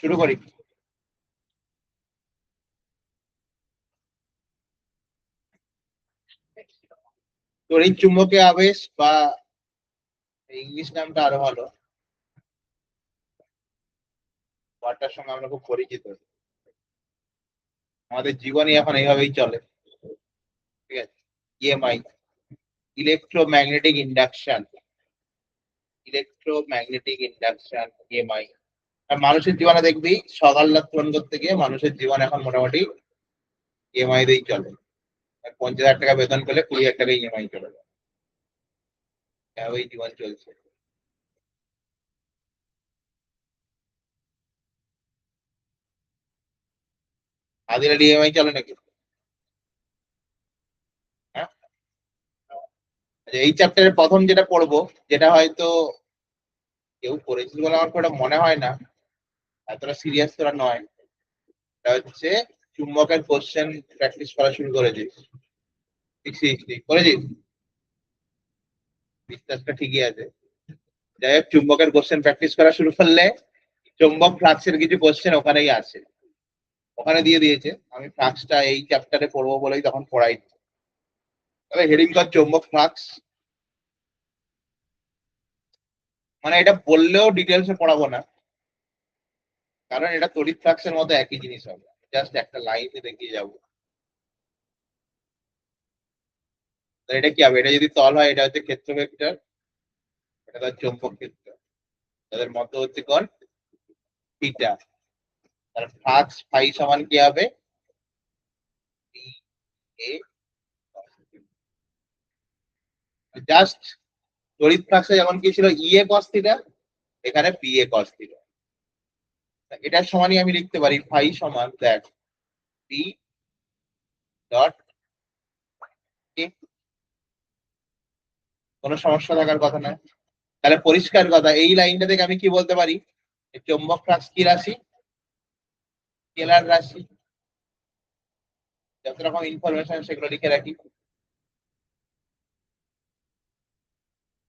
শুরু করি। তড়িৎ চুম্বকীয় আবেশ বা ইংলিশ নামটা আরো ভালো, ওয়ার্ডটার সঙ্গে আমরা খুব পরিচিত। আমাদের জীবনই এখন এইভাবেই চলে, ঠিক আছে। EMI, electromagnetic induction, electromagnetic induction EMI. আর মানুষের জীবনে দেখবি সকাল রাত পূরণ করতে গিয়ে মানুষের জীবন এখন মোটামুটি ইএমআই দিয়েই চলে। 50,000 টাকা বেতন পেলে 20,000 টাকা ইএমআই চলে যায়, এভাবেই জীবন চলছে। আদিরা ইএমআই চলে নাকি? হ্যাঁ, আচ্ছা, এই চ্যাপ্টারের প্রথম যেটা পড়বো, যেটা হয়তো কেউ পড়েছিল বলে আমার খুব একটা মনে হয় না, এতটা সিরিয়াস তোরা নয়, এটা হচ্ছে চুম্বকের কোশ্চেন প্র্যাকটিস করা শুরু করেছিস। ঠিক করেছিস, বিশ্বাসটা ঠিকই আছে। যাই হোক, চুম্বকের কোশ্চেন প্র্যাকটিস করা শুরু করলে চুম্বক ফ্লাক্সের কিছু কোশ্চেন ওখানেই আছে, ওখানে দিয়ে দিয়েছে। আমি ফ্লাক্সটা এই চ্যাপ্টারে পড়বো বলেই তখন পড়াই। তবে হেডিং কর চুম্বক ফ্লাক্স, মানে এটা বললেও ডিটেলসে পড়াবো না, কারণ এটা তড়িৎ ফ্লাক্সের মতো একই জিনিস হবে, জাস্ট একটা লাইনে দেখিয়ে যাবো। এটা কি হবে, এটা যদি তল হয় এটা হচ্ছে ক্ষেত্র ভেক্টর, এটা তার চৌম্বক ক্ষেত্র, তাদের মধ্যে হচ্ছে কোণ থিটা। তার ফ্লাক্স ফাই সমান কি হবে, জাস্ট তড়িৎ ফ্লাক্সে যেমন কি ছিল ইএ কস থিটা, এখানে পিএ কস থিটা। এটার সমানই আমি লিখতে পারি ফাই সমান দেখ পি ডট এ। কোনো সমস্যা থাকার কথা নয়। তাহলে পরিষ্কার কথা, এই লাইনটা থেকে আমি কি বলতে পারি, চৌম্বক ফ্লাক্স কি রাশি, স্কেলার রাশি। যত রকম ইনফরমেশন সেগুলো লিখে রাখি।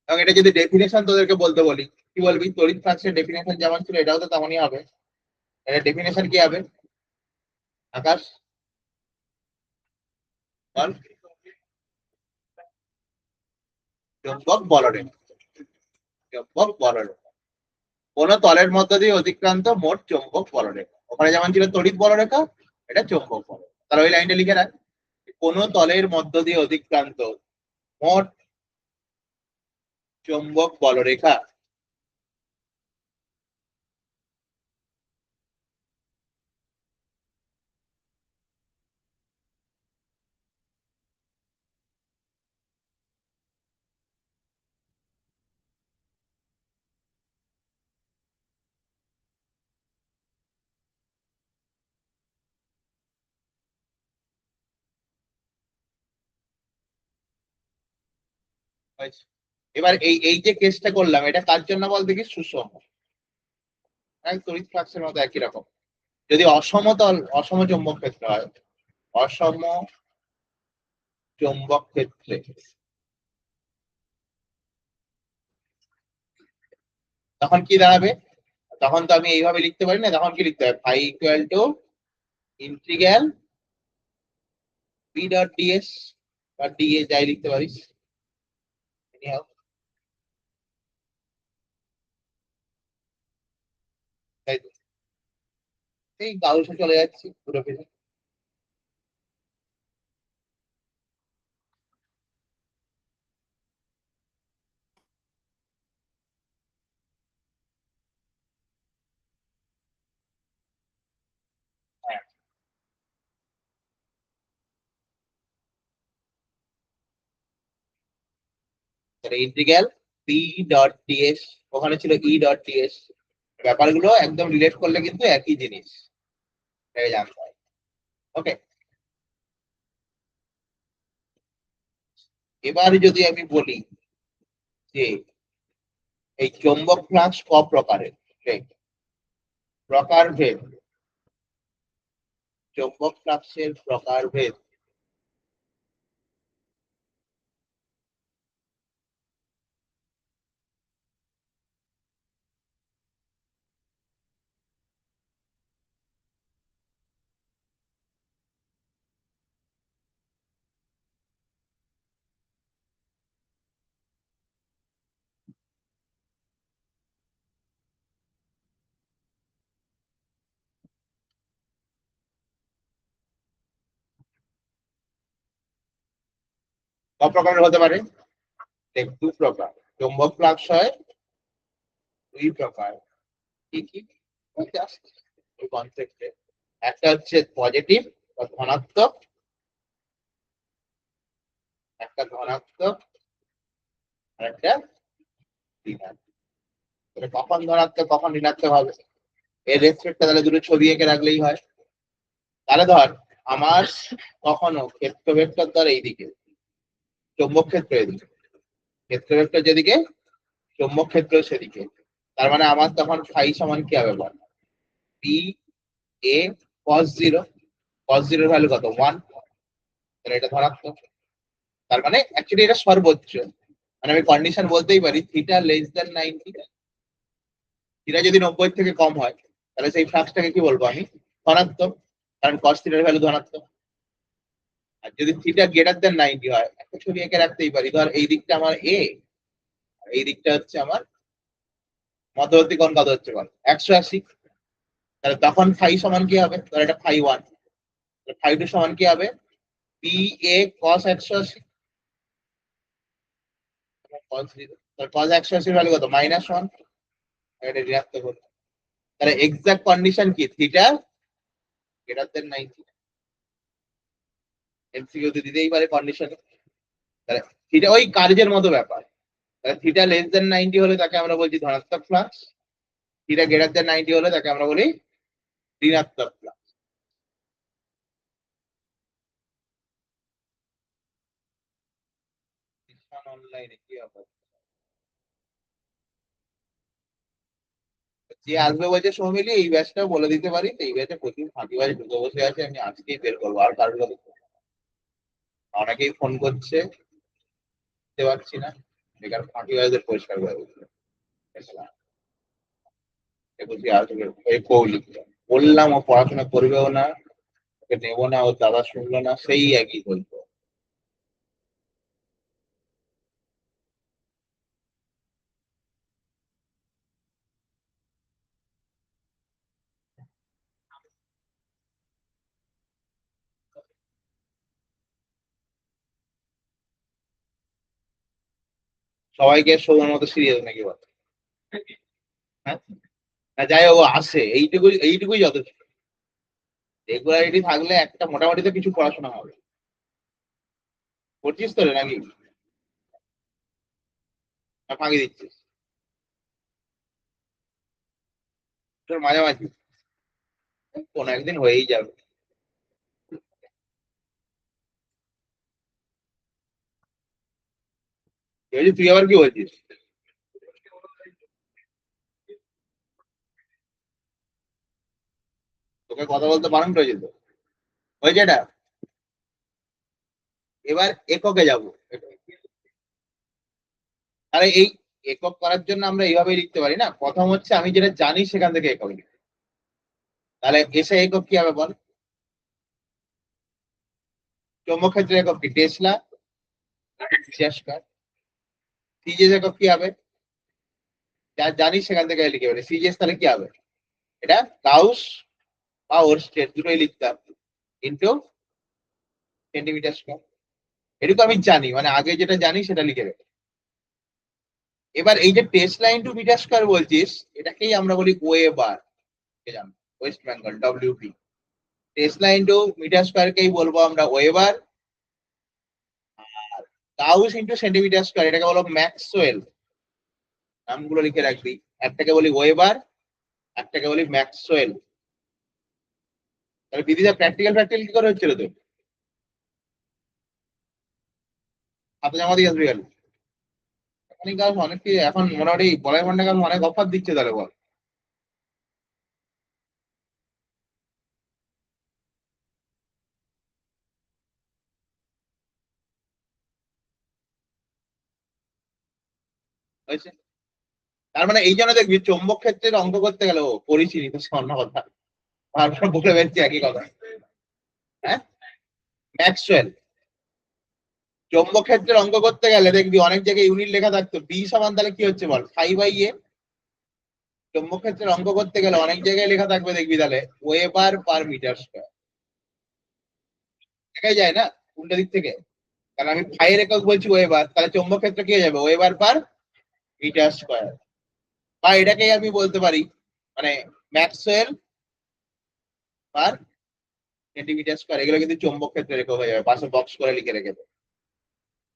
এবং এটা যদি ডেফিনেশন তোদেরকে বলতে বলি, কি বলবি, তড়িৎ ফ্লাক্সের ডেফিনেশন যেমন ছিল এটাও তো তেমনই হবে। এটা ডেফিনেশন কি হবে আকাশ, বল? চৌম্বক বলরেখা, চৌম্বক বলরেখা কোন তলের মধ্য দিয়ে অতিক্রান্ত মোট চৌম্বক বলরেখা। ওখানে যেমন ছিল তড়িৎ বলরেখা, এটা চৌম্বক বলরেখা। তাহলে ওই লাইনটা লিখে রাখ, কোন তলের মধ্য দিয়ে অতিক্রান্ত মোট চৌম্বক বলরেখা। এবার এই এই যে কেসটা করলাম এটা কার জন্য বল দেখি, সুষম, তড়িৎ ফ্লাক্সের মতো একই রকম। যদি অসমতল অসম চৌম্বক ক্ষেত্র হয়, অসম চৌম্বক ক্ষেত্রে, তখন কি দাঁড়াবে, তখন তো আমি এইভাবে লিখতে পারি না, তখন কি লিখতে হবে, phi equal to integral P dot DS বা ডিএ যাই লিখতে পারিস। তাই তো, এই গাউসে চলে যাচ্ছি পুরো ফিরে। হ্যাঁ, ইন্টিগ্রাল পি ডট ডিএস, ওখানে ছিল ই ডট ডিএস। ব্যাপারগুলো একদম রিলেট করলে কিন্তু একই জিনিস, এটাকে জানতে হয়। ওকে, এবার যদি আমি বলি যে এই চৌম্বক ফ্লাক্স ক প্রকারের, প্রকারভেদ, চৌম্বক ফ্লাক্সের প্রকারভেদ। ক প্রকারের হতে পারে? দু প্রকার। চৌম্বক ফ্লাক্স হয় দুই প্রকার। কি কি কনসেপ্টে? একটা হচ্ছে পজিটিভ বা ধনাত্মক, একটা ধনাত্মক আর একটা ঋণাত্মক। কখন ধনাত্মক কখন ঋণাত্মক হবে এর রেসপেক্টটা তাহলে দুটো ছবি এঁকে রাখলেই হয়। তাহলে ধর আমার কখনো ক্ষেত্র ভেক্টর ধর এইদিকে, চৌম্বক ক্ষেত্র এদিকে, ক্ষেত্র ভেক্টর যেদিকে চৌম্বক ক্ষেত্র সেদিকে, তার মানে আমার তখন ফাই সমান কি হবে বল? P A cos zero. কস জিরোর ভ্যালু কত? 1। তাহলে এটা ধনাত্মক। তার মানে অ্যাকচুয়ালি এটা সর্বোচ্চ, মানে আমি কন্ডিশন বলতেই পারি থিটা লেস দ্যান 90। থিটা যদি 90 থেকে কম হয় তাহলে সেই ফ্লাক্সটাকে কি বলবো আমি? ধনাত্মক, কারণ কস থিটার ভ্যালু ধনাত্মক। আর যদি থিটা গ্রেটার দ্যান 90 হয়, একটা ছবি এঁকে রাখতেই পারি। ধর এই দিকটা আমার এ, এই দিকটা হচ্ছে আমার মধ্যবর্তী কোণ কত হচ্ছে বল? 180। তাহলে তখন ফাই সমান কি হবে? ধর এটা ফাই 1, ফাই 2 সমান কি হবে? পি এ কস 180 কস 0। তাহলে কস 180 ভ্যালু কত? -1। এটা ঋণাত্মক হলো। তাহলে এক্সাক্ট কন্ডিশন কি? Theta greater than 90। এমসিকিউ তে দিতেই পারে কন্ডিশনে। তাহলে থিটা ওই কার্যের মতো ব্যাপার। তাহলে থিটা লেস দেন 90 হলে তাকে আমরা বলছি ধনাত্মক ফ্লাক্স, থিটা গ্রেটার দেন 90 হলে তাকে আমরা বলি ঋণাত্মক ফ্লাক্স। অনলাইনে কি হবে? যে আসবে বলছে সৌমিলি, এই ব্যাচটা বলে দিতে পারি তো, এই ব্যাচে প্রচুর ফাঁকিবাজ ঢুকে বসে আছে, আমি আজকেই বের করবো। আর কারোর কাছে অনেকেই ফোন করছে, দিতে পারছি না, বেকার ফাঁকিবাজদের পরিষ্কার করে দিচ্ছে। বলছি আসবে ওই কৌলিক, বললাম ও পড়াশোনা করবেও না, ওকে নেবো না, ও দাদা শুনলো না, সেই একই বলতো। সবাইকে সবার মতো সিরিয়াস নাকি বল? হ্যাঁ, না যাই হোক, আসে এইটুকুই, এইটুকুই যথেষ্ট। রেগুলারিটি থাকলে একটা মোটামুটি তো কিছু পড়াশোনা হবে। করছিস তো রে নাকি? না ফাঁকি দিচ্ছিস? তোর মাঝামাঝি কোন একদিন হয়েই যাবে। ঠিক আছে, তুই আবার কি বলছিস? তোকে কথা বলতে বারণ করেছে তো? হয়েছে এটা? এবার এককে যাব। আরে এই একক করার জন্য আমরা এইভাবেই লিখতে পারি না, প্রথম হচ্ছে আমি যেটা জানি সেখান থেকে একক লিখি। তাহলে এসে একক কি হবে বল? চৌম্বক ক্ষেত্রের একক কি? টেসলা। স্কয়ার। সিজিএস একক কি হবে? যা জানি সেখান থেকে লিখে পারি। সিজিএস তাহলে কি হবে? এটা গাউস বা ওরস্টেড দুটোই লিখতাম, ইন্টু সেন্টিমিটার স্কয়ার। এটুকু আমি জানি, মানে আগে যেটা জানি সেটা লিখে দেবো। এবার এই যে টেসলা ইন্টু মিটার স্কয়ার বলছিস, এটাকেই আমরা বলি weber. West Bengal WP. Tesla into metre স্কয়ারকেই বলবো আমরা ওয়েবার। আর গাউস ইন্টু সেন্টিমিটার স্কয়ার এটাকে বলো ম্যাক্সওয়েল। নামগুলো লিখে রাখবি। একটাকে বলি ওয়েবার, একটাকে বলি ম্যাক্সওয়েল। তাহলে দিদিদা প্র্যাকটিক্যাল প্র্যাকটিক্যাল কি করে হচ্ছিল তো? হাতে জমা দিয়ে আসবি গেল। এখন গাছ অনেক কি এখন মোটামুটি বলাই মন্ডা গাছ অনেক অফার দিচ্ছে তাহলে বল। হয়েছে। তার মানে এই জন্য দেখবি চৌম্বক ক্ষেত্রের অঙ্ক করতে গেলে ও পরিচিনি তো অন্য কথা, বারবার বলে বেরছি একই কথা। হ্যাঁ, ম্যাক্সওয়েল। চৌম্বক ক্ষেত্রের অঙ্ক করতে গেলে দেখবি অনেক জায়গায় ইউনিট লেখা থাকতো, বি সমান তাহলে কি হচ্ছে বল? 5/a। চৌম্বক ক্ষেত্রের অঙ্ক করতে গেলে অনেক জায়গায় লেখা থাকবে দেখবি তাহলে ওয়েবার পার মিটার স্কয়ার। দেখাই যায় না উল্টো দিক থেকে? কারণ আমি ফাইয়ের একক বলছি ওয়েবার, তাহলে চৌম্বক ক্ষেত্র কি হয়ে যাবে ওয়েবার পার মিটার স্কয়ার, বা এটাকেই আমি বলতে পারি মানে ম্যাক্সওয়েল পার সেন্টিমিটার স্কয়ার। এগুলো কিন্তু চৌম্বক ক্ষেত্রের একক হয়ে যাবে, পাশে বক্স করে লিখে রেখে দেবো।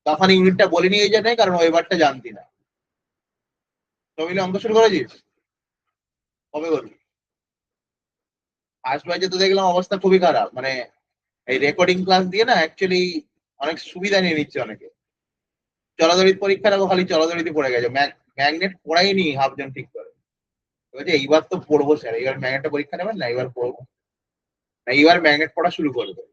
তখন ইউনিটটা বলিনি এই জন্যই কারণ ওয়েবারটা জানতি না। তো মিলে অঙ্ক শুরু করেছিস কবে করবি? ফার্স্ট ব্যাচে তো দেখলাম অবস্থা খুবই খারাপ, মানে এই রেকর্ডিং ক্লাস দিয়ে না অ্যাকচুয়ালি অনেক সুবিধা নিয়ে নিচ্ছে অনেকে। চলাচলিত পরীক্ষার আগে খালি চলাচলিতই পড়ে গেছে, ম্যাগনেট পড়াইনি হাফজন ঠিক করে। বলছে এইবার তো পড়বো স্যার, এইবার ম্যাগনেটটা পরীক্ষা নেবেন না, এইবার পড়বো না, এইবার ম্যাগনেট পড়া শুরু করবে।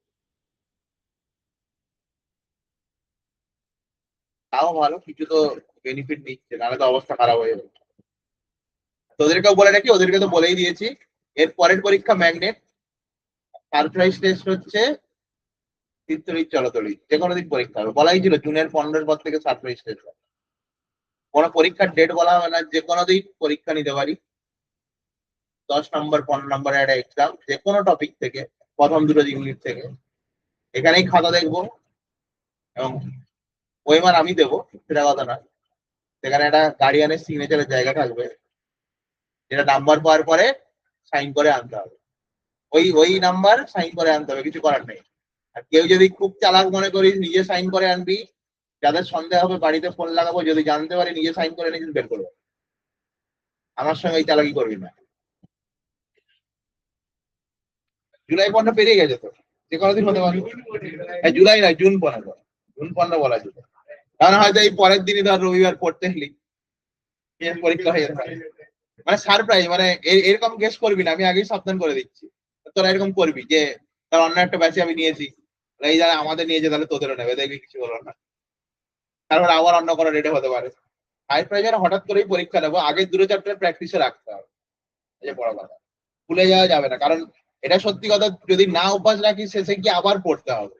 তাও ভালো কিছু তো বেনিফিট নিচ্ছে, নাহলে তো অবস্থা খারাপ হয়ে যাবে। তোদেরকেও বলে রাখি, ওদেরকে তো বলেই দিয়েছি, এর পরের পরীক্ষা ম্যাগনেট, সারপ্রাইজ টেস্ট হচ্ছে তীর্থরিত চলাচলিত, যে কোনো দিন পরীক্ষা হবে, বলাই ছিল জুনের 15-এর পর থেকে সারপ্রাইজ টেস্ট হবে। কোনো পরীক্ষার ডেট বলা হবে না, যে কোনো দিন পরীক্ষা নিতে পারি। 10 নম্বর 15 নম্বরের একটা এক্সাম, যে কোনো টপিক থেকে, প্রথম দুটো ইউনিট থেকে। এখানেই খাতা দেখবো এবং ওইবার আমি দেবো, সেটা কথা না। সেখানে একটা গার্ডিয়ানের সিগনেচারের জায়গা থাকবে, যেটা নাম্বার পাওয়ার পরে সাইন করে আনতে হবে। ওই নাম্বার সাইন করে আনতে হবে, কিছু করার নেই। আর কেউ যদি খুব চালাক মনে করিস নিজে সাইন করে আনবি, যাদের সন্দেহ হবে বাড়িতে ফোন লাগাবো, যদি জানতে পারি নিজে সাইন করে নিজে বের করবো। আমার সঙ্গে এই চালাকি করবি না। জুলাই 15 পেরিয়ে গেছে তো, যে কোনো দিন হতে পারে। জুলাই নয়, জুন 15, জুন 15 বলা যেত। কারণ হয়তো এই পরের দিনই ধর রবিবার পড়তে এলি, পরীক্ষা হয়ে যেতে পারে। মানে সারপ্রাইজ, মানে এরকম গেস করবি না, আমি আগেই সাবধান করে দিচ্ছি। তোরা এরকম করবি যে তার অন্য একটা ব্যাচে আমি নিয়েছি, এই যারা আমাদের নিয়েছে তাহলে তোদেরও নেবে, দেখবি কিছু হলো না, তারপর আবার অন্য কোনো রেটে হতে পারে। হাই প্রাইজার হঠাৎ করেই পরীক্ষা নেবো, আগের দুটো চ্যাপ্টার প্র্যাকটিসে রাখতে হবে, এই যে বড় কথা, ভুলে যাওয়া যাবে না। কারণ এটা সত্যি কথা, যদি না অভ্যাস রাখিস শেষে গিয়ে আবার পড়তে হবে।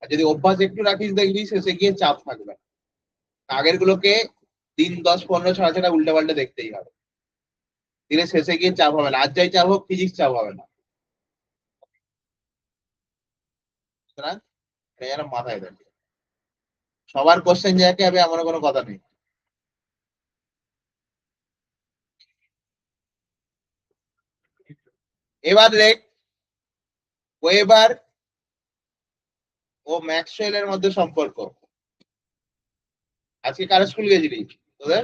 আর যদি অভ্যাস একটু রাখিস দেখবি শেষে গিয়ে চাপ থাকবে। আগের গুলোকে দিন 10-15 ছাড়া ছাড়া উল্টে পাল্টে দেখতেই হবে, দিলে শেষে গিয়ে চাপ হবে না। আজ যাই চাপ হোক, ফিজিক্স চাপ হবে না। সুতরাং এটা যেন মাথায় থাকে, সবার কোশ্চেন যে একে হবে এমন কোনো কথা নেই। এবার দেখ ওয়েবার ও ম্যাক্সওয়েল এর মধ্যে সম্পর্ক। আজকে কার স্কুল গেছিলি তোদের?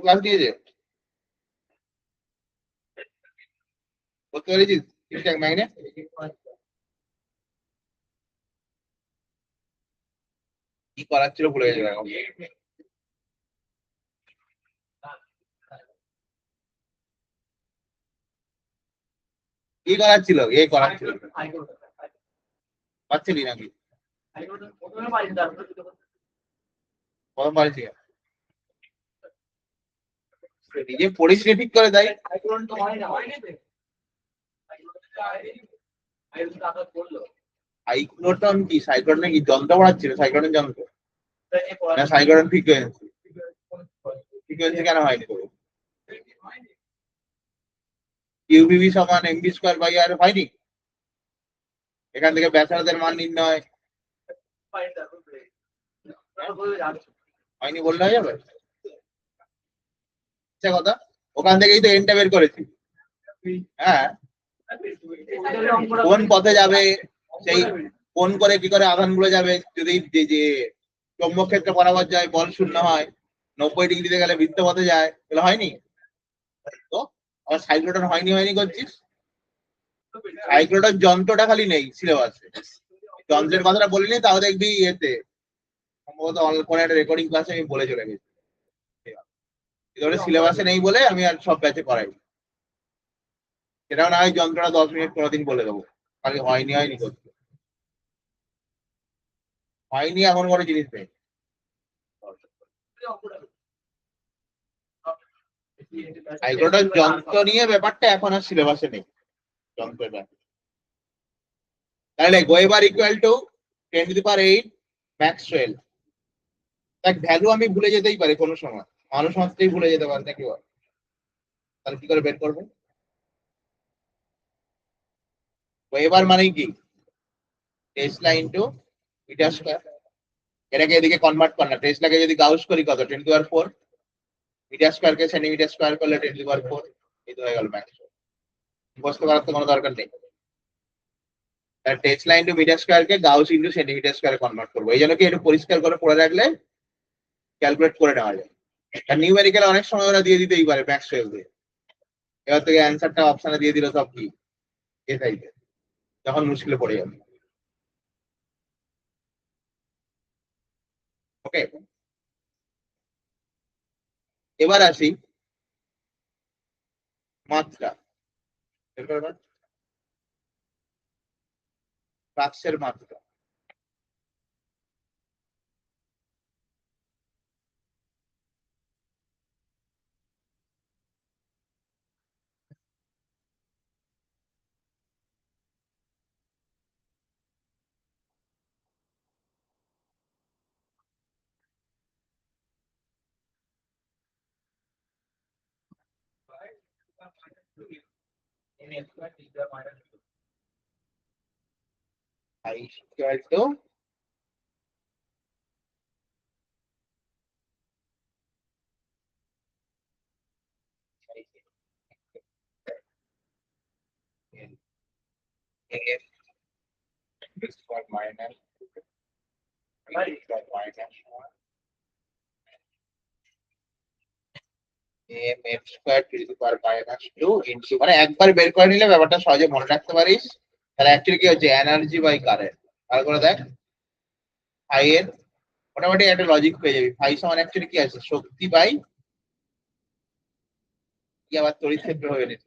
ক্লাস দিয়েছে, করতে পেরেছিস ঠিকঠাক ম্যাগনেট? কি করাচ্ছিল ভুলে গেছে এখন। কি করাচ্ছিল, এ করাচ্ছিল, পাচ্ছিলি নাকি? প্রথম পারছি নিজে পড়িস রে ঠিক করে, তাই সাইক্লোটন কি, সাইক্লোটন কি যন্ত্র পড়াচ্ছিল, সাইক্লোটন যন্ত্র না সাইক্লোটন ফ্রিকোয়েন্সি? ফ্রিকোয়েন্সি কেন হয়নি তো? ইউভিভি সমান এমভি স্কোয়ার বাই আর হয়নি? এখান থেকে ব্যাসার্ধের মান নির্ণয় হয়নি বললে হয়ে যাবে? আচ্ছা কথা, ওখান থেকেই তো এনটা বের করেছি। হ্যাঁ, কোন পথে যাবে, সেই কোন করে কি করে আধান গুলো যাবে, যদি যে চৌম্বক ক্ষেত্রে বরাবর যায় বল শূন্য হয়, 90 ডিগ্রিতে গেলে বৃত্ত পথে যায়, তাহলে হয়নি তো? আবার সাইক্লোটন হয়নি করছিস। সাইক্লোটন যন্ত্রটা খালি নেই সিলেবাসে, যন্ত্রের কথাটা বলিনি, তাও দেখবি এতে সম্ভবত কোন একটা রেকর্ডিং ক্লাসে আমি বলে চলে গেছি। সিলেবাসে নেই বলে আমি আর সব ব্যাচে করাই, সেটাও না হয় যন্ত্রটা 10 মিনিট কোনোদিন বলে দেবো, খালি হয়নি করতে। হয়নি এমন কোনো জিনিস নেই। সাইক্লোটন যন্ত্র নিয়ে ব্যাপারটা এখন আর সিলেবাসে নেই, যন্ত্রের ব্যাপার। তাহলে গোয়েবার ইকুয়াল টু 10⁸ ম্যাক্সওয়েল। দেখ ভ্যালু আমি ভুলে যেতেই পারি কোনো সময়, মানুষ মাত্রই ভুলে যেতে পারে নাকি বল? তাহলে কি করে বের করবো? গোয়েবার মানে কি? Tesla into metre square. এটাকে এদিকে কনভার্ট কর না, টেসলাকে যদি গাউস করি কত 10⁴, মিটার স্কোয়ারকে সেন্টিমিটার স্কোয়ার করলে 10⁴, এই তো হয়ে গেল ম্যাক্স। মুখস্থ করার তো কোনো দরকার নেই। টেসলা ইন্টু মিটার স্কোয়ারকে গাউস ইন্টু সেন্টিমিটার স্কোয়ারে কনভার্ট করবো, এই জন্য কি একটু পরিষ্কার করে পড়ে রাখলে ক্যালকুলেট করে নেওয়া যায়। আর নিউমেরিক্যাল অনেক সময় ওরা দিয়ে দিতেই পারে ম্যাক্সওয়েল দিয়ে। এবার থেকে অ্যান্সারটা অপশনে দিয়ে দিল সব কি এ টাইপে, তখন মুশকিলে পড়ে যাবে। ওকে, এবার আসি মাত্রা। ফ্লাক্সের মাত্রা। I equal to f square minus square minus m f square to the power minus 2 into, মানে একবার বের করে নিলে ব্যাপারটা সহজে মনে রাখতে পারিস। তাহলে অ্যাকচুয়ালি কি হচ্ছে, এনার্জি বাই কারেন্ট। ভালো করে দেখ, ফাই এর মোটামুটি একটা লজিক পেয়ে যাবি। ফাই সমান অ্যাকচুয়ালি কি আছে, শক্তি বাই কি, আবার তড়িৎ ক্ষেত্র হয়ে নিত,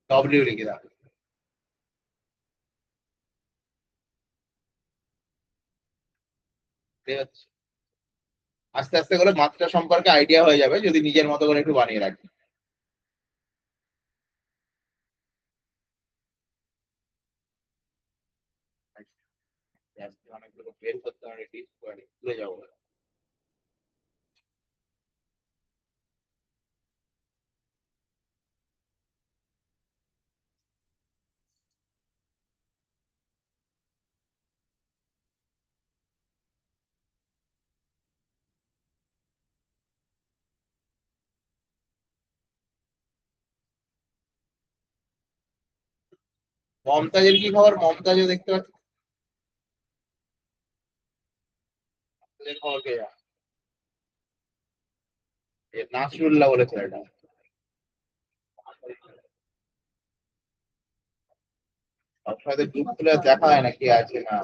ডব্লিউ লিখে দাও। ঠিক আছে, আস্তে আস্তে করে মাত্রা সম্পর্কে আইডিয়া হয়ে যাবে যদি নিজের মতো করে একটু বানিয়ে রাখি। অনেকগুলো বের করতে হবে, ভুলে যাবো। মমতাজের কি খবর? মমতাজও দেখতে পাচ্ছি, মমতাজের খবর কে জানে? নাসরুল্লাহ বলে ছেলেটা। সবসময় তো গ্রুপ খুলে দেখা হয় না কি আছে না।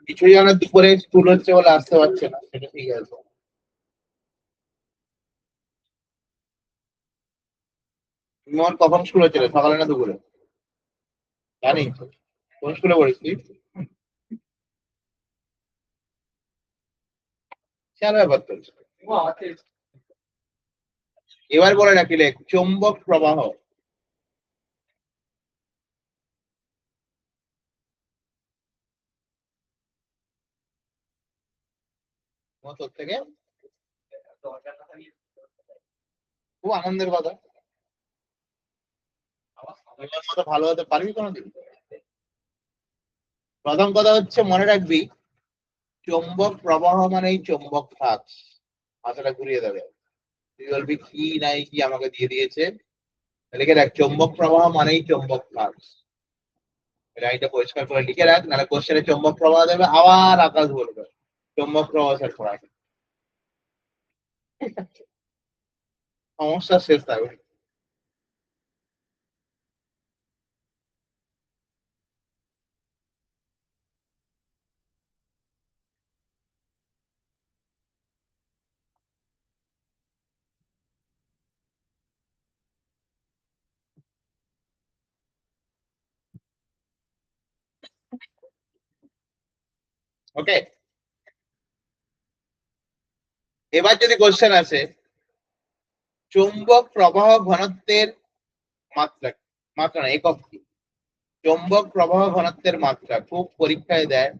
কিছুই জানা, দুপুরে স্কুল হচ্ছে বলে আসতে পারছে না, সেটা ঠিক আছে। তোমার কখন স্কুল হচ্ছে রে? সকালে না দুপুরে? জানি, কোন স্কুলে পড়িস তুই? খেয়াল ব্যাপার তো। এবার বলে রাখিলে চৌম্বক প্রবাহ তোর থেকে খুব আনন্দের কথা। আমার মতো ভালো হতে পারবি কোনোদিন? প্রথম কথা হচ্ছে মনে রাখবি, চৌম্বক প্রবাহ মানেই চৌম্বক ফ্লাক্স। মাথাটা ঘুরিয়ে দেবে। তুই বলবি কি নাই কি আমাকে দিয়ে দিয়েছে। লিখে রাখ, চৌম্বক প্রবাহ মানেই চৌম্বক ফ্লাক্স। এটা পরিষ্কার করে লিখে রাখ, নাহলে কোশ্চেনে চৌম্বক প্রবাহ দেবে, আবার আকাশ বলবে চৌম্বক প্রবাহ স্যার পড়ায়। সমস্যা শেষ থাকবে। ওকে, এবার যদি কোশ্চেন আসে, চৌম্বক প্রবাহ ঘনত্বের মাত্রা, মাত্রা না একক কি? চৌম্বক প্রবাহ ঘনত্বের মাত্রা খুব পরীক্ষায় দেয়,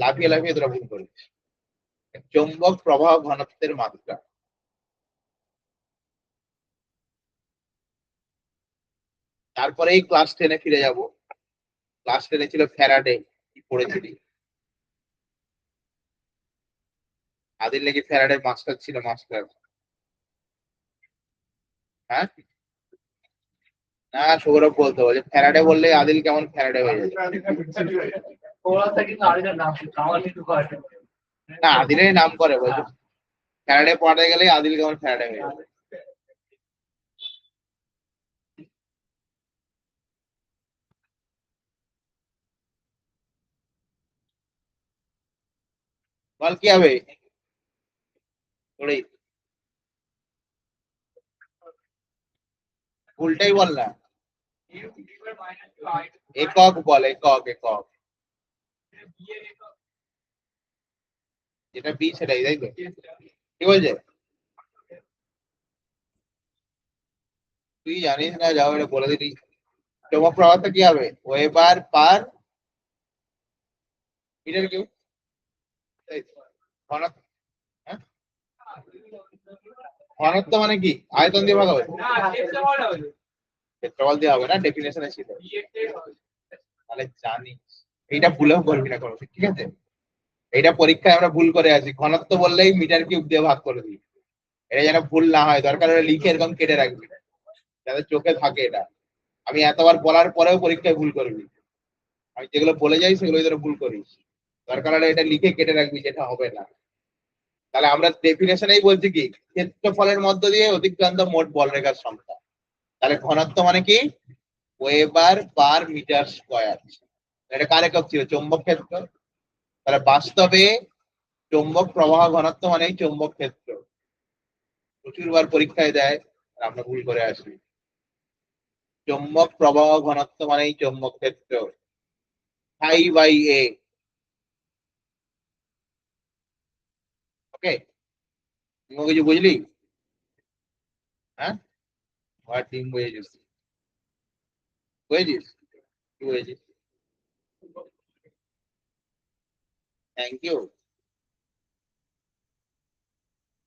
লাফিয়ে লাফিয়ে তোরা ভুল করিস। চৌম্বক প্রবাহ ঘনত্বের মাত্রা। তারপরে এই ক্লাস 10-এ ফিরে যাব। ক্লাস 10-এ ছিল ফ্যারাডে, কি পড়েছিলি? আদিল নাকি ফ্যারাডের মাস্টার ছিল, মাস্টার। হ্যাঁ, না সৌরভ বলতে বলে ফ্যারাডে বললে আদিল কেমন ফ্যারাডে হয়ে যাবে। না আদিলের নাম করে বলছে, ফ্যারাডে পড়াতে গেলে আদিল কেমন ফ্যারাডে হয়ে যাবে। বল কি হবে? ওরে উল্টাই বল না, একক বল, একক একক। যেটা বি সেটাই, তাই তো? কি বলছে? তুই জানিস না, যাও এটা বলে দিলি। চৌম্বক প্রবাহটা কি হবে? Weber per metre cube. ঘনত্ব, হ্যাঁ? ঘনত্ব মানে কি? আয়তন দিয়ে ভাগ হবে? ক্ষেত্রফল দিয়ে হবে না, ডেফিনেশনে ছিল। তাহলে জানিস, এইটা ভুলেও করবি না কোনো, ঠিক আছে? এইটা পরীক্ষায় আমরা ভুল করে আছি, ঘনত্ব বললেই মিটার কিউব দিয়ে ভাগ করে দিই। এটা যেন ভুল না হয়, দরকার হলে লিখে এরকম কেটে রাখবি, যাতে চোখে থাকে এটা। আমি এতবার বলার পরেও পরীক্ষায় ভুল করবি। আমি যেগুলো বলে যাই সেগুলো যেন ভুল করিস, দরকার হলে এটা লিখে কেটে রাখবি, যেটা হবে না। তাহলে আমরা ডেফিনেশনেই বলছি কি, ক্ষেত্রফলের মধ্য দিয়ে অতিক্রান্ত মোট বলরেখার সংখ্যা। তাহলে ঘনত্ব মানে কি? Weber per metre square. এটা কার একক ছিল? চৌম্বক ক্ষেত্র। তাহলে বাস্তবে চৌম্বক প্রবাহ ঘনত্ব মানেই চৌম্বক ক্ষেত্র। প্রচুরবার পরীক্ষায় দেয়, আর আমরা ভুল করে আসি। চৌম্বক প্রবাহ ঘনত্ব মানেই চৌম্বক ক্ষেত্র, আই বাই এ। ওকে, তুমি কিছু বুঝলি? হ্যাঁ, আর টিম বুঝেছিস? বুঝেছিস? কি বুঝেছিস? Thank you.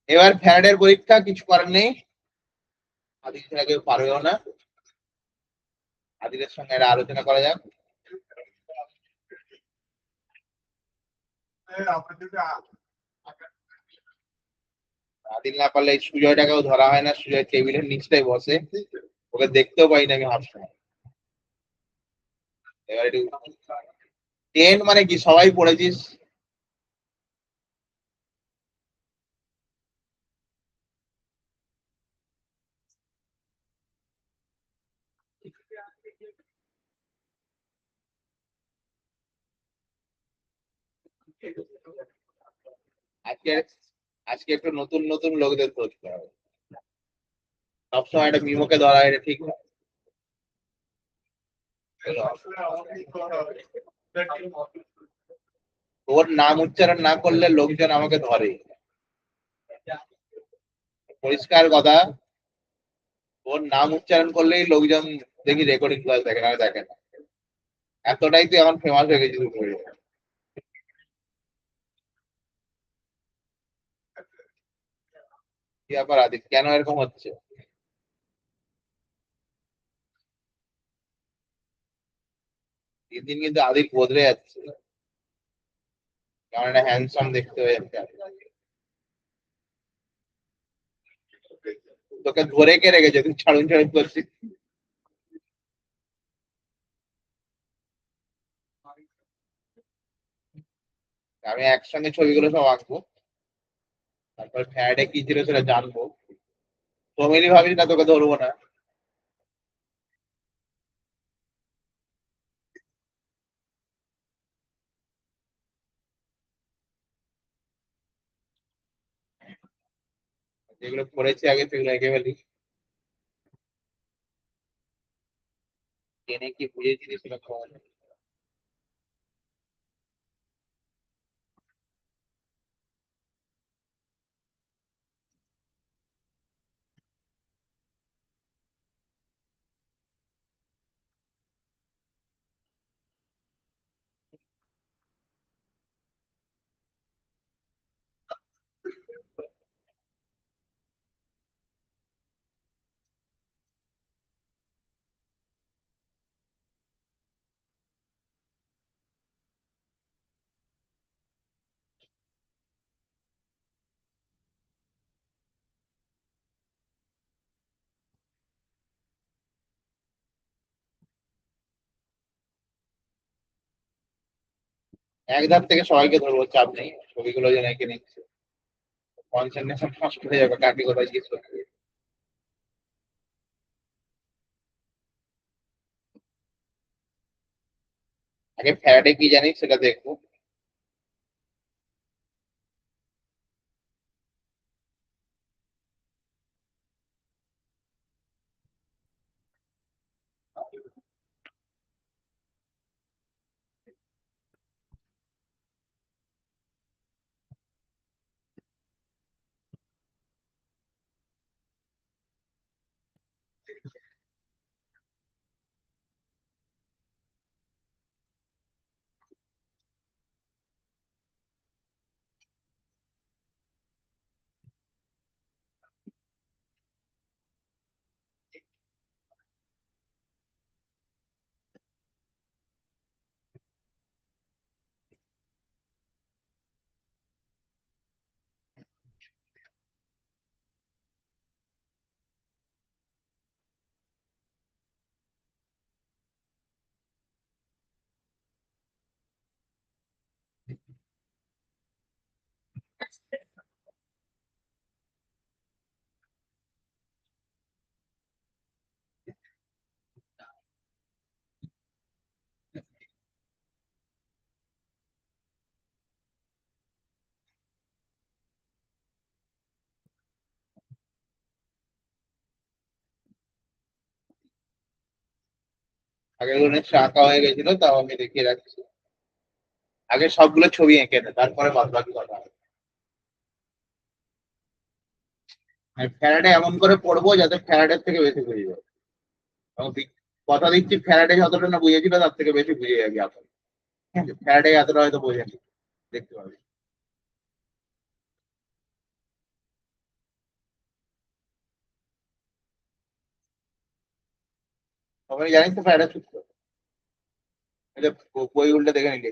এবার ফ্যারাডের পরীক্ষা, কিছু করার নেই। আদিল ছাড়া কেউ পারবেও না। আদিলের সঙ্গে একটা আলোচনা করা যাক। আদিল না পারলে এই সুজয়টাকেও ধরা হয় না, সুজয় টেবিলের নিচটাই বসে, ওকে দেখতেও পাই না আমি সবসময়। এবার একটু, টেন মানে কি সবাই পড়েছিস? আজকে, আজকে একটু নতুন নতুন লোকদের ধরতে হবে। সবসময় একটা মিমোকে ধরা, এটা ঠিক না। ওর নাম উচ্চারণ না করলে লোকজন আমাকে ধরে, পরিষ্কার কথা। ওর নাম উচ্চারণ করলেই লোকজন দেখি রেকর্ডিং ক্লাস দেখে না, দেখে না। এতটাই তুই এখন ফেমাস হয়ে গেছিস উপরে। কি ব্যাপার আদিত, কেন এরকম হচ্ছে? দিন দিন কিন্তু আদিল বদলে যাচ্ছে, কারণ একটা হ্যান্ডসাম দেখতে হয়ে যাচ্ছে। তোকে ধরে কে রেখেছে, তুই ছাড়ুন ছাড়ুন করছিস। আমি একসঙ্গে ছবিগুলো সব আঁকবো, তারপর ফ্যাডে কি ছিল সেটা জানবো। ফ্যামিলি ভাবিস না তোকে ধরবো না। যেগুলো করেছি আগে সেগুলো এঁকে ফেলি। জেনে কি বুঝেছিলি সেটা কর। এক ধার থেকে সবাইকে ধরবো, চাপ নেই, ছবিগুলো যেন এঁকে নিচ্ছে। কনসেন্ট্রেশন নষ্ট হয়ে যাবে, কাকে কোথায় জিজ্ঞেস করতে। আগে ফ্যারাডে কি জানিস সেটা দেখবো। আগের গুলো আঁকা হয়ে গেছিল, তাও আমি দেখিয়ে রাখছি। আগে সবগুলো ছবি এঁকে নে, তারপরে বাদ বাকি কথা হবে। আর ফ্যারাডে এমন করে পড়বো যাতে ফ্যারাডের থেকে বেশি বুঝে যাবে। এবং কথা দিচ্ছি, ফ্যারাডে যতটা না বুঝেছিল তার থেকে বেশি বুঝে যাবি এখন। ঠিক আছে, ফ্যারাডে এতটা হয়তো বোঝেনি, দেখতে পাবি। সবাই জানিস তো ফ্যারাডে সূত্র। এটা বই উল্টে দেখে নিলি।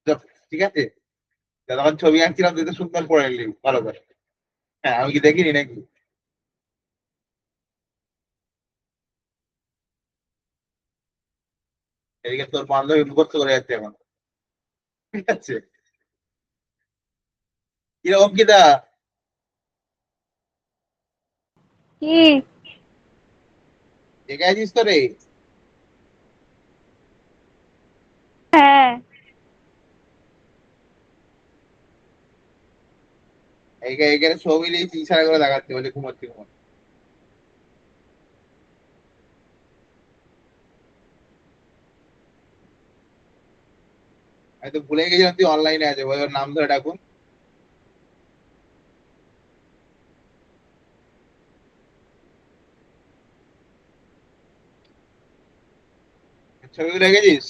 তো ঠিক আছে, তখন ছবি আঁকছিলাম, তুই তো সুন্দর পড়ে নিলি ভালো করে। হ্যাঁ, আমি কি দেখিনি নাকি? এদিকে তোর বান্ধবী মুখস্থ করে যাচ্ছে এখন। ঠিক আছে, কিরকম কিটা কি? দেখে আছিস তো রে? হ্যাঁ। এইখানে ছবি নিয়েছি, ইশারা করে দেখাচ্ছে, বলে ঘুমাচ্ছি ঘুমাচ্ছি। আমি তো ভুলে গেছিলাম তুই অনলাইনে আছে, ওই ওর নাম ধরে ডাকুন। ছবিগুলো দেখেছিস?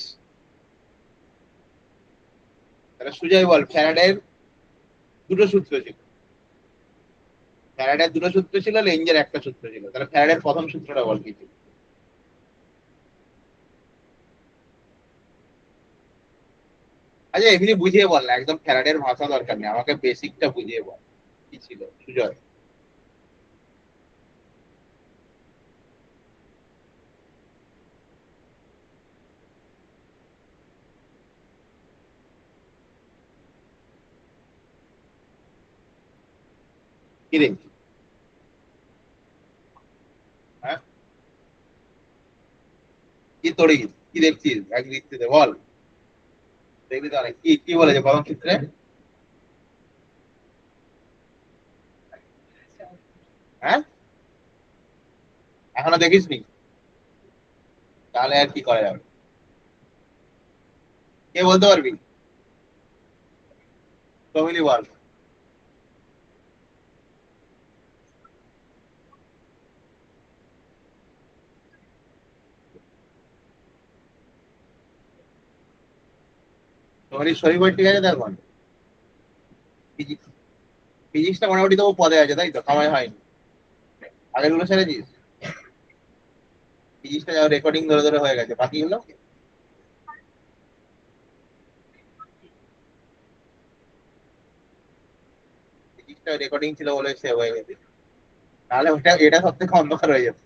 তাহলে সুজয় বল, ফ্যারাডের দুটো সূত্র ছিল। ফ্যারাডের দুটো সূত্র ছিল, লেঞ্জের একটা সূত্র ছিল। তাহলে ফ্যারাডের প্রথম সূত্রটা বল কি ছিল? আচ্ছা এমনি বুঝিয়ে বল না, একদম ফ্যারাডের ভাষা দরকার নেই, আমাকে বেসিকটা বুঝিয়ে বল কি ছিল সুজয়। কি রে? হ্যাঁ, কি তোড়ি, কি দেখছিস এক দৃষ্টিতে বল। দেখবি তো অনেক, কি কি বলেছে প্রথম চিত্রে? হ্যাঁ, এখনো দেখিস নি? তাহলে আর কি করা যাবে, কে বলতে পারবি? কমিলি বল। কমিলির শরীর বই ঠিক আছে তো এখন? ফিজিক্স, ফিজিক্সটা মোটামুটি তো পদে আছে তাই তো, কামাই হয়নি? আগের গুলো ছেড়েছিস? ফিজিক্সটা যাও রেকর্ডিং ধরে ধরে হয়ে গেছে, বাকি গুলো ফিজিক্সটা রেকর্ডিং ছিল বলে সেভ হয়ে গেছে, তাহলে ওটা এটা সব থেকে অন্ধকার হয়ে যেত।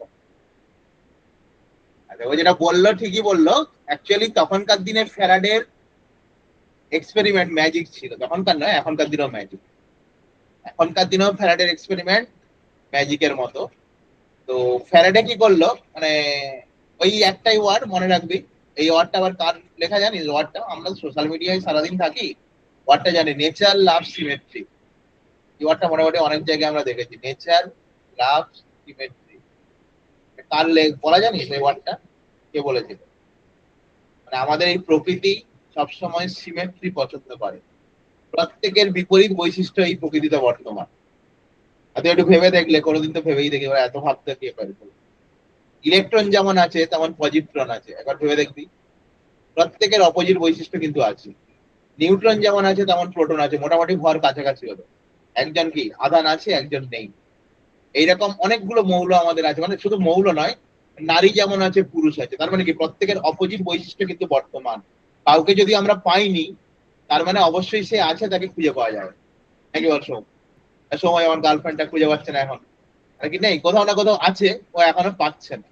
আচ্ছা ও যেটা বললো ঠিকই বললো, অ্যাকচুয়ালি তখনকার দিনে ফ্যারাডের এক্সপেরিমেন্ট ম্যাজিক ছিল, তখনকার নয় এখনকার দিনেও ম্যাজিক, এখনকার দিনেও ফ্যারাডের এক্সপেরিমেন্ট ম্যাজিকের মতো। তো ফ্যারাডে কি করলো, মানে ওই একটাই ওয়ার্ড মনে রাখবি, এই ওয়ার্ডটা আবার কার লেখা জানিস? ওয়ার্ডটা আমরা সোশ্যাল মিডিয়ায় সারাদিন থাকি, ওয়ার্ডটা জানি, নেচার লাভ সিমেট্রি। এই ওয়ার্ডটা মোটামুটি অনেক জায়গায় আমরা দেখেছি, নেচার লাভ সিমেট্রি। কার বলা জানিস এই ওয়ার্ডটা, কে বলেছিল? মানে আমাদের এই প্রকৃতি সবসময় সিমেট্রি পছন্দ করে, প্রত্যেকের বিপরীত বৈশিষ্ট্য এই প্রকৃতিতে বর্তমান। আর তুই একটু ভেবে দেখলে, কোনোদিন তো ভেবেই দেখি এত ভাবতে কে পারে। ইলেকট্রন যেমন আছে তেমন পজিট্রন আছে, একবার ভেবে দেখবি, প্রত্যেকের অপোজিট বৈশিষ্ট্য কিন্তু আছে। নিউট্রন যেমন আছে তেমন প্রোটন আছে, মোটামুটি ভর কাছাকাছি হলো, একজন কি আধান আছে একজন নেই। এইরকম অনেকগুলো মৌল আমাদের আছে, মানে শুধু মৌল নয়, নারী যেমন আছে পুরুষ আছে, তার মানে কি প্রত্যেকের অপোজিট বৈশিষ্ট্য কিন্তু বর্তমান। কাউকে যদি আমরা পাইনি, তার মানে অবশ্যই সে আছে, তাকে খুঁজে পাওয়া যাবে। নাকি বল সময় আমার গার্লফ্রেন্ডটা খুঁজে পাচ্ছে না এখন, নাকি নেই, কোথাও না কোথাও আছে, ও এখনো পাচ্ছে না,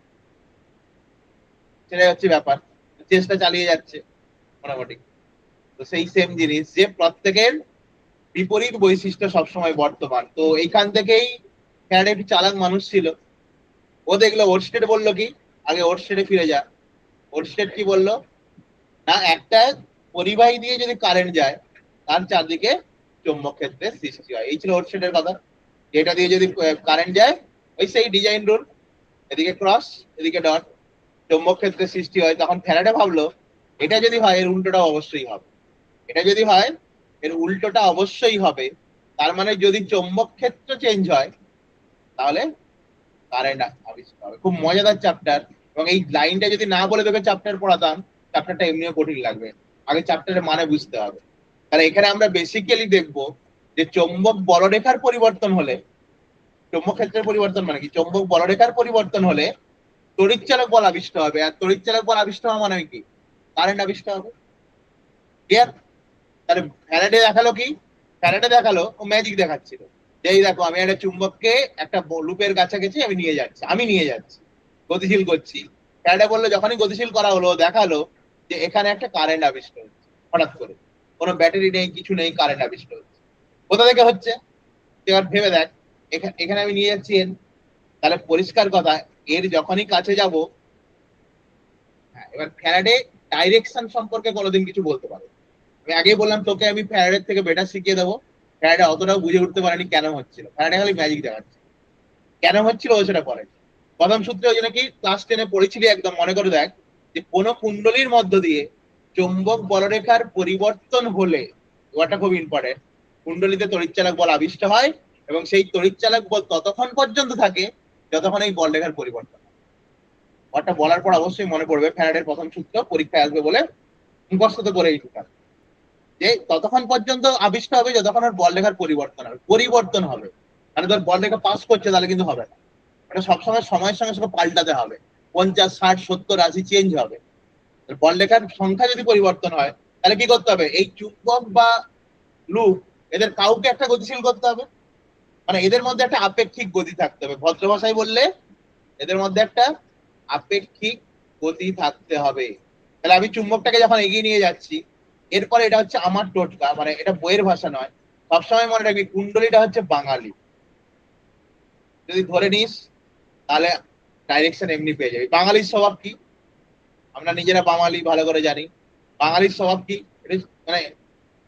সেটাই হচ্ছে ব্যাপার। চেষ্টা চালিয়ে যাচ্ছে মোটামুটি। তো সেই সেম জিনিস যে প্রত্যেকের বিপরীত বৈশিষ্ট্য সবসময় বর্তমান, তো এইখান থেকেই ফ্যারাডে একটি চালাক মানুষ ছিল। ও দেখলো ওরস্টেড বললো কি, আগে ওরস্টেডে ফিরে যা। ওরস্টেড কি বললো, না একটা পরিবাহী দিয়ে যদি কারেন্ট যায়, তার চারদিকে চৌম্বক ক্ষেত্রের সৃষ্টি হয়, এই ছিল ওরস্টেডের কথা। এটা দিয়ে যদি কারেন্ট যায়, ওই সেই ডিজাইন রুল, এদিকে ক্রস এদিকে ডট, চৌম্বক ক্ষেত্রের সৃষ্টি হয়। তখন ফ্যারাডে ভাবলো, এটা যদি হয় এর উল্টোটা অবশ্যই হবে, এটা যদি হয় এর উল্টোটা অবশ্যই হবে। তার মানে যদি চৌম্বক ক্ষেত্র চেঞ্জ হয়, তাহলে কারেন্ট আবিষ্কার হবে। খুব মজাদার চ্যাপ্টার, এবং এই লাইনটা যদি না বলে তোকে চ্যাপ্টার পড়াতাম, চ্যাপ্টারটা এমনিও কঠিন লাগবে। আগে চ্যাপ্টারের মানে বুঝতে হবে। তাহলে এখানে আমরা বেসিক্যালি দেখবো যে চৌম্বক বলরেখার পরিবর্তন হলে, চৌম্বক ক্ষেত্রের পরিবর্তন মানে কি, চৌম্বক বলরেখার পরিবর্তন হলে তড়িৎচালক বল আবিষ্কার হবে, আর তড়িৎচালক বল আবিষ্কার হওয়া মানে কি, কারেন্ট আবিষ্কার হবে। ক্লিয়ার? তাহলে ফ্যারাডে দেখালো কি, ফ্যারাডে দেখালো ও ম্যাজিক দেখাচ্ছিল, যে এই দেখো আমি একটা চুম্বককে একটা লুপের কাছাকাছি আমি নিয়ে যাচ্ছি, আমি নিয়ে যাচ্ছি, গতিশীল করছি। ফ্যারাডে বললো যখনই গতিশীল করা হলো, দেখালো যে এখানে একটা কারেন্ট আবিষ্কার হচ্ছে হঠাৎ করে, কোনো ব্যাটারি নেই কিছু নেই, কারেন্ট আবিষ্কার হচ্ছে। কোথা থেকে হচ্ছে? এবার ভেবে দেখ, এখানে আমি নিয়ে যাচ্ছি এর, তাহলে পরিষ্কার কথা, এর যখনই কাছে যাব, হ্যাঁ, এবার ফ্যারাডে ডাইরেকশন সম্পর্কে কোনোদিন কিছু বলতে পারে। আমি আগেই বললাম তোকে, আমি ফ্যারাডের থেকে বেটার শিখিয়ে দেবো। ফ্যারাডে অতটাও বুঝে উঠতে পারেনি কেন হচ্ছিল, ফ্যারাডে খালি ম্যাজিক দেখাচ্ছে, কেন হচ্ছিল ও সেটা করে। প্রথম সূত্রে ওই জন্য কি ক্লাস 10-এ পড়েছিলি একদম মনে করে দেখ, যে কোনো কুণ্ডলীর মধ্য দিয়ে চৌম্বক বলরেখার পরিবর্তন হলে, ওটা খুব ইম্পর্টেন্ট, কুণ্ডলীতে তড়িৎচালক বল আবিষ্ট হয়, এবং সেই তড়িৎচালক বল ততক্ষণ পর্যন্ত থাকে যতক্ষণ এই বলরেখার পরিবর্তন হয়। ওটা বলার পর অবশ্যই মনে পড়বে, ফ্যারাডের প্রথম সূত্র পরীক্ষায় আসবে বলে মুখস্থ তো করেই ঢুকাল, যে ততক্ষণ পর্যন্ত আবিষ্ট হবে যতক্ষণ ওর বলরেখার পরিবর্তন হবে, পরিবর্তন হবে, মানে তোর বলরেখা পাস করছে তাহলে কিন্তু হবে না, এটা সবসময় সময়ের সঙ্গে সঙ্গে পাল্টাতে হবে, 50, 60, 70, 80 চেঞ্জ হবে। বলরেখার সংখ্যা যদি পরিবর্তন হয়, তাহলে কি করতে হবে, এই চুম্বক বা লুপ এদের কাউকে একটা গতিশীল করতে হবে, মানে এদের মধ্যে একটা আপেক্ষিক গতি থাকতে হবে, ভদ্র ভাষায় বললে এদের মধ্যে একটা আপেক্ষিক গতি থাকতে হবে। তাহলে আমি চুম্বকটাকে যখন এগিয়ে নিয়ে যাচ্ছি, এরপরে এটা হচ্ছে আমার টোটকা, মানে এটা বইয়ের ভাষা নয়, সবসময় মনে রাখবি কুণ্ডলীটা হচ্ছে বাঙালি। যদি ধরে নিস তাহলে ডাইরেকশন এমনি পেয়ে যাবি। বাঙালির স্বভাব কি, আমরা নিজেরা বাঙালি ভালো করে জানি। বাঙালির স্বভাব কি, মানে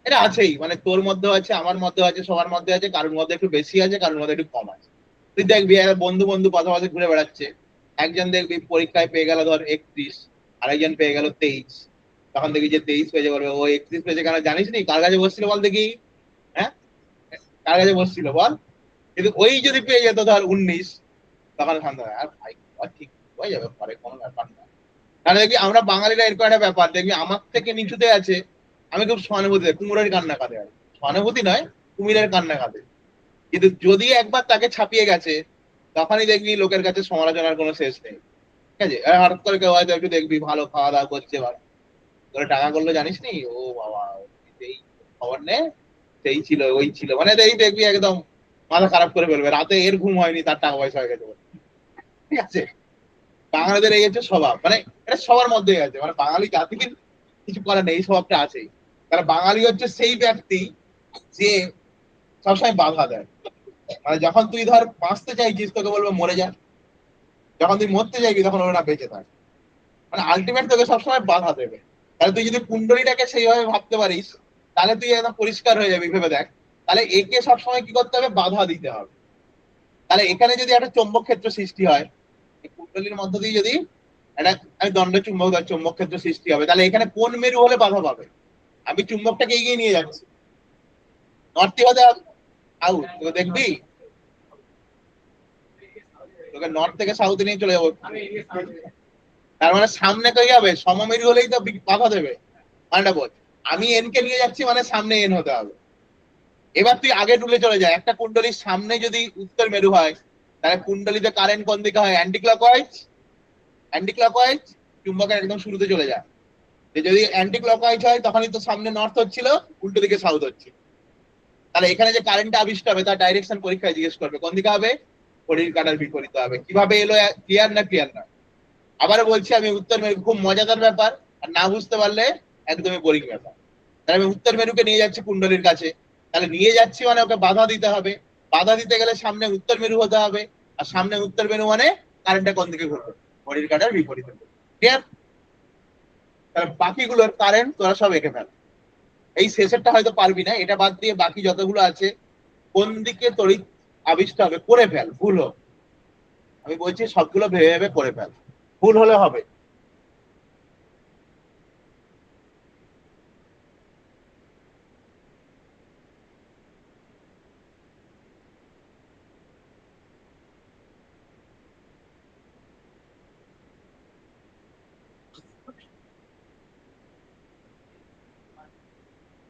এটা আছেই, মানে তোর মধ্যেও আছে, আমার মধ্যেও আছে, সবার মধ্যে আছে, কারোর মধ্যে একটু বেশি আছে, কারোর মধ্যে একটু কম আছে। তুই দেখবি বন্ধু বন্ধু পাশাপাশি ঘুরে বেড়াচ্ছে, একজন দেখবি পরীক্ষায় পেয়ে গেল ধর 31, আরেকজন পেয়ে গেল 23। তখন দেখবি যে 23 পেয়েছে, বলবে ও 31 পেয়েছে কেন জানিস নি, কার কাছে বসছিল বল দেখি। হ্যাঁ, কার কাছে বসছিল বল। কিন্তু ওই যদি পেয়ে যেত ধর 19, তখন শান্ত হয়, আর ভাই ঠিক হয়ে যাবে, পরে কোনো ব্যাপার না। তাহলে দেখবি আমরা বাঙালিরা এরকম একটা ব্যাপার, দেখবি আমার থেকে নিচুতে আছে, আমি খুব সহানুভূতি দেয়, কুমোরের কান্না কাঁদে, আর সহানুভূতি নয়, কুমিরের কান্না কাঁদে। কিন্তু যদি একবার তাকে ছাপিয়ে গেছে, তখনই দেখবি লোকের কাছে সমালোচনার কোনো শেষ নেই। ঠিক আছে, হঠাৎ করে কেউ হয়তো একটু দেখবি ভালো খাওয়া দাওয়া করছে, ভালো করে টাকা করলো জানিস নি, ও বাবা সেই খবর নে, সেই ছিল ওই ছিল, মানে এই দেখবি একদম মাথা খারাপ করে ফেলবে, রাতে এর ঘুম হয়নি, তার টাকা পয়সা হয়ে গেছে বলে। ঠিক আছে, বাঙালিদের এই হচ্ছে স্বভাব, মানে এটা সবার মধ্যেই আছে, মানে বাঙালি জাতিকে কিছু করার নেই, এই স্বভাবটা আছেই। কারণ বাঙালি হচ্ছে সেই ব্যক্তি যে সবসময় বাধা দেয়, মানে যখন তুই ধর বাঁচতে চাইছিস তোকে বলবো মরে যা, যখন তুই মরতে চাইবি তখন ওরা বেঁচে থাক, মানে আলটিমেট তোকে সবসময় বাধা দেবে। তাহলে তুই যদি কুণ্ডলীটাকে সেইভাবে ভাবতে পারিস, তাহলে তুই একদম পরিষ্কার হয়ে যাবি, ভেবে দেখ। তাহলে একে সবসময় কি করতে হবে, বাধা দিতে হবে। তাহলে এখানে যদি একটা চৌম্বক ক্ষেত্র সৃষ্টি হয়, এই কুণ্ডলীর মধ্য দিয়ে যদি একটা, আমি দণ্ড চুম্বক চৌম্বক ক্ষেত্র সৃষ্টি হবে, তাহলে এখানে কোন মেরু হলে বাধা পাবে, আমি চুম্বকটাকে এগিয়ে নিয়ে যাচ্ছি, নর্থ হতে আউট, তোকে দেখবি তোকে নর্থ থেকে সাউথে নিয়ে চলে যাবো। তার মানে সামনে তো যাবে, সমমেরু হলেই তো বাধা দেবে, মানেটা বল। আমি এন কে নিয়ে যাচ্ছি মানে সামনে এন হতে হবে। এবার তুই আগে টুলে চলে যায়, একটা কুণ্ডলীর সামনে যদি উত্তর মেরু হয়, তাহলে কুণ্ডলীতে কারেন্ট কোন দিকে হয়, অ্যান্টি ক্লকওয়াইজ। অ্যান্টি ক্লকওয়াইজ চুম্বকের একদম শুরুতে চলে যায়, যে যদি অ্যান্টি ক্লকওয়াইজ হয় তখনই তো সামনে নর্থ হচ্ছিল, উল্টো দিকে সাউথ হচ্ছে। তাহলে এখানে যে কারেন্টটা আবিষ্ট হবে তার ডাইরেকশন পরীক্ষায় জিজ্ঞেস করবে কোন দিকে হবে, ঘড়ির কাঁটার বিপরীত হবে। কিভাবে এলো, ক্লিয়ার না ক্লিয়ার না? আবারও বলছি, আমি উত্তর মেরু খুব মজাদার ব্যাপার, আর না বুঝতে পারলে একদমই বোরিং ব্যাপার। তাহলে আমি উত্তর মেরুকে নিয়ে যাচ্ছি কুণ্ডলীর কাছে, তাহলে নিয়ে যাচ্ছি মানে ওকে বাধা দিতে হবে, বাধা দিতে গেলে সামনে উত্তর মেরু হতে হবে, আর সামনে উত্তর মেরু মানে কারেন্টটা কোন দিকে ঘুরবে, ঘড়ির কাঁটার বিপরীত। ক্লিয়ার? তাহলে বাকিগুলোর কারেন্ট তোরা সব এঁকে ফেল। এই শেষেরটা হয়তো পারবি না, এটা বাদ দিয়ে বাকি যতগুলো আছে কোন দিকে তড়িৎ আবিষ্ট হবে করে ফেল, ভুল হোক। আমি বলছি সবগুলো ভেবে ভেবে করে ফেল, ভুল হলে হবে।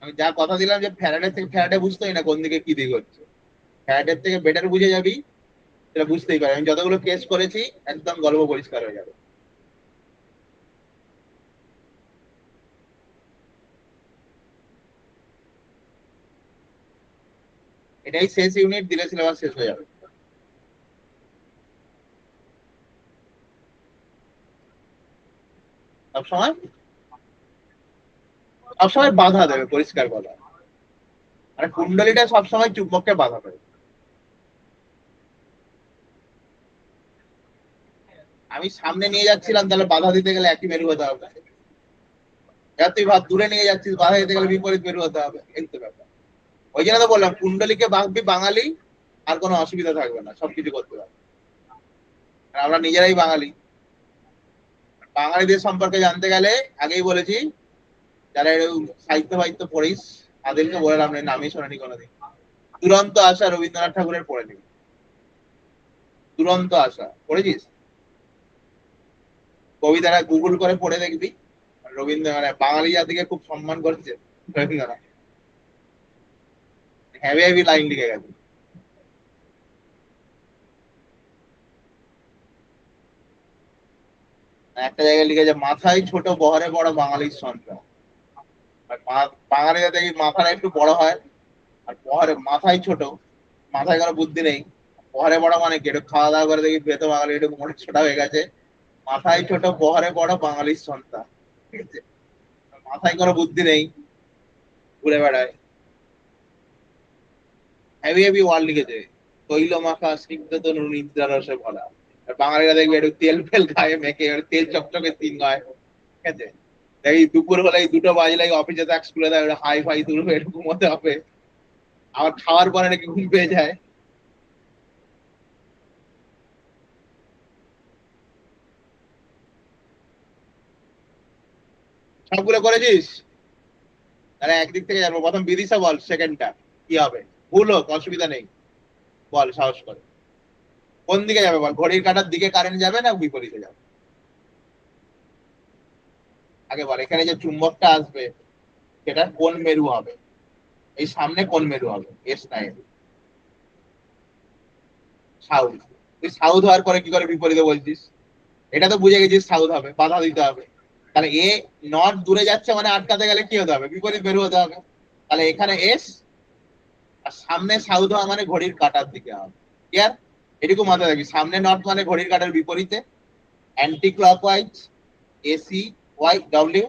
আমি যা কথা দিলাম যে ফ্যারাডে থেকে ফ্যারাডে বুঝতেই না কোন দিকে কি দিক হচ্ছে, ফ্যারাডের থেকে বেটার বুঝে যাবি, সেটা বুঝতেই পারবি। আমি যতগুলো কেস করেছি একদম গল্প পরিষ্কার হয়ে যাবে। এটাই শেষ ইউনিট, দিলে সিলেবাস শেষ হয়ে যাবে। সবসময় সবসময় বাধা দেবে, পরিষ্কার কথা। মানে কুণ্ডলীটা সবসময় চুম্বককে বাধা দেবে। আমি সামনে নিয়ে যাচ্ছিলাম, তাহলে বাধা দিতে গেলে একই মেরু হতে হবে। এবার তুই ভাব দূরে নিয়ে যাচ্ছিস, বাধা দিতে গেলে বিপরীত মেরু হতে হবে, এই তো ব্যাপার। ওই জন্য তো বললাম কুণ্ডলীকে ভাববি বাঙালি, আর কোনো অসুবিধা থাকবে না, সবকিছু করতে পারবে। আর আমরা নিজেরাই বাঙালি। বাঙালিদের সম্পর্কে জানতে গেলে আগেই বলেছি, যারা সাহিত্য ফাহিত্য পড়িস তাদেরকে বললাম, নামই শোনানি কোনোদিন। দুরন্ত আশা রবীন্দ্রনাথ ঠাকুরের পড়ে নিবি, দুরন্ত আশা পড়েছিস? কবিতাটা গুগল করে পড়ে দেখবি, রবীন্দ্র মানে বাঙালি জাতিকে খুব সম্মান করছে রবীন্দ্রনাথ, হেভি হেভি লাইন লিখে গেছে। একটা জায়গায় লিখেছে, মাথায় ছোট বহরে বড় বাঙালির সন্তান। আর বাঙালিরা দেখি মাথাটা একটু বড় হয়, আর পহারে মাথায় ছোট, মাথায় কোনো বুদ্ধি নেই। পহারে বড় মানে কি, একটু খাওয়া দাওয়া করে দেখি বেতো বাঙালি একটু মোটা ছোটা হয়ে গেছে, মাথায় ছোট পহারে বড় বাঙালির সন্তান, ঠিক আছে? মাথায় কোনো বুদ্ধি নেই, ঘুরে বেড়ায়। হেভি হেভি ওয়ার্ড লিখেছে, তৈল মাখা স্নিগ্ধ তনু নিদ্রা রসে ভরা। আর বাঙালিরা দেখবে একটু তেল ফেল খায় মেখে, একটু তেল চকচকে তিন হয়, ঠিক আছে? দেখি দুপুর হলে দুটো বাজলে অফিসে থাক স্কুলে থাক হাই ফাই তুলবে, একটু ঘুমোতে হবে, আবার খাওয়ার পরে নাকি ঘুম পেয়ে যায়। সবগুলো করেছিস? তাহলে একদিক থেকে যাবো, প্রথম বিদিশা বল, সেকেন্ডটা কি হবে? ভুল হোক অসুবিধা নেই, বল সাহস করে। কোন দিকে যাবে বল, ঘড়ির কাঁটার দিকে কারেন্ট যাবে না বিপরীতে যাবে? আগে বল, এখানে যে চুম্বকটা আসবে সেটা কোন মেরু হবে? এই সামনে কোন মেরু হবে, এস না এম? সাউথ। তুই সাউথ হওয়ার পরে কি করে বিপরীতে বলছিস? এটা তো বুঝে গেছিস সাউথ হবে, বাধা দিতে হবে। তাহলে এ নর্থ দূরে যাচ্ছে মানে আটকাতে গেলে কি হতে হবে, বিপরীত মেরু হতে হবে। তাহলে এখানে এস, আর সামনে সাউথ হওয়া মানে ঘড়ির কাঁটার দিকে হবে। ক্লিয়ার? এটুকু মাথায় রাখবি, সামনে নর্থ মানে ঘড়ির কাঁটার বিপরীতে, anti clockwise, AC Y W,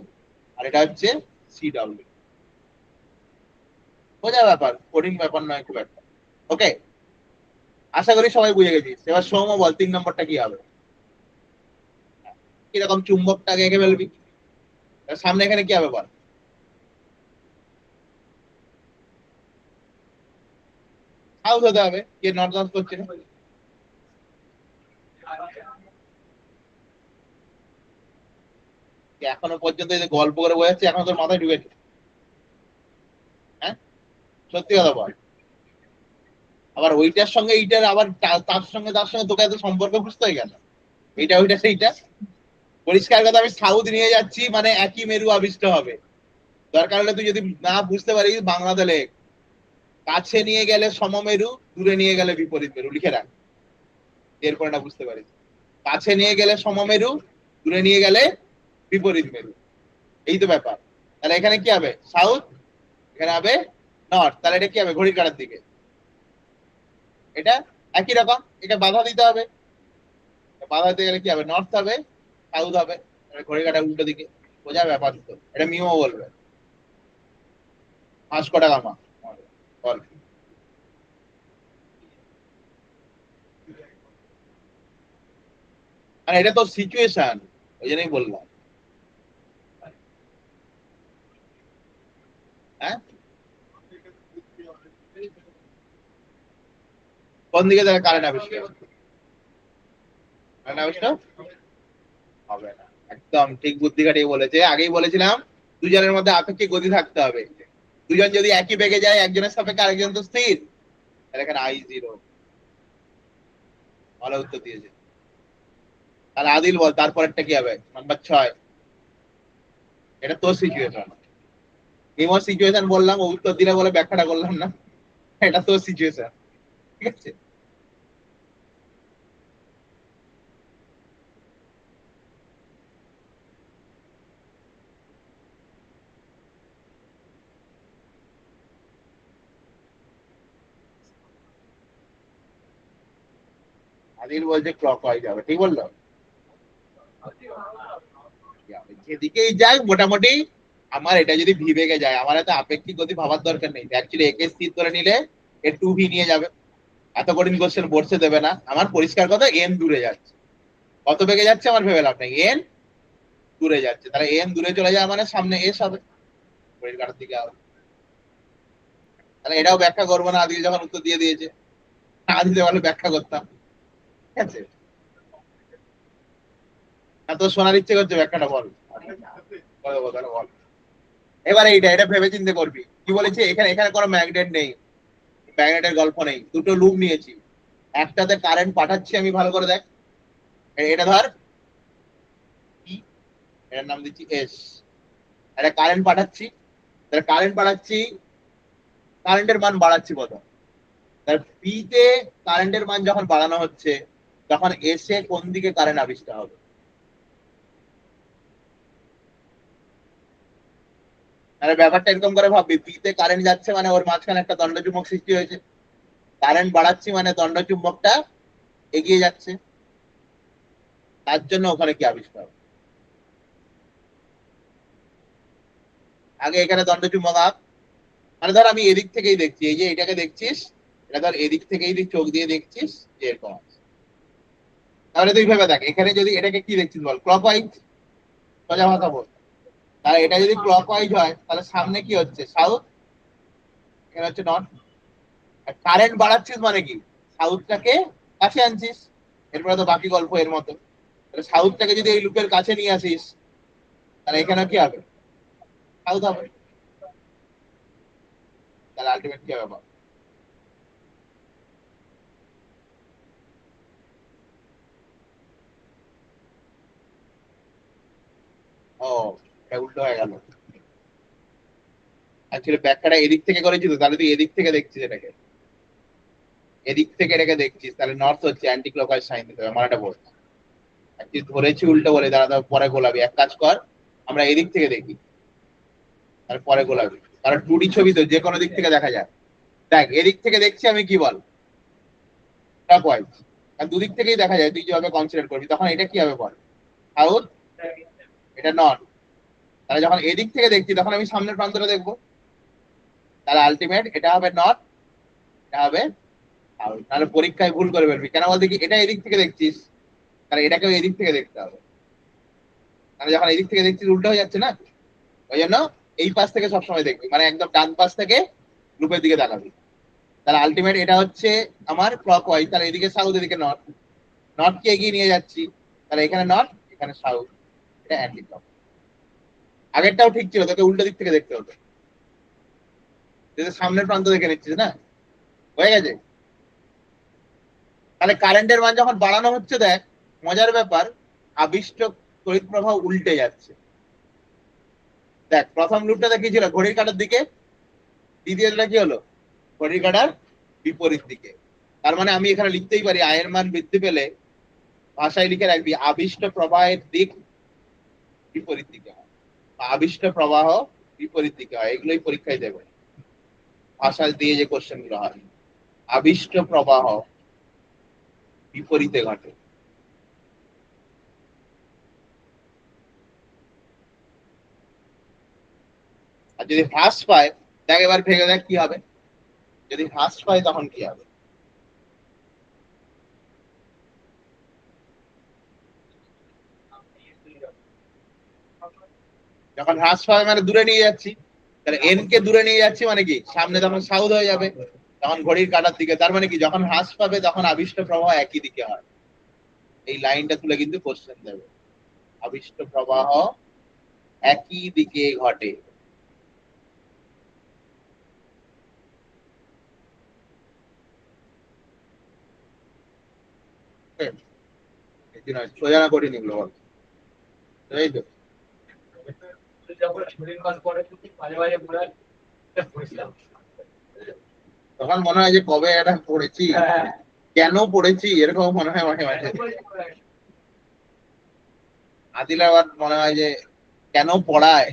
আর এটা হচ্ছে সি ডব্লিউ। বোঝা ব্যাপার, কঠিন ব্যাপার নয় খুব একটা। ওকে, আশা করি সবাই বুঝে গেছিস। এবার সৌম্য বল, 3 নম্বরটা কি হবে? কিরকম চুম্বকটাকে এঁকে ফেলবি, এবার সামনে এখানে কি হবে বল? সাউথ হতে হবে, কে নর্থ নর্থ করছে না। এখনো পর্যন্ত এই যে গল্প করে বোঝাচ্ছে, এখনো তোর মাথায় ঢুকেছে? হ্যাঁ, সত্যি কথা বল। আবার ওইটার সঙ্গে এইটার, আবার তার সঙ্গে তোকে এত সম্পর্ক বুঝতে হয়ে গেল, এইটা ওইটা সেইটা। পরিষ্কার কথা, আমি সাউথ নিয়ে যাচ্ছি মানে একই মেরু আবিষ্ট হবে। দরকার হলে তুই যদি না বুঝতে পারিস বাংলাতে লেখ, কাছে নিয়ে গেলে সমমেরু, দূরে নিয়ে গেলে বিপরীত মেরু, লিখে রাখ, এরপরে না বুঝতে পারিস। কাছে নিয়ে গেলে সমমেরু, দূরে নিয়ে গেলে বিপরীত মেরু, এই তো ব্যাপার। তাহলে এখানে কি হবে, সাউথ, এখানে হবে নর্থ। তাহলে এটা কি হবে, ঘড়ির কাঁটার দিকে। এটা একই রকম, এটা বাধা দিতে হবে। বাধা দিতে গেলে কি হবে, নর্থ হবে, সাউথ হবে, ঘড়ির কাঁটা উল্টো দিকে। বোঝা ব্যাপার তো, এটা মিমো বলবে। 500 টাকা মা, বল। মানে এটা তো সিচুয়েশন, ওই জন্যই বললাম। হ্যাঁ, কোন দিকে তাহলে কারেন্ট আবিষ্কার, কারেন্ট আবিষ্কার হবে না। একদম ঠিক বুদ্ধি খাটিয়ে বলেছে, আগেই বলেছিলাম দুজনের মধ্যে আপেক্ষিক গতি থাকতে হবে। দুজন যদি একই বেগে যায়, একজনের সাপেক্ষে আরেকজন তো স্থির, তাহলে এখানে I0। ভালো উত্তর দিয়েছে। তাহলে আদিল বল, তারপরেরটা কি হবে, নাম্বার 6। এটা তোর সিচুয়েশন, ইমোর সিচুয়েশন বললাম, ও উত্তর দিলে বলে ব্যাখ্যাটা করলাম না। এটা তোর সিচুয়েশন, ঠিক আছে? আদিল বলছে ক্লক ওয়াইজ যাবে, ঠিক বললো? যেদিকেই যাক মোটামুটি, আমার এটা যদি ভি বেগে যায়, আমার এত আপেক্ষিক গতি ভাবার দরকার নেই, অ্যাকচুয়ালি একে স্থির করে নিলে এ 2v নিয়ে যাবে। এত কঠিন কোশ্চেন বসে দেবে না। আমার পরিষ্কার কথা, এন দূরে যাচ্ছে, কত বেগে যাচ্ছে আমার ভেবে লাভ নেই, এন দূরে যাচ্ছে। তাহলে এন দূরে চলে যায় মানে সামনে এস হবে, ঘড়ির কাঁটার দিকে হবে। তাহলে এটাও ব্যাখ্যা করবো না, আদিল যখন উত্তর দিয়ে দিয়েছে। না দিতে পারলে ব্যাখ্যা করতাম, ঠিক আছে? না তোর শোনার ইচ্ছে করছে, ব্যাখ্যাটা বল। বল, তাহলে বল। এবারে এইটা, এটা ভেবে চিন্তে করবি। কি বলেছি, এখানে এখানে কোনো ম্যাগনেট নেই, ম্যাগনেটের গল্প নেই, দুটো লুপ নিয়েছি। একটাতে কারেন্ট পাঠাচ্ছি আমি, ভালো করে দেখ। এটা ধর পি, এটার নাম দিচ্ছি এস। এটা কারেন্ট পাঠাচ্ছি, তাহলে কারেন্ট পাঠাচ্ছি, কারেন্টের মান বাড়াচ্ছি কত? তাহলে পি তে কারেন্টের মান যখন বাড়ানো হচ্ছে, তখন এস এ কোন দিকে কারেন্ট আবিষ্কার হবে? তাহলে ব্যাপারটা এরকম করে ভাববি, বিতে কারেন্ট যাচ্ছে মানে ওর মাঝখানে একটা দণ্ডচুম্বক সৃষ্টি হয়েছে, কারেন্ট বাড়াচ্ছি মানে দণ্ডচুম্বকটা এগিয়ে যাচ্ছে, তার জন্য ওখানে কি আবিষ্কার হবে? আগে এখানে দণ্ডচুম্বক আঁক, মানে ধর আমি এদিক থেকেই দেখছি, এই যে এটাকে দেখছিস, এটা ধর এদিক থেকেই চোখ দিয়ে দেখছিস যে এরকম আছে। তাহলে তুই ভেবে দেখ, এখানে যদি এটাকে কি দেখছিস বল, ক্লক ওয়াইজ, সোজা ভাষা বল। তাহলে এটা যদি ক্লক ওয়াইজ হয় তাহলে সামনে কি হচ্ছে, সাউথ, এখানে হচ্ছে নর্থ। কারেন্ট বাড়াচ্ছিস মানে কি, সাউথটাকে কাছে আনছিস, এরপরে তো বাকি গল্প এর মতো। তাহলে সাউথটাকে যদি এই লুপের কাছে নিয়ে আসিস তাহলে এখানে কি হবে, সাউথ হবে। তাহলে আলটিমেট কি হবে বল? ও, এটা উল্টো হয়ে গেল। অ্যাকচুয়ালি ব্যাখ্যাটা এদিক থেকে করেছি তো, তাহলে তুই এদিক থেকে দেখছিস এটাকে, এদিক থেকে এটাকে দেখছিস, তাহলে নর্থ হচ্ছে অ্যান্টি ক্লকওয়াইজ সাইন দিতে হবে, আমার এটা বল। তুই ধরেছি উল্টো বলে, দাঁড়া দাঁড়া, পরে গোলাবি, এক কাজ কর, আমরা এদিক থেকে দেখি, তারপরে গোলাবি, কারণ 2D ছবি তো যে কোনো দিক থেকে দেখা যায়। দেখ এদিক থেকে দেখছি আমি, কি বল, ক্লকওয়াইজ, কারণ দুদিক থেকেই দেখা যায়, তুই যেভাবে কনসিডার করবি, তখন এটা কি হবে বল, সাউথ, এটা নর্থ। তাহলে যখন এদিক থেকে দেখছি তখন আমি সামনের প্রান্তটা দেখবো, তাহলে আলটিমেট এটা হবে নর্থ, এটা হবে সাউথ। তাহলে পরীক্ষায় ভুল করে ফেলবি, কেন বলতে কি, এটা এদিক থেকে দেখছিস, তাহলে এটাকেও এদিক থেকে দেখতে হবে, তাহলে যখন এদিক থেকে দেখছিস উল্টো হয়ে যাচ্ছে না। ওই জন্য এই পাশ থেকে সবসময় দেখবি, মানে একদম ডান পাশ থেকে লুপের দিকে তাকাবি। তাহলে আলটিমেট এটা হচ্ছে আমার ক্লক ওয়াইজ, তাহলে এদিকে সাউথ, এদিকে নর্থ, নর্থ কে এগিয়ে নিয়ে যাচ্ছি, তাহলে এখানে নর্থ, এখানে সাউথ, এটা অ্যান্টি ক্লক। আগেরটাও ঠিক ছিল, তোকে উল্টো দিক থেকে দেখতে হতো, তুই তো সামনের প্রান্ত দেখে নিচ্ছিস না, হয়ে গেছে। তাহলে কারেন্টের মান যখন বাড়ানো হচ্ছে, দেখ মজার ব্যাপার, আবিষ্ট তড়িৎ প্রবাহ উল্টে যাচ্ছে। দেখ প্রথম লুপটা কি ছিল, ঘড়ির কাঁটার দিকে, দ্বিতীয়টা কি হলো, ঘড়ির কাঁটার বিপরীত দিকে। তার মানে আমি এখানে লিখতেই পারি, আয়ের মান বৃদ্ধি পেলে ভাষায় লিখে রাখবি, আবিষ্ট প্রবাহের দিক বিপরীত দিকে হয়, বা আবিষ্ট প্রবাহ বিপরীত দিকে হয়, এগুলোই পরীক্ষায় দেবে, ভাষা দিয়ে যে কোশ্চেন গুলো হয়, আবিষ্ট প্রবাহ বিপরীতে ঘটে। আর যদি হ্রাস পায়, দেখ এবার ভেবে দেখ কি হবে, যদি হ্রাস পায় তখন কি হবে। যখন হ্রাস পাবে মানে দূরে নিয়ে যাচ্ছি, তাহলে এন কে দূরে নিয়ে যাচ্ছি মানে কি, সামনে তখন সাউথ হয়ে যাবে, তখন ঘড়ির কাঁটার দিকে, তার মানে কি যখন হ্রাস পাবে তখন আবিষ্ট প্রবাহ একই দিকে হয়। এই লাইনটা তুলে কিন্তু কোশ্চেন দেবে, আবিষ্ট প্রবাহ একই দিকে ঘটে। সোজা না কঠিন এগুলো বল, এই তো। তখন মনে হয় যে কবে এটা পড়েছি, কেন পড়েছি, এরকম মনে হয় মাঝে মাঝে। আদিল আবার মনে হয় যে কেন পড়ায়।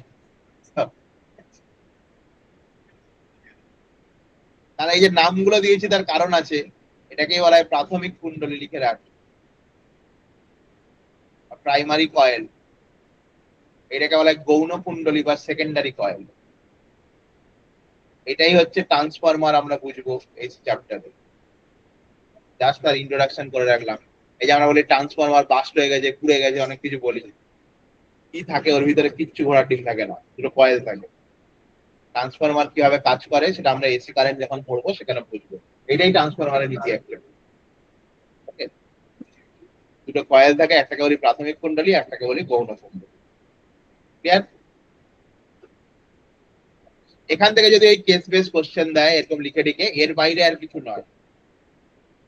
তারা এই যে নামগুলো দিয়েছি তার কারণ আছে, এটাকেই বলা হয় প্রাথমিক কুণ্ডলী, লিখে রাখ, প্রাইমারি কয়েল, এটাকে বলা হয় গৌণ কুণ্ডলী বা সেকেন্ডারি কয়েল। এটাই হচ্ছে ট্রান্সফরমার, আমরা বুঝবো এই চ্যাপ্টারে, জাস্ট তার ইন্ট্রোডাকশন করে রাখলাম। এই যে আমরা বলি ট্রান্সফরমার বাস্ট হয়ে গেছে, পুড়ে গেছে, অনেক কিছু বলি, কি থাকে ওর ভিতরে, কিচ্ছু ঘোড়ার ডিম থাকে না, দুটো কয়েল থাকে। ট্রান্সফরমার কিভাবে কাজ করে সেটা আমরা এসি কারেন্ট যখন পড়বো সেখানে বুঝবো। এটাই ট্রান্সফরমারের নীতি একটা, ওকে। দুটো কয়েল থাকে, একটাকে বলি প্রাথমিক কুণ্ডলী, একটাকে বলি গৌণ কুণ্ডলী, ক্লিয়ার। এখান থেকে যদি ওই কেস বেস কোশ্চেন দেয় এরকম লিখে লিখে, এর বাইরে আর কিছু নয়।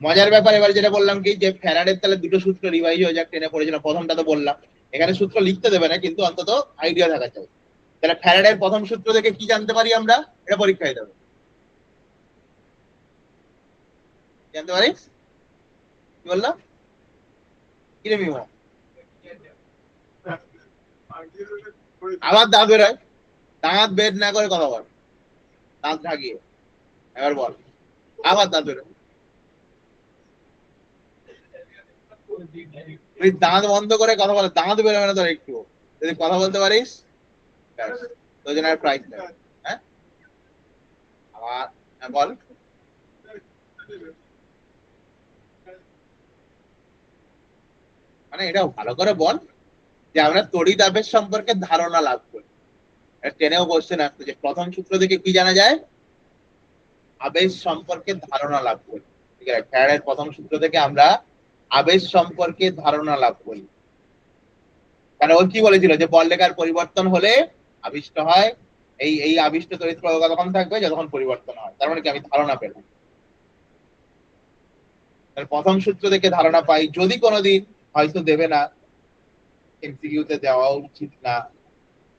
মজার ব্যাপার এবার যেটা বললাম কি, যে ফ্যারাডের তাহলে দুটো সূত্র রিভাইজ হয়ে যাক, টেনে পড়েছিলাম, প্রথমটা তো বললাম, এখানে সূত্র লিখতে দেবে না কিন্তু অন্তত আইডিয়া থাকা চাই। তাহলে ফ্যারাডের প্রথম সূত্র থেকে কি জানতে পারি আমরা, এটা পরীক্ষায় দেবে, জানতে পারিস, কি বললাম, কিরে মিমো, আবার দাঁত বেরোয়, দাঁত বের না করে কথা বল, দাঁত ঢাকিয়ে। এবার বল, আবার দাঁত বের। তুই দাঁত বন্ধ করে কথা বল, দাঁত বেরোবে না তোর একটু। যদি কথা বলতে পারিস ব্যাস, তোর জন্য প্রাইজ দেবে। হ্যাঁ, আবার বল। মানে এটা ভালো করে বল যে আমরা তড়িৎ আবেশ সম্পর্কে ধারণা লাভ করি। টেনেও কোশ্চেন আসতো যে প্রথম সূত্র থেকে কি জানা যায়, আবেশ সম্পর্কে ধারণা লাভ করি। ঠিক আছে, ফ্যারাডের প্রথম সূত্র থেকে আমরা আবেশ সম্পর্কে ধারণা লাভ করি। কারণ ও কি বলেছিল যে বল রেখার পরিবর্তন হলে আবিষ্ট হয়, এই এই আবিষ্ট তড়িৎ প্রবাহ তখন থাকবে যতক্ষণ পরিবর্তন হয়। তার মানে কি আমি ধারণা পেলাম। প্রথম সূত্র থেকে ধারণা পাই, যদি কোনোদিন হয়তো দেবে না, এমসিকিউতে দেওয়া উচিত না,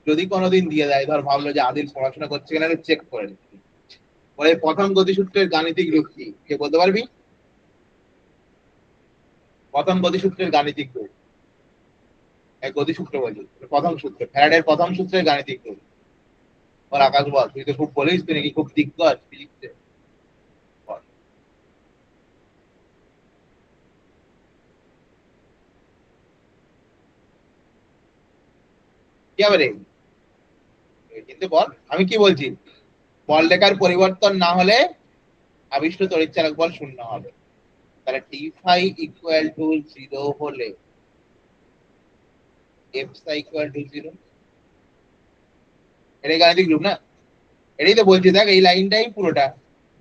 যদি কোনোদিন দিয়ে দেয়, ধর ভাবলো যে আদিল পড়াশোনা করছে কিনা চেক করে নিচ্ছি। বলে প্রথম গতিসূত্রের গাণিতিক রূপ কি, কে বলতে পারবি? প্রথম গতিসূত্রের গাণিতিক রূপ, এক গতিসূত্র বলছি, প্রথম সূত্র, ফ্যারাডের প্রথম সূত্রের গাণিতিক রূপ। বল আকাশ বল, তুই তো খুব বলিস, তুই নাকি খুব দিগ্গজ ফিজিক্সে। বল। কি হবে রে? কিন্তু বল, আমি কি বলছি, বল রেখার পরিবর্তন না হলে আবিষ্ট তড়িৎচালক বল শূন্য হবে। তাহলে টি ফাই ইকুয়াল টু জিরো হলে F Sai equal to zero. এটাই গাণিতিক রূপ না? এটাই তো বলছি, দেখ এই লাইনটাই পুরোটা,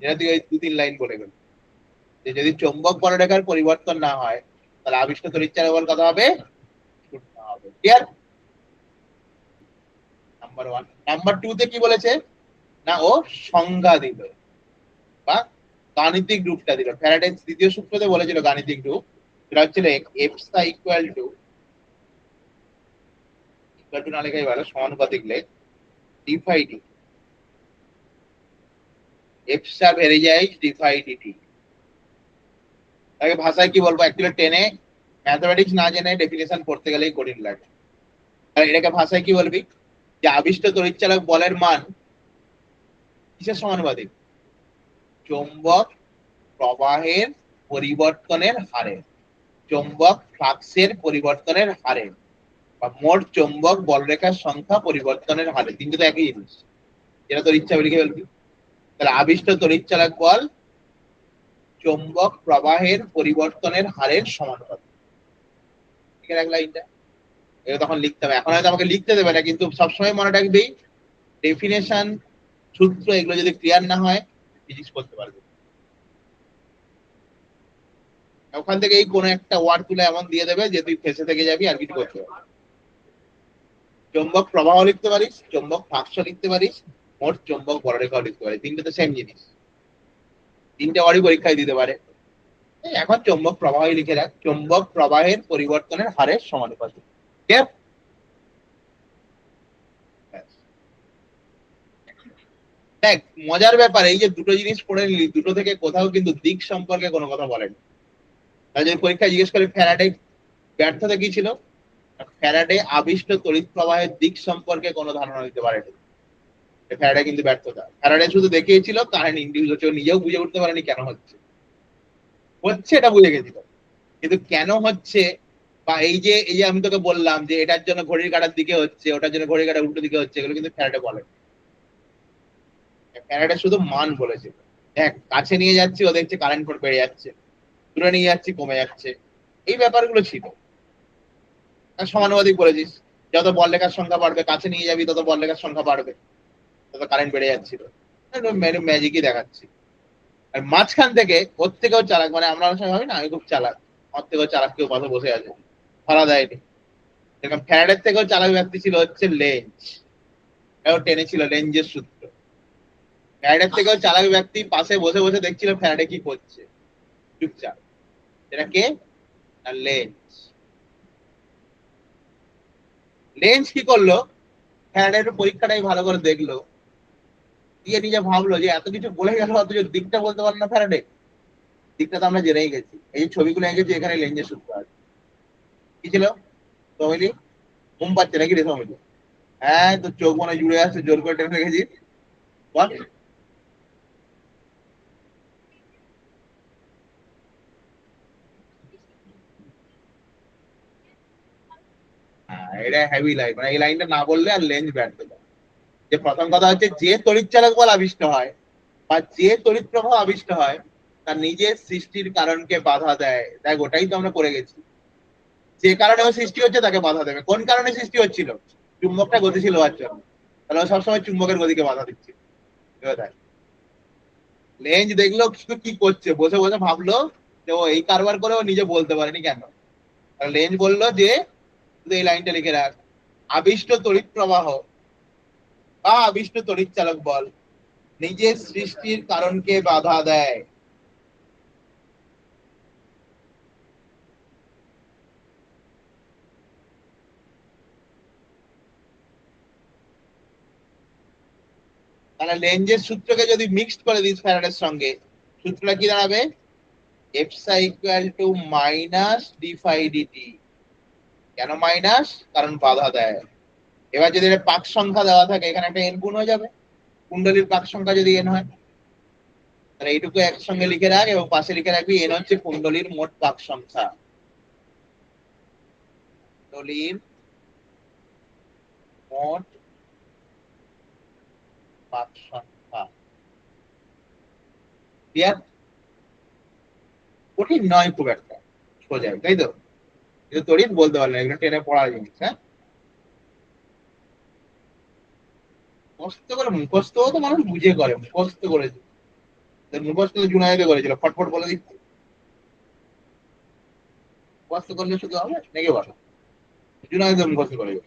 যেটা তুই ওই 2-3 লাইন বলে গেল, যে যদি চৌম্বক বলরেখার পরিবর্তন না হয় তাহলে আবিষ্ট তড়িৎচালক বল কত হবে, শূন্য হবে। Clear? Number one. Number two তে কি বলেছে না, ও সংজ্ঞা দিল বা গাণিতিক রূপটা দিল। ফ্যারাডের দ্বিতীয় সূত্রতে বলেছিল গাণিতিক রূপ, সেটা হচ্ছিল F Sai equal to, equal to না লেখাই ভালো, সমানুপাতিক লেখ, ডি ফাই ডি, এফ সা বেড়ে যায় ডি ফাই ডিটি। তাকে ভাষায় কি বলবো, অ্যাকচুয়ালি টেনে ম্যাথমেটিক্স না জেনে ডেফিনেশন পড়তে গেলেই কঠিন লাগে। আর এটাকে ভাষায় কি বলবি, যে আবিষ্ট তড়িৎচালক বলের মান কিসের সমানুপাতিক, চৌম্বক প্রবাহের পরিবর্তনের হারে, চৌম্বক ফ্লাক্সের পরিবর্তনের হারে, বা মোট চৌম্বক বলরেখার সংখ্যা পরিবর্তনের হারে। তিনটে তো একই জিনিস, যেটা তোর ইচ্ছা লিখে ফেলবি। তাহলে আবিষ্ট তড়িৎচালক বল চৌম্বক প্রবাহের পরিবর্তনের হারের সমানুপাতিক। ঠিক আছে, এক লাইনটা এটা তখন লিখতে হবে। এখন হয়তো আমাকে লিখতে দেবে না, কিন্তু সবসময় মনে রাখবি ডেফিনেশন, সূত্র, এগুলো যদি ক্লিয়ার না হয় ফিজিক্স করতে পারবে। ওখান থেকে এই কোনো একটা ওয়ার্ড তুলে এমন দিয়ে দেবে যে তুই ফেসে থেকে যাবি, আর কিছু করতে পারবি। চৌম্বক প্রবাহ লিখতে পারিস, চৌম্বক ফ্লাক্স লিখতে পারিস, মোট চৌম্বক বলরেখাও লিখতে পারিস। তিনটে তো সেম জিনিস, তিনটে ওয়ার্ডই পরীক্ষায় দিতে পারে। এখন চৌম্বক প্রবাহই লিখে রাখ, চৌম্বক প্রবাহের পরিবর্তনের হারের সমানুপাতিক। ক্লিয়ার? দেখ মজার ব্যাপার, এই যে দুটো জিনিস পড়ে নিলি, দুটো থেকে কোথাও কিন্তু দিক সম্পর্কে কোনো কথা বলেনি। তাহলে যদি পরীক্ষায় জিজ্ঞেস করে ফ্যারাডে ব্যর্থতা কি ছিল, ফ্যারাডে আবিষ্ট তড়িৎ প্রবাহের দিক সম্পর্কে কোনো ধারণা দিতে পারেনি। ফ্যারাডে কিন্তু ব্যর্থতা, ফ্যারাডে শুধু দেখিয়েছিল কারেন্ট ইন্ডিউস হচ্ছে, নিজেও বুঝে উঠতে পারেনি কেন হচ্ছে। হচ্ছে এটা বুঝে গেছিল, কিন্তু কেন হচ্ছে, বা এই যে আমি তোকে বললাম যে এটার জন্য ঘড়ির কাঁটার দিকে হচ্ছে, ওটার জন্য ঘড়ির কাঁটার উল্টো দিকে হচ্ছে, এগুলো কিন্তু ফ্যারাডে বলে। ফ্যারাডে শুধু মান বলেছিল, দেখ কাছে নিয়ে যাচ্ছি ও দেখছে কারেন্ট বেড়ে যাচ্ছে, দূরে নিয়ে যাচ্ছি কমে যাচ্ছে, এই ব্যাপারগুলো ছিল। সমানুপাতিক বলেছিস, যত বল রেখার সংখ্যা বাড়বে, কাছে নিয়ে যাবি তত বল রেখার সংখ্যা বাড়বে, তত কারেন্ট বেড়ে যাচ্ছিল। ম্যাজিকই দেখাচ্ছি। আর মাঝখান থেকে ওর থেকেও চালাক, মানে আমরা অনেক সময় ভাবি না আমি খুব চালাক, ওর থেকেও চালাক কেউ পাশে বসে আছে, ধরা দেয়নি। দেখলাম ফ্যারাডের থেকেও চালাক ব্যক্তি ছিল হচ্ছে লেঞ্জ, এও টেনেছিল লেঞ্জের সূত্র। ফ্যারাডের থেকেও চালাক ব্যক্তি পাশে বসে বসে দেখছিল ফ্যারাডে কি করছে, চুপচাপ। এটা কে? আর লেঞ্জ। লেঞ্জ কি করলো, ফ্যারাডের পরীক্ষাটাই ভালো করে দেখলো, দিয়ে নিজে ভাবলো যে এত কিছু বলে গেল অথচ দিকটা বলতে পারলো না ফ্যারাডে। দিকটা তো আমরা জেনেই গেছি, এই যে ছবিগুলো এঁকেছি এখানে লেঞ্জের সূত্র আছে। কি ছিল সমিলি? ঘুম পাচ্ছে নাকি রে সমিলি? হ্যাঁ, তো চোখ মনে হয় জুড়ে আসছে, জোর করে টেনে রেখেছি। বল। হ্যাঁ, এটা হেভি লাইন, মানে এই লাইনটা না বললে আর লেন্স ব্যর্থ যায়। যে প্রথম কথা হচ্ছে, যে তড়িৎচালক বল আবিষ্ট হয় বা যে তড়িৎ প্রবাহ আবিষ্ট হয়, তার নিজের সৃষ্টির কারণকে বাধা দেয়। দেখ, ওটাই তো আমরা করে গেছি। যে কারণে ও সৃষ্টি হচ্ছে তাকে বাধা দেবে। কোন কারণে সৃষ্টি হচ্ছিল? চুম্বকটা গতিশীল হওয়ার জন্য। তাহলে ও সবসময় চুম্বকের গতিকে বাধা দিচ্ছে। এবার লেন্স দেখলো কিছু কি করছে, বসে বসে ভাবলো যে ও এই কারবার করে ও নিজে বলতে পারেনি কেন। লেন্স বললো যে তুই এই লাইনটা লিখে রাখ, আবিষ্ট তড়িৎ প্রবাহ বা আবিষ্ট তড়িৎ চালক বল নিজের সৃষ্টির কারণকে বাধা দেয়। তাহলে লেন্সের সূত্রকে যদি মিক্সড করে দিস ফ্যারাডের সঙ্গে, সূত্রটা কি দাঁড়াবে? এফসা equal to minus D phi DT. কেন মাইনাস? কারণ বাধা দেয়। এবার যদি এটা পাক সংখ্যা দেওয়া থাকে, এখানে একটা এন গুণ হয়ে যাবে। কুণ্ডলীর পাক সংখ্যা যদি এন হয়, তাহলে এইটুকু একসঙ্গে লিখে রাখ এবং পাশে লিখে রাখবি এন হচ্ছে কুণ্ডলীর মোট পাক সংখ্যা। কুণ্ডলীর মোট পাক সংখ্যা। ক্লিয়ার? কঠিন নয় খুব একটা, সোজা, তাই তো? কিন্তু তড়িৎ বলতে পারলেন, এগুলো টেনে পড়ার জিনিস। হ্যাঁ, মুখস্থ করে, মুখস্থ তো মানুষ বুঝে করে, মুখস্থ করেছে। মুখস্থ তো জুনায়েদে করেছিল, ফটফট বলে দিচ্ছে। মুখস্থ করলে শুধু হবে নাকি বলো? জুনায়েদে মুখস্থ করে দিল।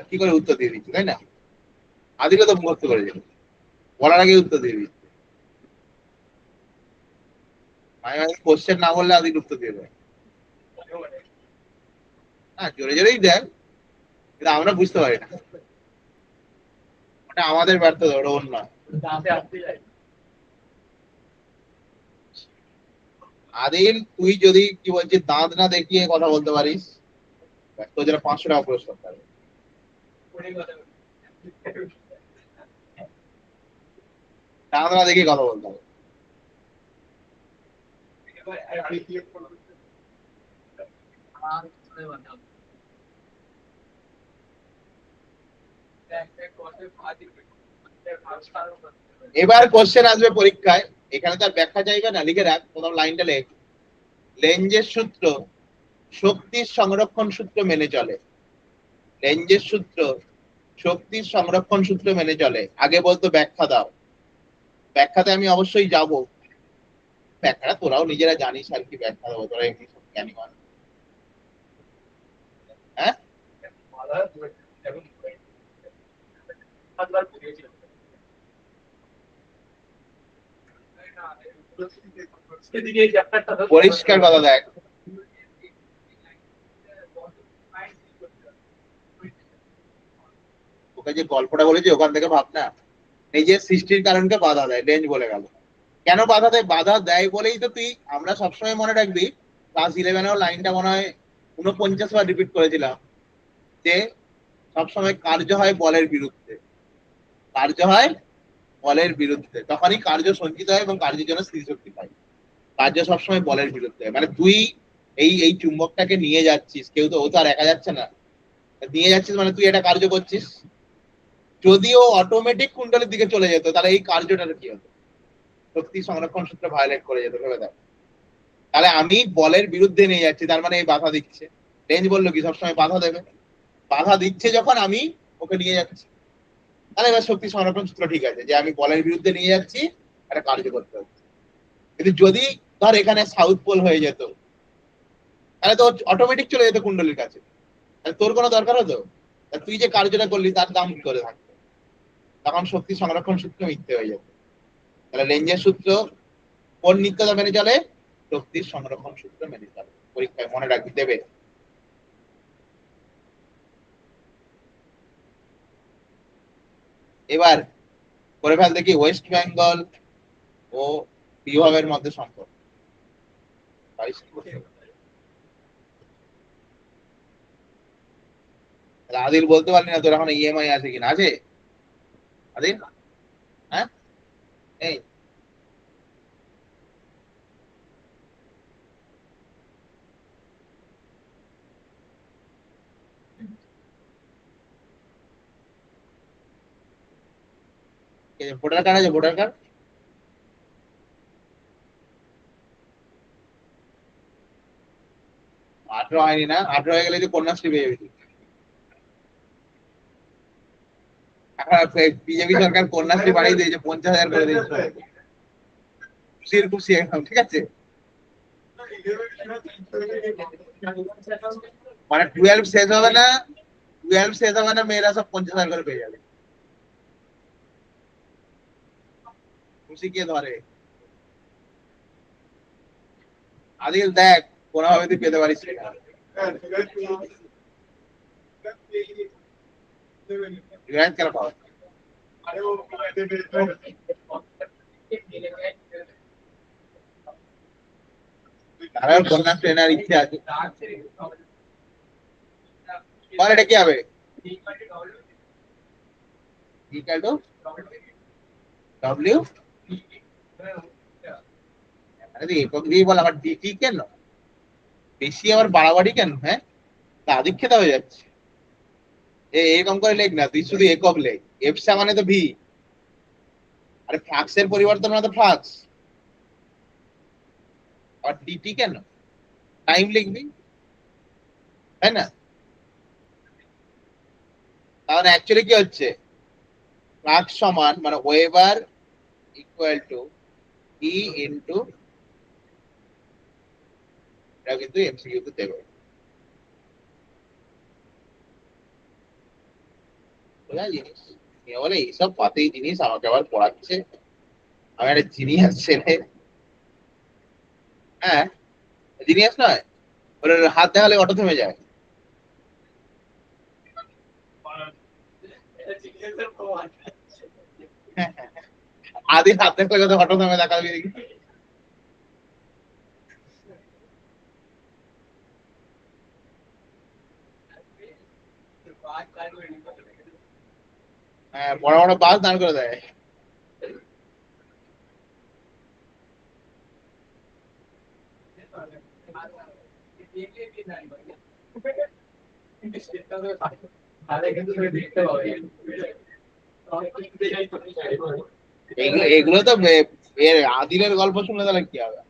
কি করে উত্তর দিয়ে দিচ্ছে, তাই না? আদিলে তো মুখস্থ করেছিল, বলার আগে উত্তর দিয়ে দিচ্ছে। মাঝে মাঝে কোশ্চেন না বললে আদিল উত্তর দিয়ে দেয়। হ্যাঁ, জোরে জোরেই দেয়, কিন্তু আমরা বুঝতে পারি না। ওটা আমাদের ব্যর্থতা, ওটা ওর নয়। আদিল, তুই যদি কি বলছিস দাঁত না দেখিয়ে কথা বলতে পারিস, তো যেটা 500 টাকা পুরস্কার পাবে। দাঁত না দেখিয়ে কথা বলতে হবে। এবার কোশ্চেন আসবে পরীক্ষায়, এখানে তার ব্যাখ্যা চাইবে না, লিখে রাখ প্রথম লাইনটা লেখ। লেঞ্জের সূত্র শক্তির সংরক্ষণ সূত্র মেনে চলে। লেঞ্জের সূত্র শক্তির সংরক্ষণ সূত্র মেনে চলে। আগে বলতো ব্যাখ্যা দাও। ব্যাখ্যাতে আমি অবশ্যই যাব। ব্যাখ্যাটা তোরাও নিজেরা জানিস, আর কি ব্যাখ্যা দেবো, তোরা এমনি সব জ্ঞানী মানুষ। হ্যাঁ, পরিষ্কার কথা দেখ, ওকে যে গল্পটা বলেছি ওখান থেকে ভাবনা। নিজের সৃষ্টির কারণকে বাধা দেয়, লেঞ্জ বলে গেল। কেন বাধা দেয়? বাধা দেয় বলেই তো তুই, আমরা সবসময় মনে রাখবি, ক্লাস 11-এও লাইনটা মনে হয় 49 বার রিপিট করেছিলাম, যে সবসময় কার্য হয় বলের বিরুদ্ধে। কার্য হয় বলের বিরুদ্ধে, তখনই কার্য সঞ্চিত হয় এবং কার্যের জন্য স্থিতিশক্তি পায়। কার্য সবসময় বলের বিরুদ্ধে, মানে তুই এই এই চুম্বকটাকে নিয়ে যাচ্ছিস, কেউ তো, ও তো আর একা যাচ্ছে না, নিয়ে যাচ্ছিস মানে তুই এটা কার্য করছিস। যদিও অটোমেটিক কুণ্ডলের দিকে চলে যেত, তাহলে এই কার্যটার কি হতো? শক্তি সংরক্ষণ সূত্র ভায়োলেট করে যেত, ভেবে দেখ। তাহলে আমি বলের বিরুদ্ধে নিয়ে যাচ্ছি, তার মানে এই বাধা দিচ্ছে। রেঞ্জ বললো কি সবসময় বাধা দেবে? বাধা দিচ্ছে যখন আমি ওকে নিয়ে যাচ্ছি, তাহলে এবার শক্তি সংরক্ষণ সূত্র ঠিক আছে, যে আমি বলের বিরুদ্ধে নিয়ে যাচ্ছি, একটা কার্য করতে হচ্ছে। কিন্তু যদি ধর এখানে সাউথ পোল হয়ে যেত, তাহলে তো অটোমেটিক চলে যেত কুণ্ডলীর কাছে, তাহলে তোর কোনো দরকার হতো? তুই যে কার্যটা করলি তার দাম কি করে থাকতো? তখন শক্তি সংরক্ষণ সূত্র মিথ্যে হয়ে যেত। তাহলে লেঞ্জের সূত্র কোন নিত্যতা মেনে চলে? শক্তির সংরক্ষণ সূত্র মেনে চলে। পরীক্ষায় মনে রাখবি, দেবে। এবার করে ফেল দেখি ওয়েস্ট বেঙ্গল ও বিভাগের মধ্যে সম্পর্ক। আদিল বলতে পারলি না তোর এখন ইএমআই আছে কিনা? আছে আদিল? হ্যাঁ, এই ভোটার কার্ড আছে? ভোটার কার্ড 18 হয়নি না? 18 হয়ে গেলে যে কন্যাশ্রী পেয়ে যাবি। এখন বিজেপি সরকার কন্যাশ্রী বাড়িয়ে দিয়েছে, 50,000 করে দিয়েছে। খুশির খুশি একদম, ঠিক আছে। মানে 12 শেষ হবে না, 12 শেষ হবে না, মেয়েরা সব 50,000 করে পেয়ে যাবে। খুশি কে ধরে? আদিল দেখ কোনোভাবে তুই পেতে পারিস কিনা। রিলায়েন্স কেন পাওয়া? তারাও কন্যাশ্রী নেওয়ার ইচ্ছে আছে। বল এটা কি হবে? ইকুয়াল টু ডব্লিউ, আরে তুই একক দিয়ে বল, আবার ডিটি কেন? বেশি আবার বাড়াবাড়ি কেন? হ্যাঁ, তা আদিক্ষেতা হয়ে যাচ্ছে। এরকম করে লেখ না, তুই শুধু একক লেখ। এফসা মানে তো ভি, আরে ফ্লাক্সের পরিবর্তন মানে তো ফ্লাক্স। আর ডিটি কেন? টাইম লিখবি, তাই না? তাহলে অ্যাকচুয়ালি কি হচ্ছে? ফ্লাক্স সমান মানে weber equal to E into, এটা কিন্তু এমসিকিউ তে দেবে। বোঝা জিনিস? বলে এইসব পাতেই জিনিস আমাকে আবার পড়াচ্ছে, আমি একটা জিনিয়াস ছেলে। হ্যাঁ, জিনিয়াস নয়, ওর হাত দেখালে অটো থেমে যায়। আদি হাত দেখলে কত অটো থেমে দেখাবি দেখি। হ্যাঁ, বড় বড় বাস দাঁড় করে দেয়। এগুলো এগুলো তো এর আদিলের গল্প শুনলে তাহলে কি হবে?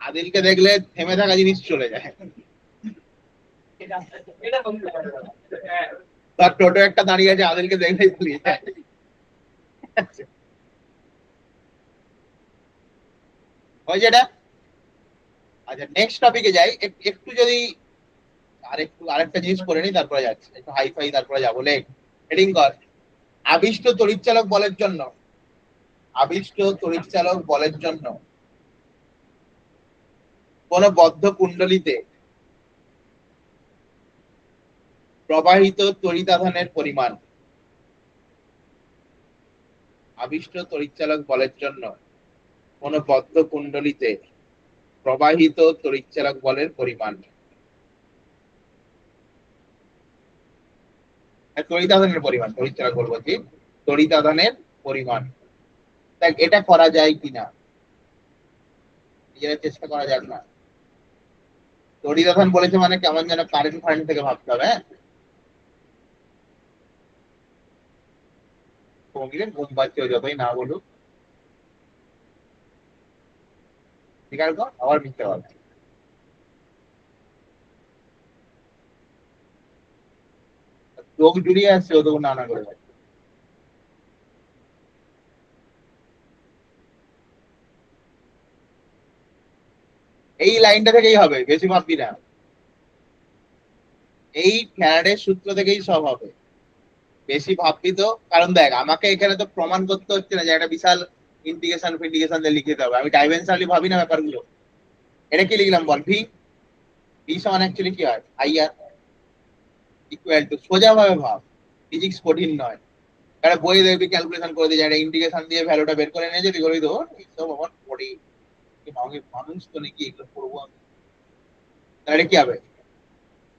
আদিলকে দেখলে থেমে থাকা জিনিস চলে যায়। তার টোটো একটা দাঁড়িয়ে আছে, আদিলকে দেখলেই চলে যায়। ওই যেটা, আচ্ছা নেক্সট টপিকে যাই। একটু যদি আরেকটা জিনিস করে নি, তারপরে যাচ্ছি একটু হাই ফাই, তারপরে যাবো। লেখ, হেডিং কর, আবিষ্ট তড়িৎচালক বলের জন্য, আবিষ্ট তড়িৎচালক বলের জন্য কোন বদ্ধ কুণ্ডলীতে প্রবাহিত তড়িতাধানের পরিমাণ, আবিষ্ট তড়িৎচালক বলের জন্য কোন বদ্ধ কুণ্ডলীতে প্রবাহিত তড়িৎচালক বলের পরিমাণ। তড়িতাধানের পরিমাণ, তড়িৎচালক বল বলছি, তড়িতাধানের পরিমাণ। দেখ এটা করা যায় কিনা, নিজেরা চেষ্টা করা যাক না। তড়িতাধান বলেছে মানে কেমন যেন কারেন্ট ফারেন্ট থেকে ভাবতে হবে। হ্যাঁ, ঘুমিয়ে ঘুম পাচ্ছে, যতই না বলুক। ঠিক আছে, আবার মিথ্যে কথা। চোখ জুড়িয়ে আসছে ও তখন নানা করে যাচ্ছে। এই লাইনটা থেকেই হবে, বেশি ভাববি না। এই ফ্যারাডের সূত্র থেকেই সব হবে, বেশি ভাববি তো। কারণ দেখ আমাকে এখানে তো প্রমাণ করতে হচ্ছে না যে একটা বিশাল ইন্টিগ্রেশন ফিন্টিগ্রেশন দিয়ে লিখে দিতে হবে। আমি ডাইমেনশনালি ভাবি না ব্যাপারগুলো। এটা কি লিখলাম বল? ভি, ভি সমান অ্যাকচুয়ালি কি হয়? আই আর ইকুয়াল টু, সোজা ভাবে ভাব, ফিজিক্স কঠিন নয়। একটা বই দেখবি ক্যালকুলেশন করে দিয়ে যায়, ইন্টিগ্রেশন দিয়ে ভ্যালুটা বের করে নিয়ে যদি করি তো এইসব আমার পড়ি। মানুষ তো নাকি এগুলো করবো আমি? তাহলে কি হবে?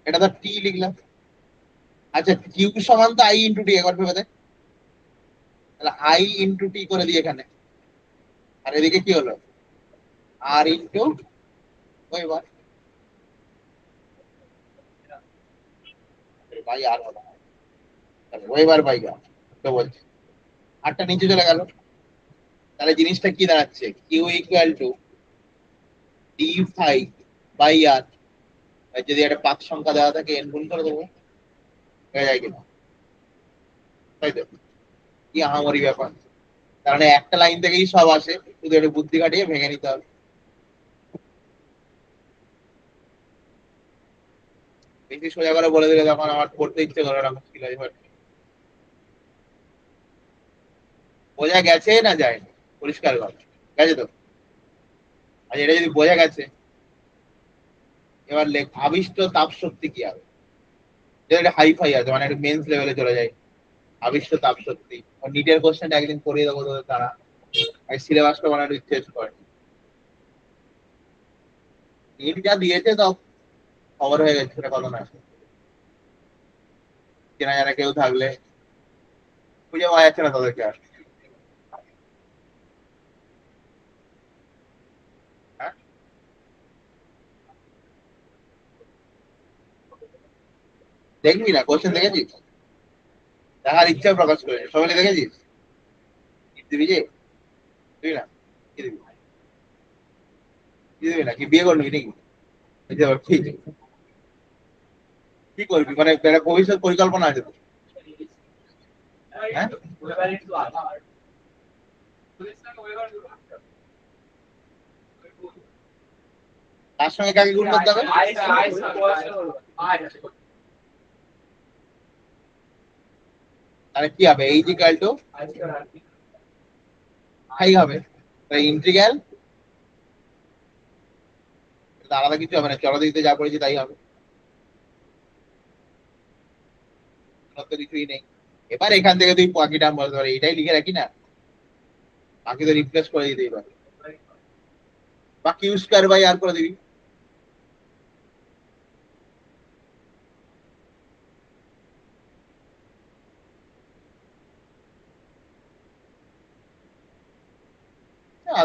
এটা তো টি লিখলাম। আচ্ছা, কিউ সমান তো আই ইন্টু টি, একবার ভেবে দেখ। তাহলে আই ইন্টু টি করে দিই এখানে, আর এদিকে কি হলো? আর ইন্টু ওয়েবার। ভাই আর হলো না। ওয়েবার বাই গা তো বলছি, আরটা নিচে চলে গেল। তাহলে জিনিসটা কি দাঁড়াচ্ছে? Q equal to D phi by R. যদি একটা পাক সংখ্যা দেওয়া থাকে এন গুণ করে দেবো, হয়ে যায় কিনা? তাই তো? কি আহামরি ব্যাপার! কারণ একটা লাইন থেকেই সব আসে, শুধু একটু বুদ্ধি খাটিয়ে ভেঙে নিতে হবে। বেশি সোজা করে বলে দিলে তখন আমার পড়তে ইচ্ছে করে না, মুশকিল হয়ে যাবে। বোঝা গেছে না যায়? পরিষ্কার কর, গেছে তো? আর এটা যদি বোঝা গেছে, এবার লেখ আবিষ্ট তাপ শক্তি কি হবে। এটা হাই ফাই আছে, মানে একটা মেন্স লেভেলে চলে যায়। আবিষ্ট তাপ শক্তি নিটের কোশ্চেনটা একদিন করিয়ে দেবো তোদের তারা। সিলেবাসটা মানে একটু চেঞ্জ করে। নিট যা দিয়েছে সব খবর হয়ে গেছে, সেটা কথা না। চেনা জানা কেউ থাকলে খুঁজে পাওয়া যাচ্ছে না তাদেরকে আর। হ্যাঁ, দেখবি না? কোশ্চেন দেখেছিস? দেখার ইচ্ছা প্রকাশ করেছে, সবাই দেখেছিস? দিবি যে, দিবি না? কি দিবি? কি দিবি না? কি বিয়ে করবি নাকি? এই যে ঠিক, কি করবি মানে একটা ভবিষ্যৎ পরিকল্পনা আছে তো? হ্যাঁ, তার সঙ্গে কাকে গুণ করতে হবে? তাহলে কি হবে? এই ইকাল টু হাই হবে। ইন্টিগ্রাল আলাদা কিছু হবে না, চলো দিতে যা পড়েছি তাই হবে। অন্য তো কিছুই নেই। এবার এখান থেকে তুই বাকি টার্ম বলতে পারি, এটাই লিখে রাখি না, বাকি তো রিপ্লেস করে দিতেই পারি। বাকি ইউজ কর বাই আর করে দিবি।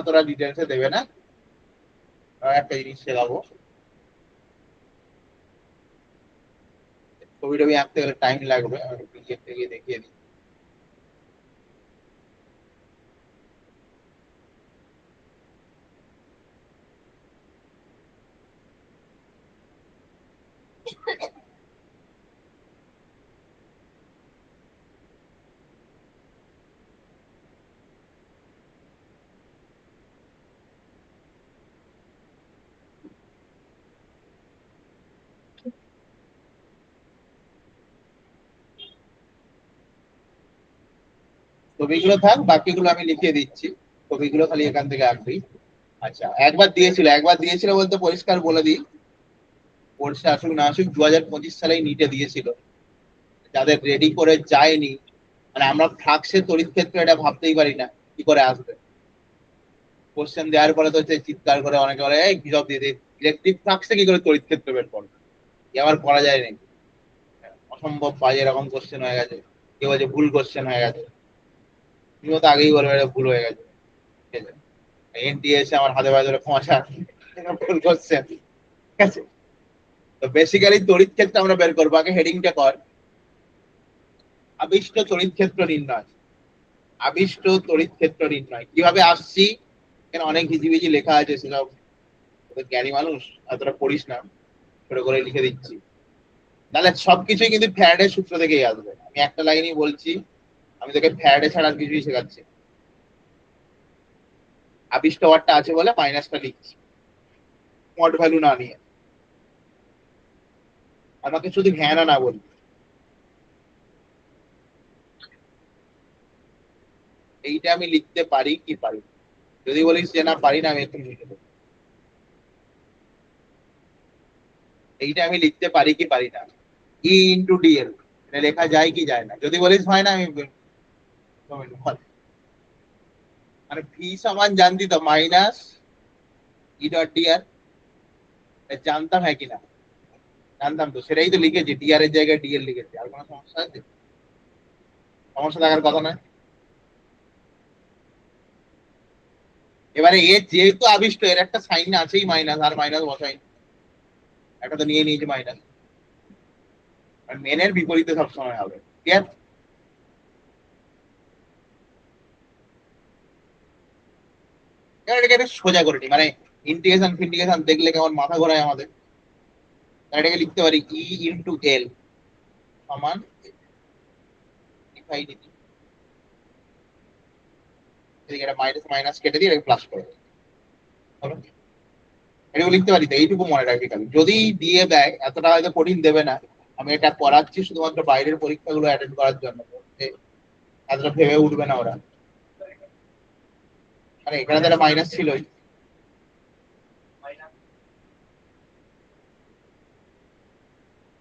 তোরা ডিটেলসে দেবে না। আর একটা জিনিস শেখাবো, ছবি টবি আঁকতে গেলে টাইম লাগবে, আমি পিডিএফ থেকে দেখিয়ে দিই। ছবিগুলো থাক, বাকিগুলো আমি লিখিয়ে দিচ্ছি। ছবিগুলো খালি এখান থেকে আঁকবি। আচ্ছা, একবার দিয়েছিল বলতে পরিষ্কার বলে দিই, কোর্সে আসুক না আসুক 2025 সালেই নিটে দিয়েছিল। যাদের রেডি করে যায়নি, মানে আমরা ফ্লাক্সের তড়িৎ ক্ষেত্রে এটা ভাবতেই পারি না কি করে আসবে। কোশ্চেন দেওয়ার পরে তো হচ্ছে চিৎকার করে অনেকে বলে এই হিসাব দিয়ে দিই, ইলেকট্রিক ফ্লাক্সে কি করে তড়িৎ ক্ষেত্র বের করবে, কি আবার করা যায় নাকি? অসম্ভব বাজে এরকম কোশ্চেন হয়ে গেছে। কেউ বলছে ভুল কোশ্চেন হয়ে গেছে, তুমিও তো আগেই বলবে এটা ভুল হয়ে গেছে। ঠিক আছে, এনটিএ এসে আমার হাতে পায়ে ধরে ক্ষমা, ভুল কোশ্চেন। ঠিক আছে, তো বেসিক্যালি তড়িৎ ক্ষেত্র আমরা বের করবো। আগে হেডিংটা কর, আবিষ্ট তড়িৎ ক্ষেত্র নির্ণয়। আবিষ্ট তড়িৎ ক্ষেত্র নির্ণয় কিভাবে আসছি, এখানে অনেক হিজিবিজি লেখা আছে, সেসব তোদের জ্ঞানী মানুষ, এতটা পড়িস না, ছোট করে লিখে দিচ্ছি। তাহলে সবকিছুই কিন্তু ফ্যারাডের সূত্র থেকেই আসবে। আমি একটা লাইনই বলছি, আমি তোকে ফ্যারাডে ছাড়া আর কিছুই শেখাচ্ছি। আবিষ্ট ওয়ার্ডটা আছে বলে মাইনাসটা লিখছি, মড ভ্যালু না নিয়ে। আমাকে শুধু হ্যাঁ না না বলবি। এইটা আমি লিখতে পারি কি পারি না? যদি বলিস যে না পারি না, আমি একটু লিখে দেবো। এইটা আমি লিখতে পারি কি পারি না, ই ইন্টু ডিএল, এটা লেখা যায় কি যায় না? যদি বলিস হয় না, আমি মানে ভি সমান জানতি তো মাইনাস ই ডট ডিআর, জানতাম হ্যাঁ কিনা? জানতাম তো, সেটাই তো লিখেছি, ডিআর এর জায়গায় ডিএল লিখেছি। আর কোনো সমস্যা আছে? সমস্যা থাকার কথা নয়। এবারে এ যেহেতু আবিষ্ট, এর একটা সাইন আছেই মাইনাস, আর মাইনাস বসাই, একটা তো নিয়ে নিয়েছে মাইনাস। আর মেনের বিপরীতে সবসময় হবে, ঠিক আছে? এবার এটাকে একটু সোজা করে নিই, মানে ইন্টিগ্রেশন ফিন্টিগ্রেশন দেখলে কেমন মাথা ঘোরায় আমাদের। তাহলে এটাকে লিখতে পারি ই ইন্টু এল সমান ডিভাইড, এদিকে একটা মাইনাস মাইনাস কেটে দিয়ে এটাকে প্লাস করে দেবো। বলো? এটাকে লিখতে পারি তো, এইটুকু মনে রাখবি খালি। যদি দিয়ে দেয়, এতটা হয়তো কঠিন দেবে না, আমি এটা করাচ্ছি শুধুমাত্র বাইরের পরীক্ষাগুলো অ্যাটেন্ড করার জন্য, এতটা ভেবে উঠবে না ওরা। মানে এখানে তো একটা মাইনাস ছিলই।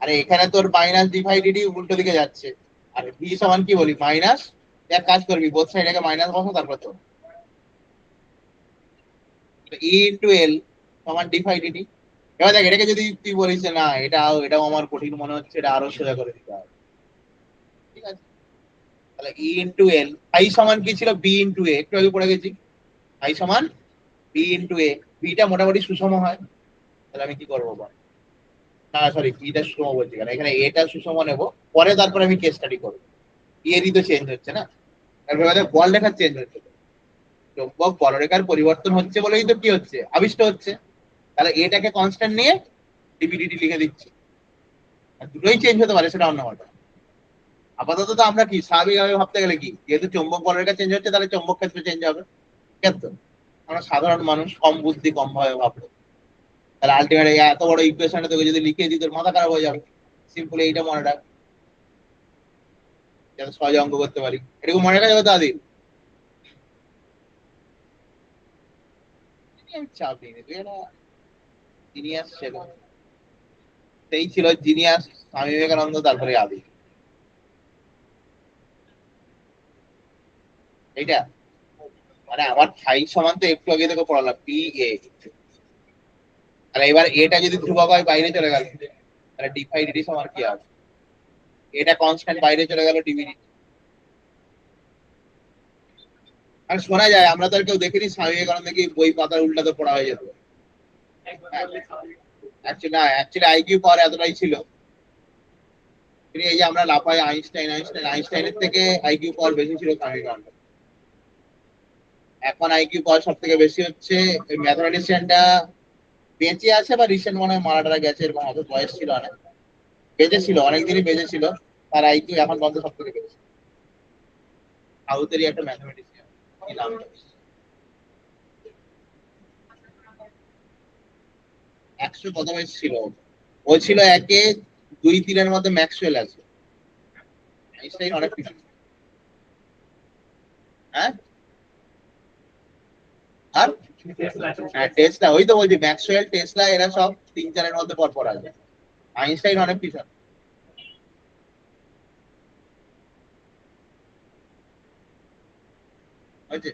আরে এখানে তোর মাইনাস ডিভাইডেডই উল্টো দিকে যাচ্ছে। আর ভি সমান কি বলি, মাইনাস। এক কাজ করবি, বোথ সাইডে মাইনাস বসো, তারপর তো ই ইন্টু এল সমান ডিভাইডেডই। এবার দেখ, এটাকে যদি তুই বলিস যে না এটাও আমার কঠিন মনে হচ্ছে, এটা আরো সোজা করে দিতে হবে, ঠিক আছে? তাহলে ই ইন্টু এল, আই সমান কি ছিল, বি ইন্টু এ, একটু আগে পড়ে গেছি। আই সমান বি ইন্টু এ, বিটা মোটামুটি সুষম হয়। তাহলে আমি কি করবো বল? না সরি, বিটা সুষম বলছি কেন, এখানে এটা সুষম নেবো, পরে তারপরে আমি কেস স্টাডি করবো। এরই তো চেঞ্জ হচ্ছে না, তারপরে বল রেখার চেঞ্জ হচ্ছে। চৌম্বক বলরেখার পরিবর্তন হচ্ছে বলেই তো কি হচ্ছে, আবিষ্ট হচ্ছে। তাহলে এটাকে কনস্ট্যান্ট নিয়ে ডিভিডিটি লিখে দিচ্ছি। আর দুটোই চেঞ্জ হতে পারে, সেটা অন্য কথা। আপাতত তো আমরা কি স্বাভাবিকভাবে ভাবতে গেলে কি, যেহেতু চৌম্বক বলরেখা চেঞ্জ হচ্ছে, তাহলে চৌম্বক ক্ষেত্র চেঞ্জ হবে, ঠিক আছে তো? আমরা সাধারণ মানুষ, কম বুদ্ধি কম ভাবে ভাবলো, তাহলে আলটিমেট এত বড় ইকুয়েশনটা তোকে যদি লিখে দিই, তোর মাথা খারাপ হয়ে যাবে। সিম্পল এইটা মনে রাখ, যাতে সহজে অঙ্ক করতে পারি। এটুকু মনে রাখা যাবে তো আদি? আমি চাপ নিই, তুই একটা জিনিয়াস ছিল, সেই ছিল জিনিয়াস, স্বামী বিবেকানন্দ, তারপরে আদি। এইটা মানে আমার ফাই সমান তো একটু আগে থেকে পড়ালাম, পি এ। আর এবার এটা যদি ধ্রুবক হয় বাইরে চলে গেল, তাহলে ডি ফাই ডিডি সমান কি হবে? এটা কনস্ট্যান্ট বাইরে চলে গেল, ডিভিডি। আর শোনা যায়, আমরা তো আর কেউ দেখিনি স্বামী বিবেকানন্দ কি বই পাতার উল্টাতে পড়া হয়ে যেত। অ্যাকচুয়ালি না, অ্যাকচুয়ালি আইকিউ পাওয়ার এতটাই ছিল। কিন্তু এই যে আমরা লাফাই আইনস্টাইন আইনস্টাইন, আইনস্টাইনের থেকে আইকিউ পাওয়ার বেশি ছিল স্বামী বিবেকানন্দ। এখন আইকিউ পাওয়ার সব থেকে বেশি হচ্ছে ম্যাথমেটিশিয়ানটা বেঁচে আছে, বা রিসেন্ট মনে হয় মারা টারা গেছে, এরকম অত বয়স ছিল অনেক, বেঁচে ছিল অনেকদিনই বেঁচে ছিল। তার আইকিউ এখন পর্যন্ত সব থেকে বেশি। সাউথেরই একটা ম্যাথমেটিশিয়ান, কি নাম, 100 কত বয়স ছিল। ও ছিল একে, দুই তিনের মধ্যে ম্যাক্সওয়েল আছে, আইনস্টাইন অনেক কিছু। হ্যাঁ, আর হ্যাঁ টেসলা, ওই তো বলছি ম্যাক্সওয়েল টেসলা এরা সব তিন চারের মধ্যে পর পর আছে। আইনস্টাইন অনেক পিছনে। হয়েছে,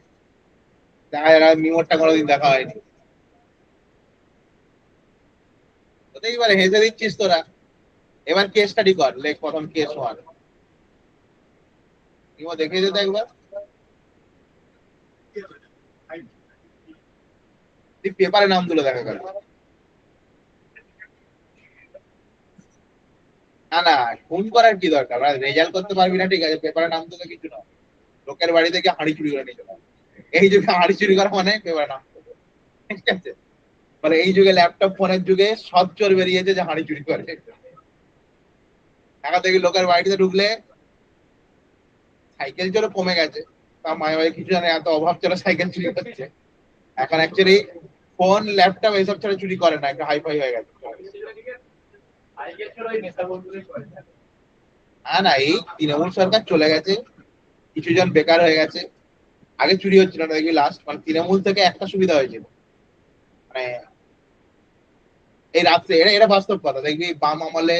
দেখা যায় না, মিমোরটা কোনোদিন দেখা হয়নি। হতেই পারে, হেসে দিচ্ছিস তোরা। এবার কেস স্টাডি কর, লেখ প্রথম কেস ওয়ান। মিমো দেখে যেত একবার, তুই পেপারে নাম তুলে দেখা গেল। না না, ফোন করার কি দরকার, রেজাল্ট করতে পারবি না ঠিক আছে, পেপারে নাম তুলে কিছু না। লোকের বাড়ি থেকে হাঁড়ি চুরি করে নিয়ে চলে আসবে। এই যুগে হাঁড়ি চুরি করা মানে পেপারে নাম তোলা, ঠিক আছে? মানে এই যুগে ল্যাপটপ ফোনের যুগে সব চোর বেরিয়েছে যে হাঁড়ি চুরি করে। ঢাকা থেকে লোকের বাড়িতে ঢুকলে, সাইকেল চোর কমে গেছে, তা মায়ের বাড়ি কিছু জানে, এত অভাব চলে সাইকেল চুরি করছে। এখন অ্যাকচুয়ালি ফোন ল্যাপটপ এইসব ছাড়া চুরি করে না, একটু হাইফাই হয়ে গেছে। না না, এই তৃণমূল সরকার চলে গেছে, কিছু জন বেকার হয়ে গেছে। আগে চুরি হচ্ছিল না, দেখবি লাস্ট মানে তৃণমূল থেকে একটা সুবিধা হয়েছিল, মানে এই রাত্রে, এটা এটা বাস্তব কথা, দেখবি বাম আমলে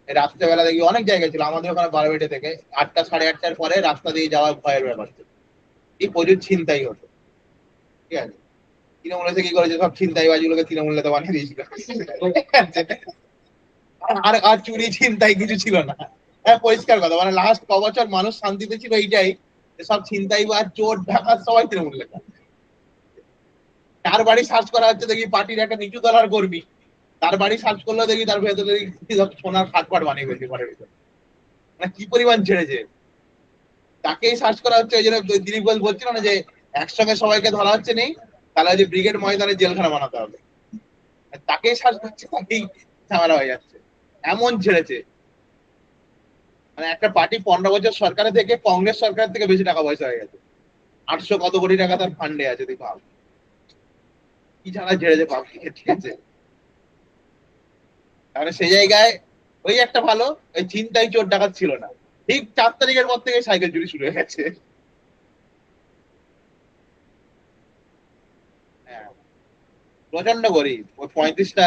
রাত্রেবেলা দেখবি অনেক জায়গায় ছিল, আমাদের ওখানে বারোবেটে থেকে 8টা সাড়ে 8টার পরে রাস্তা দিয়ে যাওয়া ভয়ের ব্যাপার ছিল। এই প্রচুর ছিনতাই হতো, ঠিক আছে? তৃণমূল এসে কি করেছে, সব ছিনতাই বাজিগুলোকে তৃণমূল নেতা বানিয়ে দিয়েছিল। আর আর চুরি ছিনতাই কিছু ছিল না। হ্যাঁ, পরিষ্কার কথা, মানে লাস্ট ক বছর মানুষ শান্তিতে ছিল এইটাই, যে সব ছিনতাই বা চোর ডাকাত সবাই তৃণমূল লেখা। তার বাড়ি সার্চ করা হচ্ছে, দেখি পার্টির একটা নিচু তলার কর্মী, তার বাড়ি সার্চ করলেও দেখি তার ভেতরে দেখি সব সোনার খাট পাট বানিয়ে ফেলছে ঘরের ভিতরে। মানে কি পরিমাণ ছেড়েছে, তাকেই সার্চ করা হচ্ছে। ওই জন্য দিলীপ ঘোষ বলছিল না যে একসঙ্গে সবাইকে ধরা হচ্ছে নেই, তাহলে যে ব্রিগেড ময়দানে জেলখানা বানাতে হবে, তাকেই সার্চ করছে, তাকেই ঝামেলা হয়ে যাচ্ছে, এমন ছেড়েছে। মানে একটা পার্টি 15 বছর সরকারে থেকে কংগ্রেস সরকারের থেকে বেশি টাকা পয়সা হয়ে গেছে, 800 কত কোটি টাকা তার ফান্ডে আছে, তুই ভাব কি ঝামেলা ছেড়েছে পাবলিক, ঠিক আছে। তাহলে সেই জায়গায় ওই একটা ভালো, ওই চিন্তাই চোর ডাকাত ছিল না। ঠিক 4 তারিখের পর থেকে সাইকেল চুরি শুরু হয়ে গেছে। হ্যাঁ, প্রচন্ড গরিব, ওই 35টা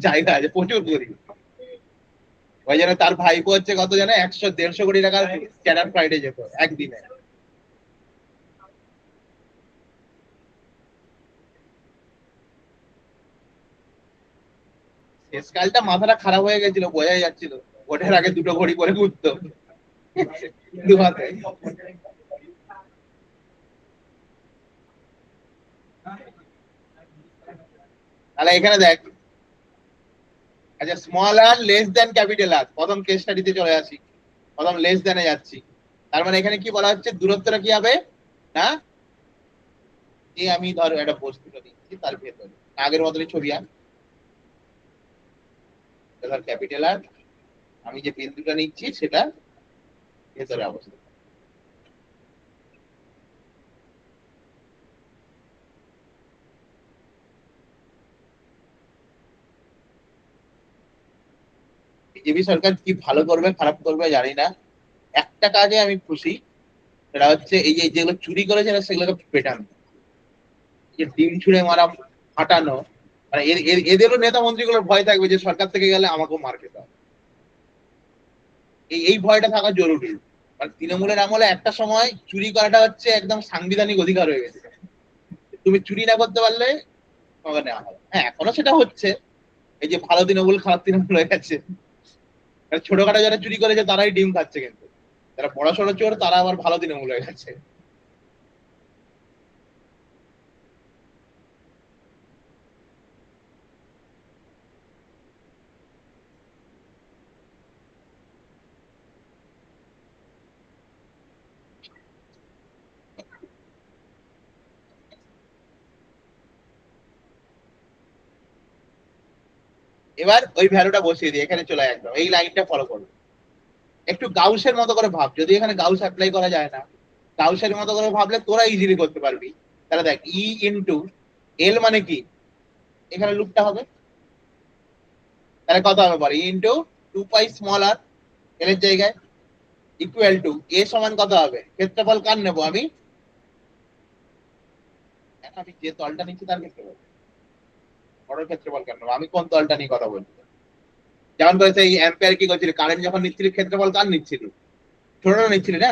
জায়গা আছে, প্রচুর গরিব। ওই জন্য তার ভাইপো হচ্ছে কত জানে, 100-150 কোটি টাকার স্ট্যান্ডার্ড ফ্লাইটে যেত একদিনে। শেষকালটা মাথাটা খারাপ হয়ে গেছিল, বোঝাই যাচ্ছিল। ভোটের আগে দুটো ঘড়ি করে ঘুরতো দু হাতে। তাহলে এখানে দেখ, আচ্ছা স্মল আর লেস দেন ক্যাপিটাল আর, প্রথম কেস স্টাডিতে চলে আসি, প্রথম লেস দেনে যাচ্ছি। তার মানে এখানে কি বলা হচ্ছে, দূরত্বটা কি হবে না, যে আমি ধরো একটা বস্তুটা দিচ্ছি তার ভেতরে, আগের মতনই ছবি আঁক, ধর ক্যাপিটাল আর, আমি যে বিন্দুটা নিচ্ছি সেটা ভেতরে অবস্থা। বিজেপি সরকার কি ভালো করবে খারাপ করবে জানি না, একটা কাজে আমি খুশি, সেটা হচ্ছে এই যে যেগুলো চুরি করেছে না সেগুলোকে পেটানো, যে ডিম ছুঁড়ে মারা, ফাটানো। মানে এদেরও নেতা মন্ত্রীগুলোর ভয় থাকবে যে সরকার থেকে গেলে আমাকেও মার খেতে হবে, এই ভয়টা থাকা জরুরি। মানে তৃণমূলের আমলে একটা সময় চুরি করাটা হচ্ছে একদম সাংবিধানিক অধিকার হয়ে গেছে, তুমি চুরি না করতে পারলে তোমাকে নেওয়া হবে। হ্যাঁ, এখনো সেটা হচ্ছে, এই যে ভালো তৃণমূল খারাপ তৃণমূল হয়ে গেছে। ছোটখাটো যারা চুরি করেছে তারাই ডিম খাচ্ছে, কিন্তু যারা বড়সড় চোর তারা আবার ভালো তৃণমূল হয়ে গেছে। এবার ওই ভ্যালুটা বসিয়ে দিই, এখানে চলে একদম এই লাইনটা ফলো করো, একটু গাউসের মতো করে ভাব, যদি এখানে গাউস অ্যাপ্লাই করা যায় না, গাউসের মতো করে ভাবলে তোরা ইজিলি করতে পারবি। তাহলে দেখ ই ইন্টু এল মানে কি, এখানে লুপটা হবে, তাহলে কত হবে বল, ই ইন্টু 2 পাই স্মল আর, এল এর জায়গায় ইকুয়াল টু এ সমান কত হবে, ক্ষেত্রফল কার নেবো আমি, আমি যে তলটা নিচ্ছি তার ক্ষেত্রফল, বড় ক্ষেত্রফল কেন নেবো, আমি কোন তলটা নিয়ে কথা বলছি। যেমন করে সেই অ্যাম্পিয়ার কি করছিলি, কারেন্ট যখন নিচ্ছিলি ক্ষেত্রফল কার নিচ্ছিলি, ছোটটা নিচ্ছিলি না,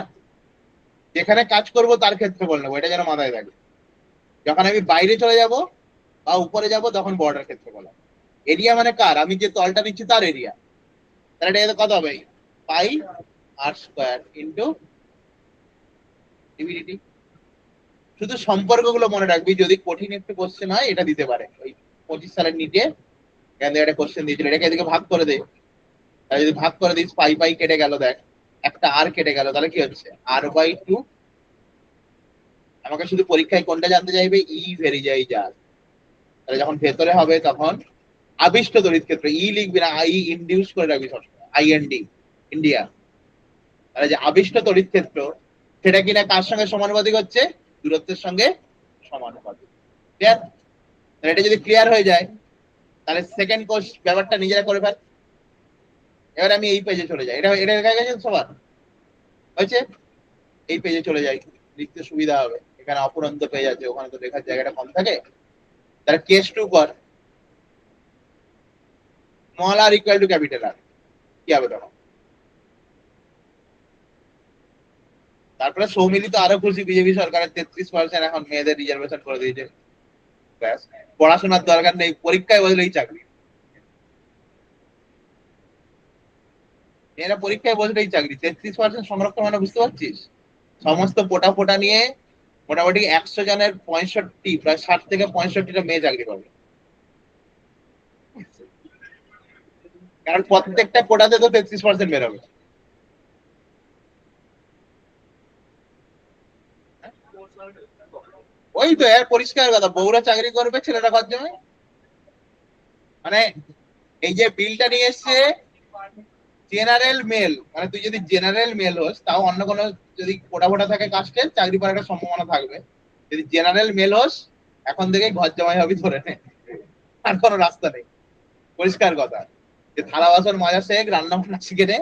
যেখানে কাজ করব তার ক্ষেত্রফল নেবো, এটা যেন মাথায় থাকে। যখন আমি বাইরে চলে যাব বা উপরে যাব তখন বর্ডার ক্ষেত্রফল হবে। এরিয়া মানে কার, আমি যে তলটা নিচ্ছি তার এরিয়া, তাহলে এটা কত হবে, পাই আর স্কোয়ার ইন্টু ডিভিডিটি। শুধু সম্পর্কগুলো মনে রাখবি, যদি কঠিন একটু কোশ্চেন হয় এটা দিতে পারে, ওই 25 সালের নিটে এখান থেকে একটা কোশ্চেন দিয়েছিল, এটাকে এদিকে ভাগ করে দে, তাহলে যদি ভাগ করে দিস পাই পাই কেটে গেল, দেখ একটা আর কেটে গেল, তাহলে কি হচ্ছে r/2। আমাকে শুধু পরীক্ষায় কোনটা জানতে চাইবে, ই ভেরিজাই যা, তাহলে যখন ভেতরে হবে তখন আবিষ্ট তড়িৎ ক্ষেত্র, ই লিখবি না, আই ইনডিউস করে রাখবি সবসময়, IND ইন্ডিয়া। তাহলে যে আবিষ্ট তড়িৎ ক্ষেত্র সেটা কিনা কার সঙ্গে সমানুপাতিক হচ্ছে, দূরত্বের সঙ্গে সমানুপাতিক। ক্লিয়ার, এটা যদি ক্লিয়ার হয়ে যায় তাহলে সেকেন্ড কোর্স ব্যাপারটা নিজেরা করে ফেল। এবার আমি এই পেজে চলে যাই, এটা এটা দেখা গেছে সবার হয়েছে, এই পেজে চলে যাই, লিখতে সুবিধা হবে, এখানে অপরন্ত পেজ আছে, ওখানে তো লেখার জায়গাটা কম থাকে। তাহলে কেস টু কর, small R equal to capital R, কি হবে তখন, তারপরে সৌমিলি তো আরো খুশি, বিজেপি সরকারের 33% এখন মেয়েদের রিজার্ভেশন করে দিয়েছে, ব্যাস পড়াশোনার দরকার নেই, পরীক্ষায় বসলেই চাকরি। এরা পরীক্ষায় বসলেই চাকরি। 33% সংরক্ষণ মানে বুঝতে পারছিস? সমস্ত পোটা ফোটা নিয়ে মোটামুটি 100 জনের 65, প্রায় 60 থেকে 65টা মেয়ে চাকরি পাবে। কারণ প্রত্যেকটা কোটাতে তো 33% বেরোবে। ওই তো এর পরিষ্কার কথা, বউরা চাকরি করবে, ছেলেরা ঘর জমে। মানে এই যে বিলটা নিয়ে এসছে, জেনারেল মেল, মানে তুই যদি জেনারেল মেল হোস তাও অন্য কোনো, যদি ফোটা ফোটা থাকে কাস্টে, চাকরি পাওয়ার একটা সম্ভাবনা থাকবে। যদি জেনারেল মেল হোস, এখন থেকে ঘর জামাই হবি ধরে নে, আর কোনো রাস্তা নেই। পরিষ্কার কথা, যে থালা বাসন মাজা শেখ, রান্না বান্না শিখে নে।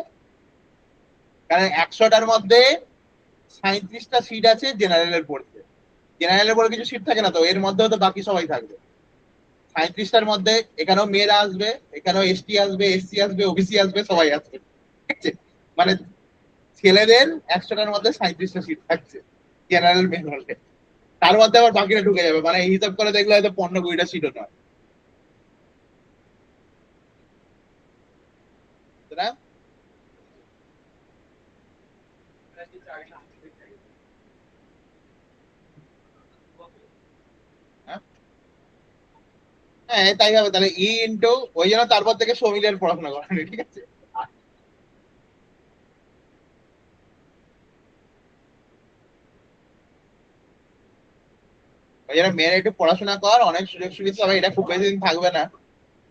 কারণ 100টার মধ্যে 37টা সিট আছে জেনারেলের পড়তে। জেনারেলের পরে কিছু সিট থাকে না, তো এর মধ্যেও তো বাকি সবাই থাকবে। 37টার মধ্যে এখানেও মেয়েরা আসবে, এখানেও এসটি আসবে, এসসি আসবে, ওবিসি আসবে, সবাই আসবে, ঠিক আছে? মানে ছেলেদের 100টার মধ্যে 37টা সিট থাকছে জেনারেল মেন হলে। তার মধ্যে আবার বাকিরা ঢুকে যাবে, মানে এই হিসাব করে দেখলে হয়তো 15-20টা সিটও নয়, তাই না? হ্যাঁ, হ্যাঁ, তাই হবে তাহলে। ই ইন্টু, ওই জন্য তারপর থেকে সমিলের পড়াশোনা করেন, ঠিক আছে? ওই জন্য মেয়েরা একটু পড়াশোনা কর, অনেক সুযোগ সুবিধা হবে। এটা খুব বেশি দিন থাকবে না।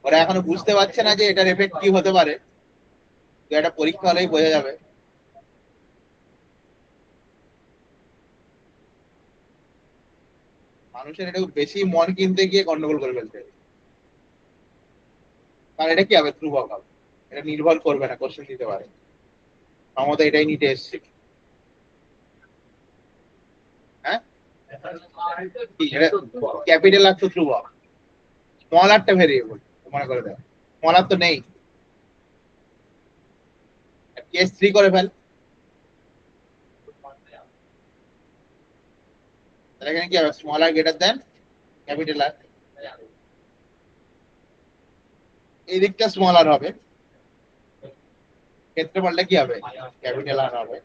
ওরা এখনো বুঝতে পারছে না যে এটার এফেক্ট কি হতে পারে। তো একটা পরীক্ষা হলেই বোঝা যাবে। মানুষের একটু বেশি মন কিনতে গিয়ে গন্ডগোল করে ফেলতে হবে। কারণ এটা কি হবে, ধ্রুবক হবে। এটা নির্ভর করবে না, কোশ্চেন দিতে পারে। ক্ষমতা এটাই নিতে এসছে। হ্যাঁ, ক্যাপিটাল আর তো ধ্রুবক, স্মল আরটা ভেরিয়েবল, মনে করে দেয়। স্মল আর তো নেই। কেস 3 করে ফেল, তাহলে এখানে কি হবে, স্মল আর গ্রেটার দেন ক্যাপিটাল আর। এই দিকটা স্মল আর হবে, ক্ষেত্রফলটা কি হবে, ক্যাপিটাল আর হবে।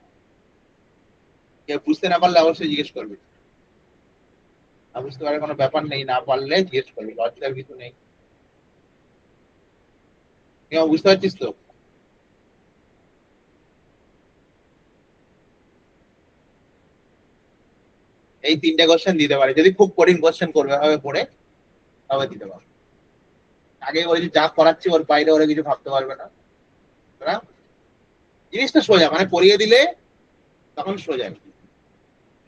কেউ বুঝতে না পারলে অবশ্যই জিজ্ঞেস করবি। না বুঝতে পারার কোনো ব্যাপার নেই, না পারলে জিজ্ঞেস করবি, লজ্জার কিছু নেই। কেউ বুঝতে পারছিস তো? এই 3টে কোশ্চেন দিতে পারে, যদি খুব কঠিন কোশ্চেন করবে হবে পড়ে, তবে দিতে পারে। আগে বলেছি যা করাচ্ছি ওর বাইরে ওরা কিছু ভাবতে পারবে না। ওরা জিনিসটা সোজা, মানে পড়িয়ে দিলে তখন সোজা,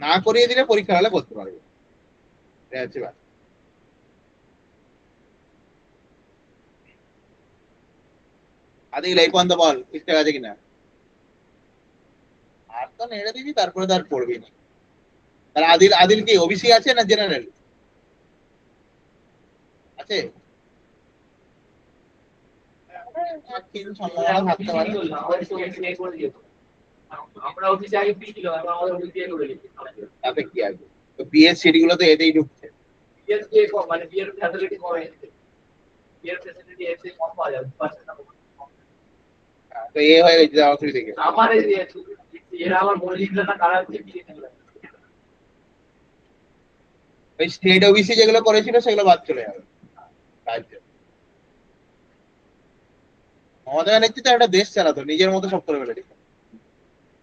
না করিয়ে দিলে পরীক্ষা হলে করতে পারবে। এটা হচ্ছে ব্যাপার। আদিল এই পর্যন্ত বল ঠিকঠাক আছে কিনা। আর তো নেড়ে দিবি, তারপরে তো আর পড়বি না। তাহলে আদিল, আদিল কি ওবিসি আছে না জেনারেল আছে? তিন সম্ভাবনা থাকতে পারে। তাতে কি আছে, তো বিয়ের সিট গুলো তো এতেই ঢুকছে। তো এ হয়ে গেছে অসুবিধা থেকে। ওই স্টেট ওবিসি যেগুলো করেছিল সেগুলো বাদ চলে যাবে রাজ্য। মমতা ব্যানার্জি তো একটা দেশ চালাতো, নিজের মতো সব করে ফেলেছে।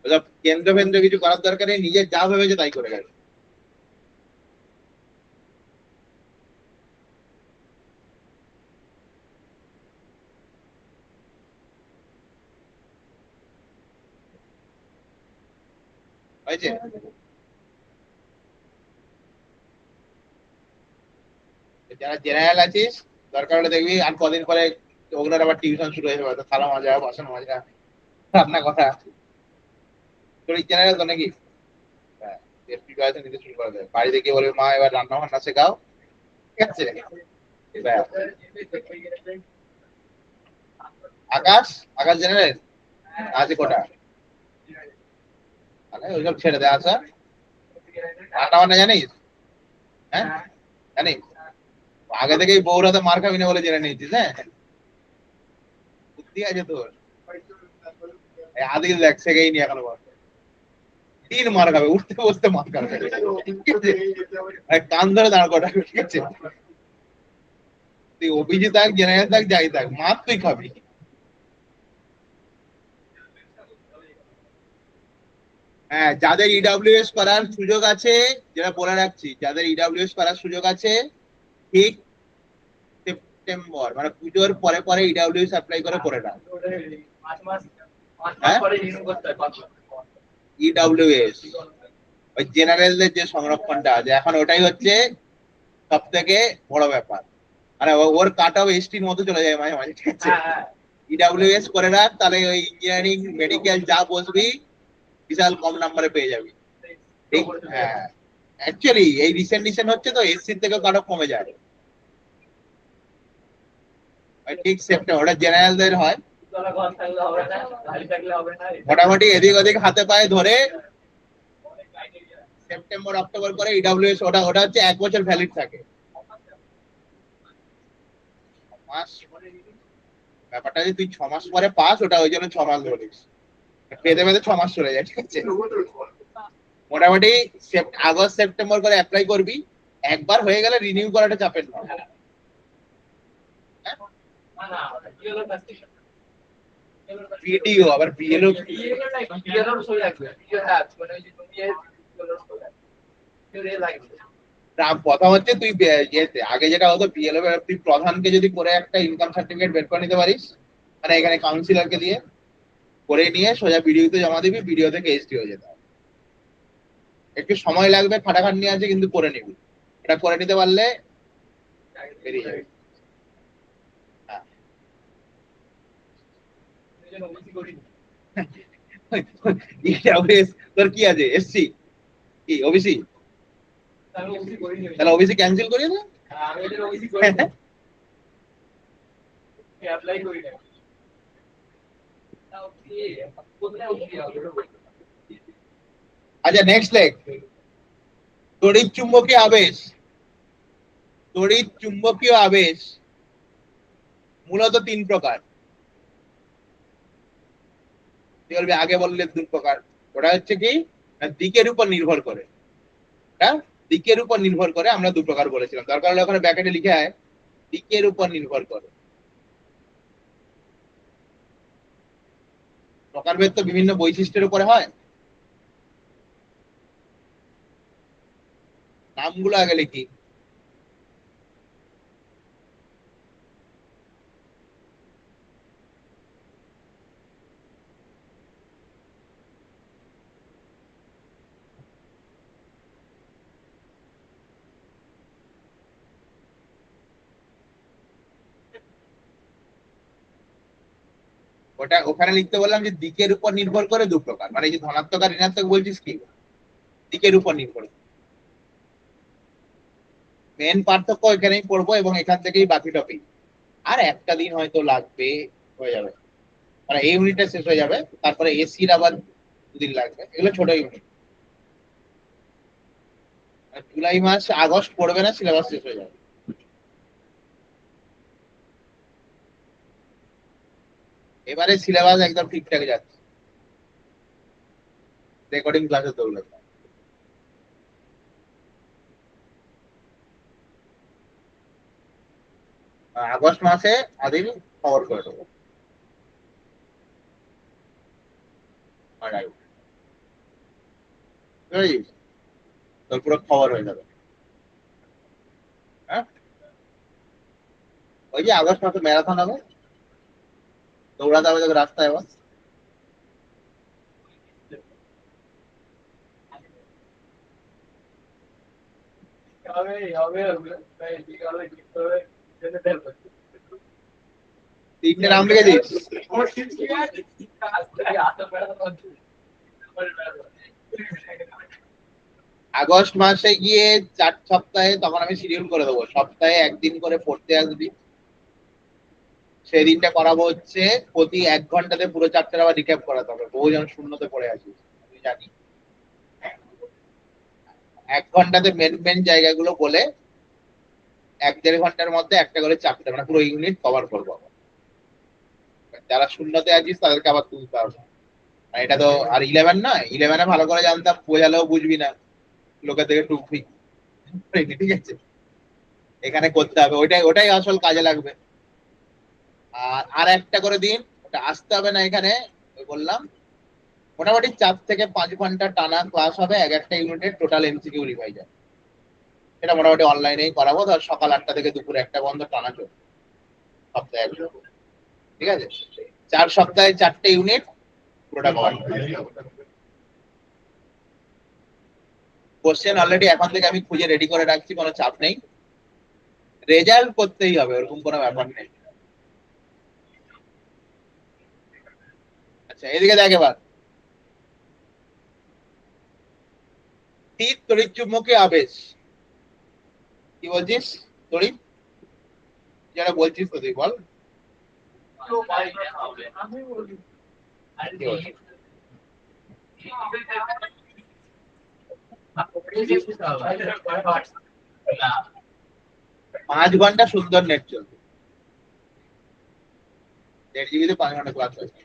ওসব কেন্দ্র ফেন্দ্র কিছু করার দরকার নেই, নিজের যা ভেবেছে তাই করে গেছে। হয়েছে। যারা জেনারেল আছিস, দরকার হলে দেখবি আর কদিন পরে ওগুলোর আবার টিউশন শুরু হয়ে যাবে, হয়তো থালা মাজা, বাসন মাজা, রান্না করা। তোর জেনারেল তো নাকি? হ্যাঁ, প্রিপারেশন নিতে শুরু করে দেবে, বাড়িতে গিয়ে বলবে মা এবার রান্না বান্না শেখাও, ঠিক আছে? ব্যাস। আকাশ, আকাশ জেনারেল আছে কোটা, মানে ওইসব ছেড়ে দেয়। আসা রান্না বান্না জানিস? হ্যাঁ, জানিস? আগে থেকেই বউরাতে মার খাবি না বলে জেনে নিয়েছিস, হ্যাঁ? বুদ্ধি আছে তোর। আদিল দেখ সেকেই নি এখনো বল 3 মার খাবে উঠতে বসতে মার খাবে কান ধরে দাঁড় করা ঠিক আছে তুই অভিজিৎ থাক জেনারেল থাক যাই থাক মার তুই খাবি হ্যাঁ যাদের ইডব্লিউএস করার সুযোগ আছে যেটা বলে রাখছি যাদের ইডব্লিউএস করার সুযোগ আছে ঠিক সেপ্টেম্বর মানে পুজোর পরে পরে ইডব্লিউএস অ্যাপ্লাই করে নাও হ্যাঁ ইডব্লিউএস ওই জেনারেলদের যে সংরক্ষণটা আছে এখন ওটাই হচ্ছে সব থেকে বড় ব্যাপার মানে ওর কাট অফ এসটির মতো চলে যায় মাঝে মাঝে ঠিক আছে ইডব্লিউএস করে রাখ তাহলে ওই ইঞ্জিনিয়ারিং মেডিকেল যা বসবি বিশাল কম নাম্বারে পেয়ে যাবি ঠিক হ্যাঁ অ্যাকচুয়ালি এই রিসেন্ট হচ্ছে তো এসসি থেকে কাট অফ কমে যায় ঠিক সেপ্টেম্বর ওটা জেনারেলদের হয় মোটামুটি এদিক ওদিক হাতে পায়ে ধরে সেপ্টেম্বর অক্টোবর করে ইডব্লিউএস ওটা ওটা হচ্ছে 1 বছর ভ্যালিড থাকে মাস ব্যাপারটা যে তুই 6 মাস পরে পাস ওটা ওই জন্য 6 মাস ধরিস পেতে পেতে 6 মাস চলে যায় ঠিক আছে মোটামুটি আগস্ট সেপ্টেম্বর করে অ্যাপ্লাই করবি একবার হয়ে গেলে রিনিউ করাটা চাপের নয় পিডিও আবার বিএলও কথা হচ্ছে তুই আগে যেটা হতো বিএলও তুই প্রধানকে যদি করে একটা ইনকাম সার্টিফিকেট বের করে নিতে পারিস মানে এখানে কাউন্সিলরকে দিয়ে করে নিয়ে সোজা বিডিওতে জমা দিবি বিডিও থেকে এসটি হয়ে যেতে হবে একটু সময় লাগবে খাটাখাটনি আছে কিন্তু করে নিবি এটা করে নিতে পারলে বেরিয়ে যাবে তোর কি আছে এসসি কি ওবিসি তাহলে ওবিসি ক্যান্সেল করিয়ে দে আচ্ছা নেক্সট লেগ তড়িৎ চুম্বকীয় আবেশ তড়িৎ চুম্বকীয় আবেশ মূলত 3 প্রকার বলবি আগে বললে 2 প্রকার ওটা হচ্ছে কি দিকের উপর নির্ভর করে দিকের উপর নির্ভর করে আমরা 2 প্রকার বলেছিলাম দরকার হলে ওখানে ব্র্যাকেটে লিখে আয় দিকের উপর নির্ভর করে প্রকারভেদ তো বিভিন্ন বৈশিষ্ট্যের উপরে হয় নামগুলো আগে লিখি ওটা ওখানে লিখতে বললাম যে দিকের উপর নির্ভর করে 2 প্রকার মানে যে ধনাত্মক আর ঋণাত্মক বলছিস কি দিকের উপর নির্ভর মেন পার্থক্য এখানেই পড়বো এবং এখান থেকেই বাকি টপিক আর একটা দিন হয়তো লাগবে হয়ে যাবে মানে এই ইউনিটটা শেষ হয়ে যাবে তারপরে এসির আবার 2 দিন লাগবে এগুলো ছোট ইউনিট জুলাই মাস আগস্ট পড়বে না সিলেবাস শেষ হয়ে যাবে এবারে সিলেবাস একদম ঠিকঠাক যাচ্ছে রেকর্ডিং ক্লাসে দৌড়াবে আগস্ট মাসে আদিল খবর করে দেবো তোর পুরো খবর হয়ে যাবে হ্যাঁ ওই যে আগস্ট মাসে ম্যারাথন হবে দৌড়াতে হবে তোকে রাস্তায় আবার তিনটে নাম লিখেছিস আগস্ট মাসে গিয়ে 4 সপ্তাহে তখন আমি শিডিউল করে দেবো সপ্তাহে একদিন করে পড়তে আসবি সেই দিনটা করাবো হচ্ছে প্রতি 1 ঘন্টাতে পুরো চ্যাপ্টার আবার রিক্যাপ করাতে হবে বহু জন শূন্যতে পড়ে আছিস আমি জানি 1 ঘন্টাতে মেন মেন জায়গাগুলো বলে 1-1.5 ঘন্টার মধ্যে একটা করে চ্যাপ্টার মানে পুরো ইউনিট কভার করবো যারা শূন্যতে আছিস তাদেরকে আবার তুলতে হবে আর এটা তো আর 11 না, 11-এ ভালো করে জানতাম, বোঝালেও বুঝবি না, লোকের থেকে টুকবি। ঠিক আছে, এখানে করতে হবে, ওইটাই ওটাই আসল কাজে লাগবে। আর আর একটা করে দিন, ওটা আসতে হবে না এখানে। ওই বললাম মোটামুটি 4 থেকে 5 ঘন্টা টানা ক্লাস হবে, এক একটা ইউনিটের টোটাল এমসিকিউ রিভাইজ। এটা মোটামুটি অনলাইনেই করাবো, ধর সকাল 8টা থেকে দুপুর 1টা পর্যন্ত টানা চলবে, সপ্তাহে একদিন। ঠিক আছে, 4 সপ্তাহে 4টে ইউনিট, পুরোটা কভার। কোশ্চেন অলরেডি এখন থেকে আমি খুঁজে রেডি করে রাখছি, কোনো চাপ নেই। রেজাল্ট করতেই হবে, ওরকম কোনো ব্যাপার নেই। আচ্ছা, এদিকে দেখ এবার। তীর তড়িৎচুম্বকী আবেশ, কি বলছিস? তড়িৎ, যারা বলছিস তো তুই বল। কি বলছিস? 5 ঘন্টা সুন্দর নেট চলবে, 1.5 GB 5 ঘন্টা ক্লাস আছে।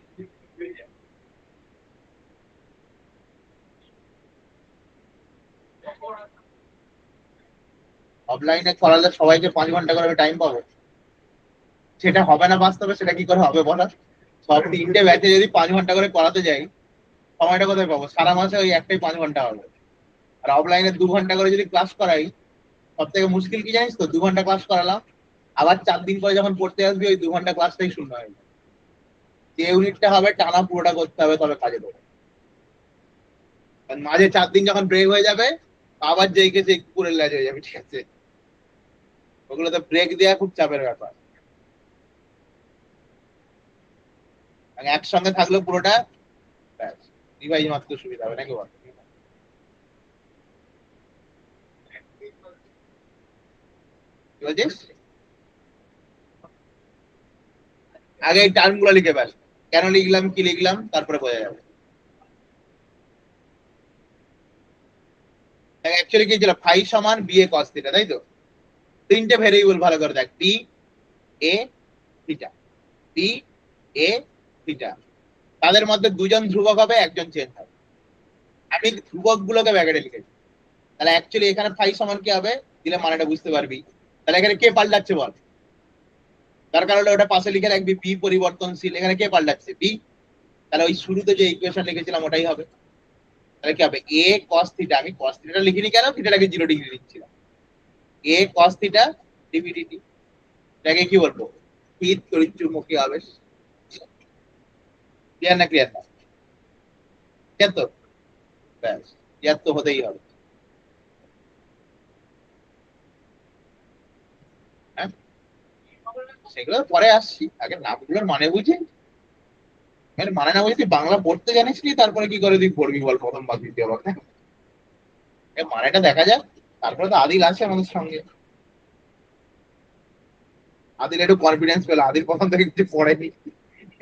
অফলাইনে করালে সবাইকে 5 ঘন্টা করে টাইম পাবো? সেটা হবে না বাস্তবে, সেটা কি করে হবে বলো? সব 3টে ব্যাচে যদি 5 ঘন্টা করে করাতে যাই, সময়টা কোথায় পাবো? সারা মাসে ওই একটাই 5 ঘন্টা হবে। আর অফলাইনে 2 ঘন্টা করে যদি ক্লাস করাই, সব থেকে মুশকিল কি জানিস তো? 2 ঘন্টা ক্লাস করালাম, আবার 4 দিন পরে যখন পড়তে আসবি, ওই 2 ঘন্টা ক্লাসটাই শূন্য হয়ে যাবে। যে ইউনিটটা হবে টানা পুরোটা করতে হবে, তবে কাজে দেবো। মাঝে 4 দিন যখন ব্রেক হয়ে যাবে, আবার যেই কে সেই কুকুরের ল্যাজ হয়ে যাবে। ঠিক আছে, ওগুলোতে ব্রেক দেওয়া খুব চাপের ব্যাপার। আর একসঙ্গে থাকলে পুরোটা রিভাইজ মাত্র সুবিধা হবে, নাকি বল? কি বলছিস? আগে এই টার্ম গুলো লিখে ফেল, কেন লিখলাম কি লিখলাম, তারপরে বোঝা যাবে। অ্যাকচুয়ালি কি ছিল? ফাই সমান বি এ কস থিটা, তাই তো? 3টে ভেরিয়েবল ভালো করে দেখ, B A theta, B A theta. তাদের মধ্যে দুজন ধ্রুবক হবে, একজন চেঞ্জ হবে। আমি ধ্রুবক গুলোকে ব্যাকেটে লিখেছি। তাহলে অ্যাকচুয়ালি এখানে ফাই সমান কি হবে দিলে মানেটা বুঝতে পারবি। তাহলে এখানে কে পাল্টাচ্ছে বল? তার কারণে ওটা পাশে লিখে রাখবি, বি পরিবর্তনশীল, এখানে কে পাল্টাচ্ছে? বি। তাহলে ওই শুরুতে যে ইকুয়েশন লিখেছিলাম ওটাই হবে। তাহলে কি হবে? এ কস থিটা, আমি কস থিটাটা লিখিনি কেন, থিটাটাকে 0 ডিগ্রি লিখছিলাম। এ কস থিটা ডিভি ডিটি, এটাকে কি বলবো? স্থির তড়িৎচুম্বকীয় আবেশ। ক্লিয়ার না? ক্লিয়ার না? ক্লিয়ার তো? ব্যাস, ক্লিয়ার তো হতেই হবে। হ্যাঁ, সেগুলো পরে আসছি, আগে নামগুলোর মানে বুঝি। এর মানে না বুঝি তুই বাংলা পড়তে জানিস নি, তারপরে কি করে তুই পড়বি বল প্রথম বা দ্বিতীয় বার? এর মানেটা দেখা যাক। তারপরে তো আদিল আছে আমাদের সঙ্গে, আদিল একটু কনফিডেন্স পেল, আদিল প্রথম থেকে কিছু পড়েনি,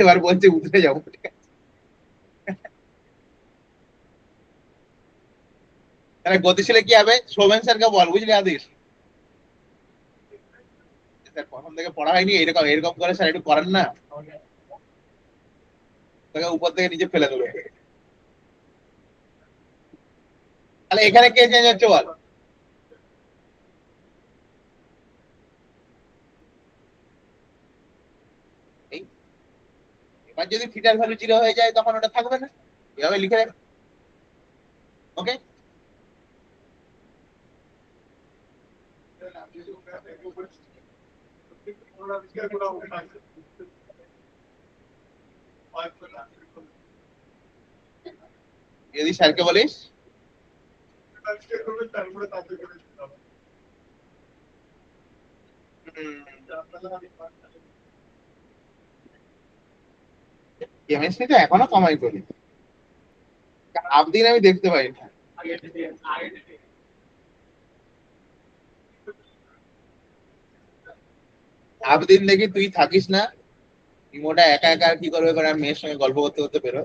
এবার বলছে উঠে যাবো। ঠিক আছে, তাহলে গতিশীলে কি হবে? শোভন স্যারকে বল, বুঝলি আদিল? স্যার প্রথম থেকে পড়া হয়নি, এরকম এরকম করে স্যার একটু করেন না, তোকে উপর থেকে নিচে ফেলে দেবে। তাহলে এখানে কে চেঞ্জ হচ্ছে বল? এই, এবার যদি থিটার ভ্যালু 0 হয়ে যায়, তখন ওটা থাকবে না। এভাবে লিখে রাখ। ওকে, যদি স্যারকে বলিস। কেমিস্ট্রি তো এখনো কামাই করি, হাফ দিন আমি দেখতে পাই না। হাফ দিন দেখি তুই থাকিস না, ইমোটা একা একা আর কি করবে, করে মেয়ের সঙ্গে গল্প করতে করতে বেরো।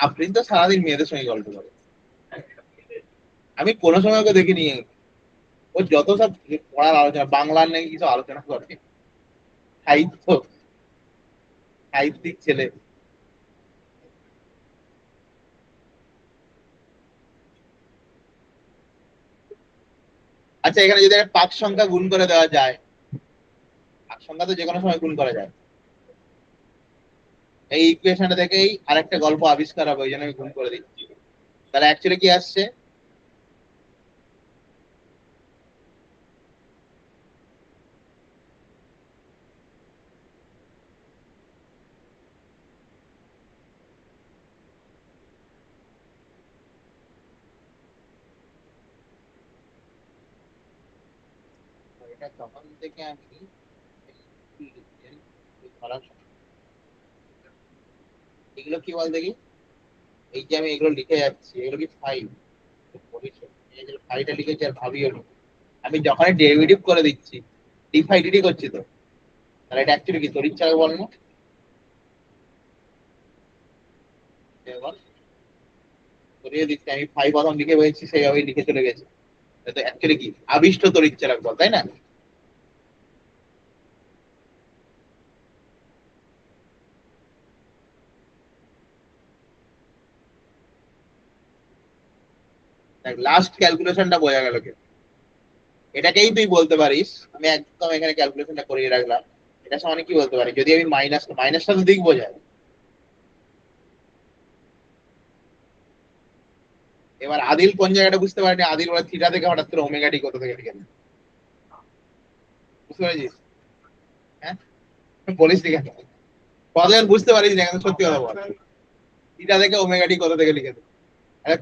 আফরিন তো সারাদিন মেয়েদের সঙ্গে গল্প করে, আমি কোনো সময় ওকে দেখিনি। ও যত সব পড়ার আলোচনা, বাংলার নাকি কিছু আলোচনা করে, সাহিত্য, সাহিত্যিক ছেলে। আচ্ছা, এখানে যদি একটা পাক সংখ্যা গুণ করে দেওয়া যায়, পাক সংখ্যা তো যে কোনো সময় গুণ করা যায়, এই ইকুয়েশনটা থেকেই আরেকটা গল্প আবিষ্কার হবে, ওই জন্য আমি গুণ করে দিচ্ছি। তাহলে অ্যাকচুয়ালি কি আসছে? এটা তখন থেকে আমি ধরার সময়- এগুলো কি বল দেখি, এই যে আমি এগুলো লিখে যাচ্ছি, এগুলো কি ফাইভ? ফাইভটা লিখেছি আর ভাবি হলো, আমি যখনই ডেরিভেটিভ করে দিচ্ছি ডিফাইডিটি করছি তো, তাহলে এটা অ্যাকচুয়ালি কি তোর ইচ্ছা বল না? এবার করিয়ে দিচ্ছি, আমি ফাইভ প্রথম লিখে পেয়েছি সেইভাবেই লিখে চলে গেছি। তো অ্যাকচুয়ালি কি আবিষ্ট তোর ইচ্ছা রাখবো, তাই না? লাস্ট ক্যালকুলেশনটা বোঝা গেল কি? এটাকেই তুই বলতে পারিস, আমি একদম এখানে ক্যালকুলেশনটা করিয়ে রাখলাম, এটা সমান কি বলতে পারি, যদি আমি মাইনাসটা তো দিক বোঝায়। এবার আদিল কোন জায়গাটা বুঝতে পারেনি, আদিল বলে থিটা থেকে হঠাৎ করে ওমেগা টি কত থেকে লিখে দিল। বুঝতে পারছিস? হ্যাঁ, বলিস নি কেন? কতজন বুঝতে পারিস না, কিন্তু সত্যি কথা বল, থিটা থেকে ওমেগা টি কত থেকে লিখে দিল।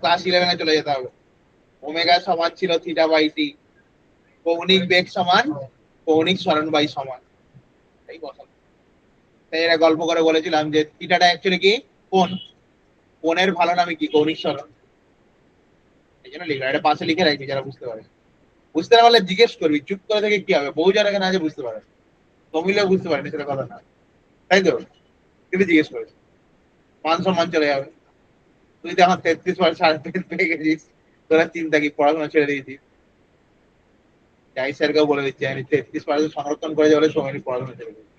ক্লাস ইলেভেনে চলে যেতে হবে। ওমেগা সমান ছিল থিটা বাই টি, কৌণিক বেগ সমান কৌণিক সরণ বাই সমান, এই বসাল। তাই এরা গল্প করে বলেছিলাম যে থিটাটা অ্যাকচুয়ালি কি কোণ, কোণের ভালো নামে কি কৌণিক সরণ। এই জন্য লিখলাম, এটা পাশে লিখে রাখবি যারা বুঝতে পারে। বুঝতে না পারলে জিজ্ঞেস করবি, চুপ করে থেকে কি হবে, বহু যারা এখানে আছে বুঝতে পারে, তমিলেও বুঝতে পারেনি, সেটা কথা না, তাই তো? কিন্তু জিজ্ঞেস করবি, মান সম্মান চলে যাবে। তুই তো এখন 33 পেয়ে গেছিস, তোরা চিন্তা কি পড়াশোনা ছেড়ে দিয়েছিস? যাই স্যারকেও বলে দিচ্ছি, আমি 33% সংরক্ষণ করে যাবে সময় পড়াশোনা ছেড়ে দিয়েছি।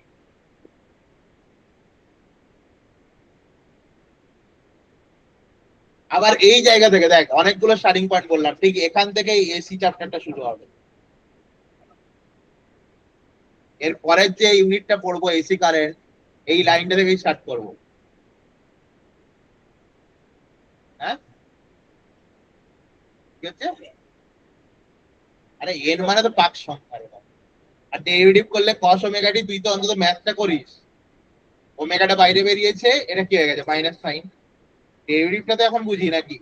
আবার এই জায়গা থেকে দেখ, অনেকগুলো স্টার্টিং পয়েন্ট বললাম, ঠিক এখান থেকে এসি চ্যাপ্টারটা শুরু হবে। এর পরের যে ইউনিটটা পড়বো এসি কারেন্ট, এই লাইনটা থেকেই স্টার্ট করবো। হ্যাঁ, কি হচ্ছে? আরে এর মানে তো পাক সংখ্যা রে বাবা। আর ডেরিভেটিভ করলে কস ওমেগা টি, তুই তো অন্তত ম্যাথটা করিস। ওমেগাটা বাইরে বেরিয়েছে, এটা কি হয়ে গেছে মাইনাস সাইন। ডেরিভেটিভটা তো এখন বুঝি নাকি।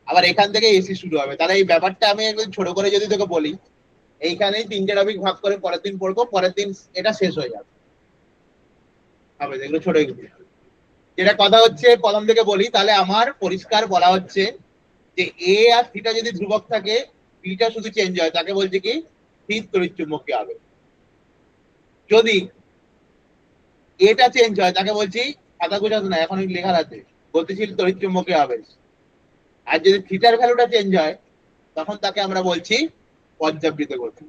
আবার এখান থেকে এসি শুরু হবে, তাহলে এই ব্যাপারটা আমি একদম ছোট করে যদি তোকে বলি, এইখানেই তিনটে টপিক ভাগ করে পরের দিন পড়বো, পরের দিন এটা শেষ হয়ে যাবে। হবে যেগুলো ছোট এগুলো। যেটা কথা হচ্ছে প্রথম থেকে বলি, তাহলে আমার পরিষ্কার বলা হচ্ছে যে এ আর থিটা যদি ধ্রুবক থাকে, বিটা শুধু চেঞ্জ হয়, তাকে বলছে কি স্থির তড়িৎচুম্বকীয় আবেশ। যদি এটা চেঞ্জ হয় তাকে বলছি, খাতা গোছাতে না এখন লেখা আছে, গতিশীল তড়িৎচুম্বকীয় আবেশ। আর যদি থিটার ভ্যালুটা চেঞ্জ হয়, তখন তাকে আমরা বলছি পর্যাবৃত গতি।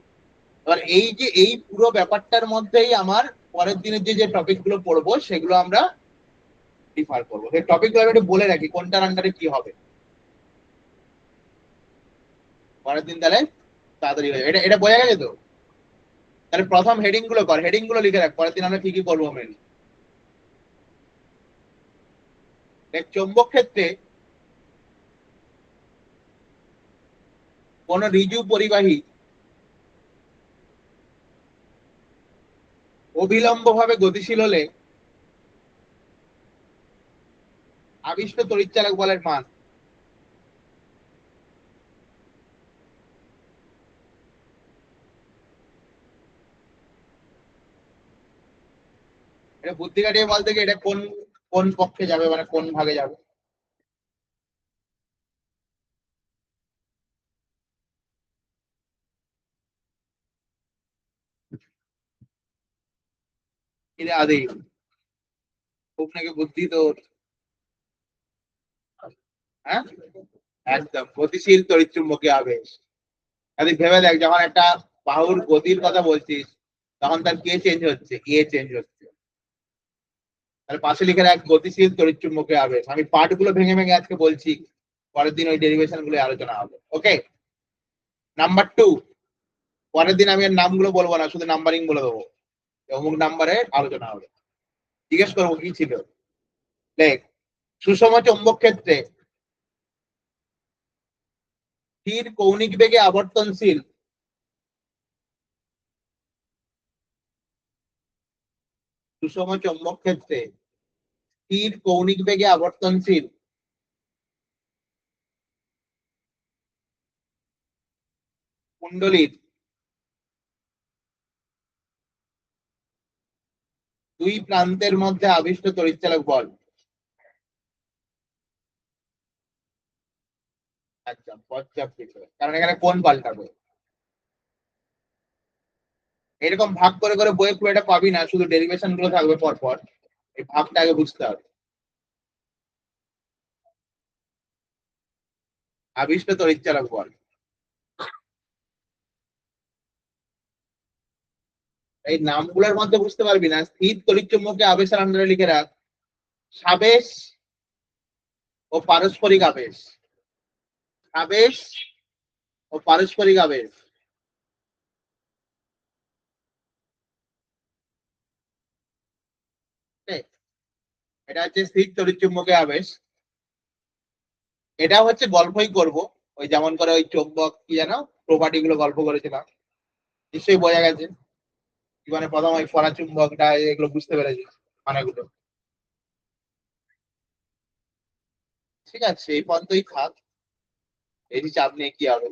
এবার এই যে এই পুরো ব্যাপারটার মধ্যেই আমার পরের দিনের যে যে টপিক গুলো পড়বো সেগুলো আমরা ডিফার করবো। সেই টপিক গুলো আমি একটু বলে রাখি কোনটার আন্ডারে কি হবে, পরের দিন তাহলে তাড়াতাড়ি হয়ে যাবে। এটা এটা বোঝা গেছে তো? তাহলে প্রথম হেডিং গুলো কর, হেডিং গুলো লিখে রাখ, পরের দিন আমরা কি কি করবো মেন। চৌম্বক ক্ষেত্রে কোন ঋজু পরিবাহী অবিলম্ব ভাবে গতিশীল হলে আবিষ্ট তড়িৎচালক বলের মান। এটা বুদ্ধি কাটিয়ে বলতে কি, এটা কোন কোন পক্ষে যাবে, মানে কোন ভাগে যাবে। এটা আদি খুব নাকি বুদ্ধি তোর। হ্যাঁ, একদম গতিশীল তড়িৎচুম্বকীয় আবেশ। আদি ভেবে দেখ, যখন একটা বাহুর গতির কথা বলছিস, তখন তার কে চেঞ্জ হচ্ছে, এ চেঞ্জ হচ্ছে। তাহলে পাশে লিখে রাখ গতিশীল তড়িৎচুম্বকীয় আবেশ। আমি পার্ট গুলো ভেঙে ভেঙে আজকে বলছি, পরের দিন ওই ডেরিভেশন গুলো আলোচনা হবে। ওকে, নাম্বার 2, পরের দিন আমি এর নামগুলো বলবো না, শুধু নাম্বারিং বলে দেবো, অমুক নাম্বারে আলোচনা হবে। জিজ্ঞেস করবো কি ছিল, দেখ সুষম চৌম্বক ক্ষেত্রে স্থির কৌণিক বেগে আবর্তনশীল সুষম চৌম্বক ক্ষেত্রে স্থির কৌণিক বেগে আবর্তনশীল কুণ্ডলীর দুই প্রান্তের মধ্যে আবিষ্ট তড়িৎচালক বল। আচ্ছা, পর্যাপ্ত, কারণ এখানে কোন পাল্টাবে, এরকম ভাগ করে করে বইয়ে খুব একটা পাবি না, শুধু ডেরিভেশন গুলো থাকবে পর পর, এই ভাগটা আগে বুঝতে হবে। আবিষ্ট তড়িৎচালক বল, এই নামগুলোর মধ্যে বুঝতে পারবি না। স্থির তড়িৎচুম্বকীয় আবেশের আন্ডারে লিখে রাখ সাবেশ ও পারস্পরিক আবেশ। সাবেশ ও পারস্পরিক আবেশ, এটা হচ্ছে স্থির তড়িৎচুম্বকীয় আবেশ। এটা হচ্ছে গল্পই করব, ওই যেমন করে ওই চৌম্বক কি জানো প্রপার্টি গুলো গল্প করেছিলাম, নিশ্চয়ই বোঝা গেছে। জীবনে প্রথম ওই ফরা চুম্বকটা এগুলো বুঝতে পেরেছি মানেগুলো। ঠিক আছে, এই পর্যন্তই থাক, এই চাপ নিয়ে কি হবে।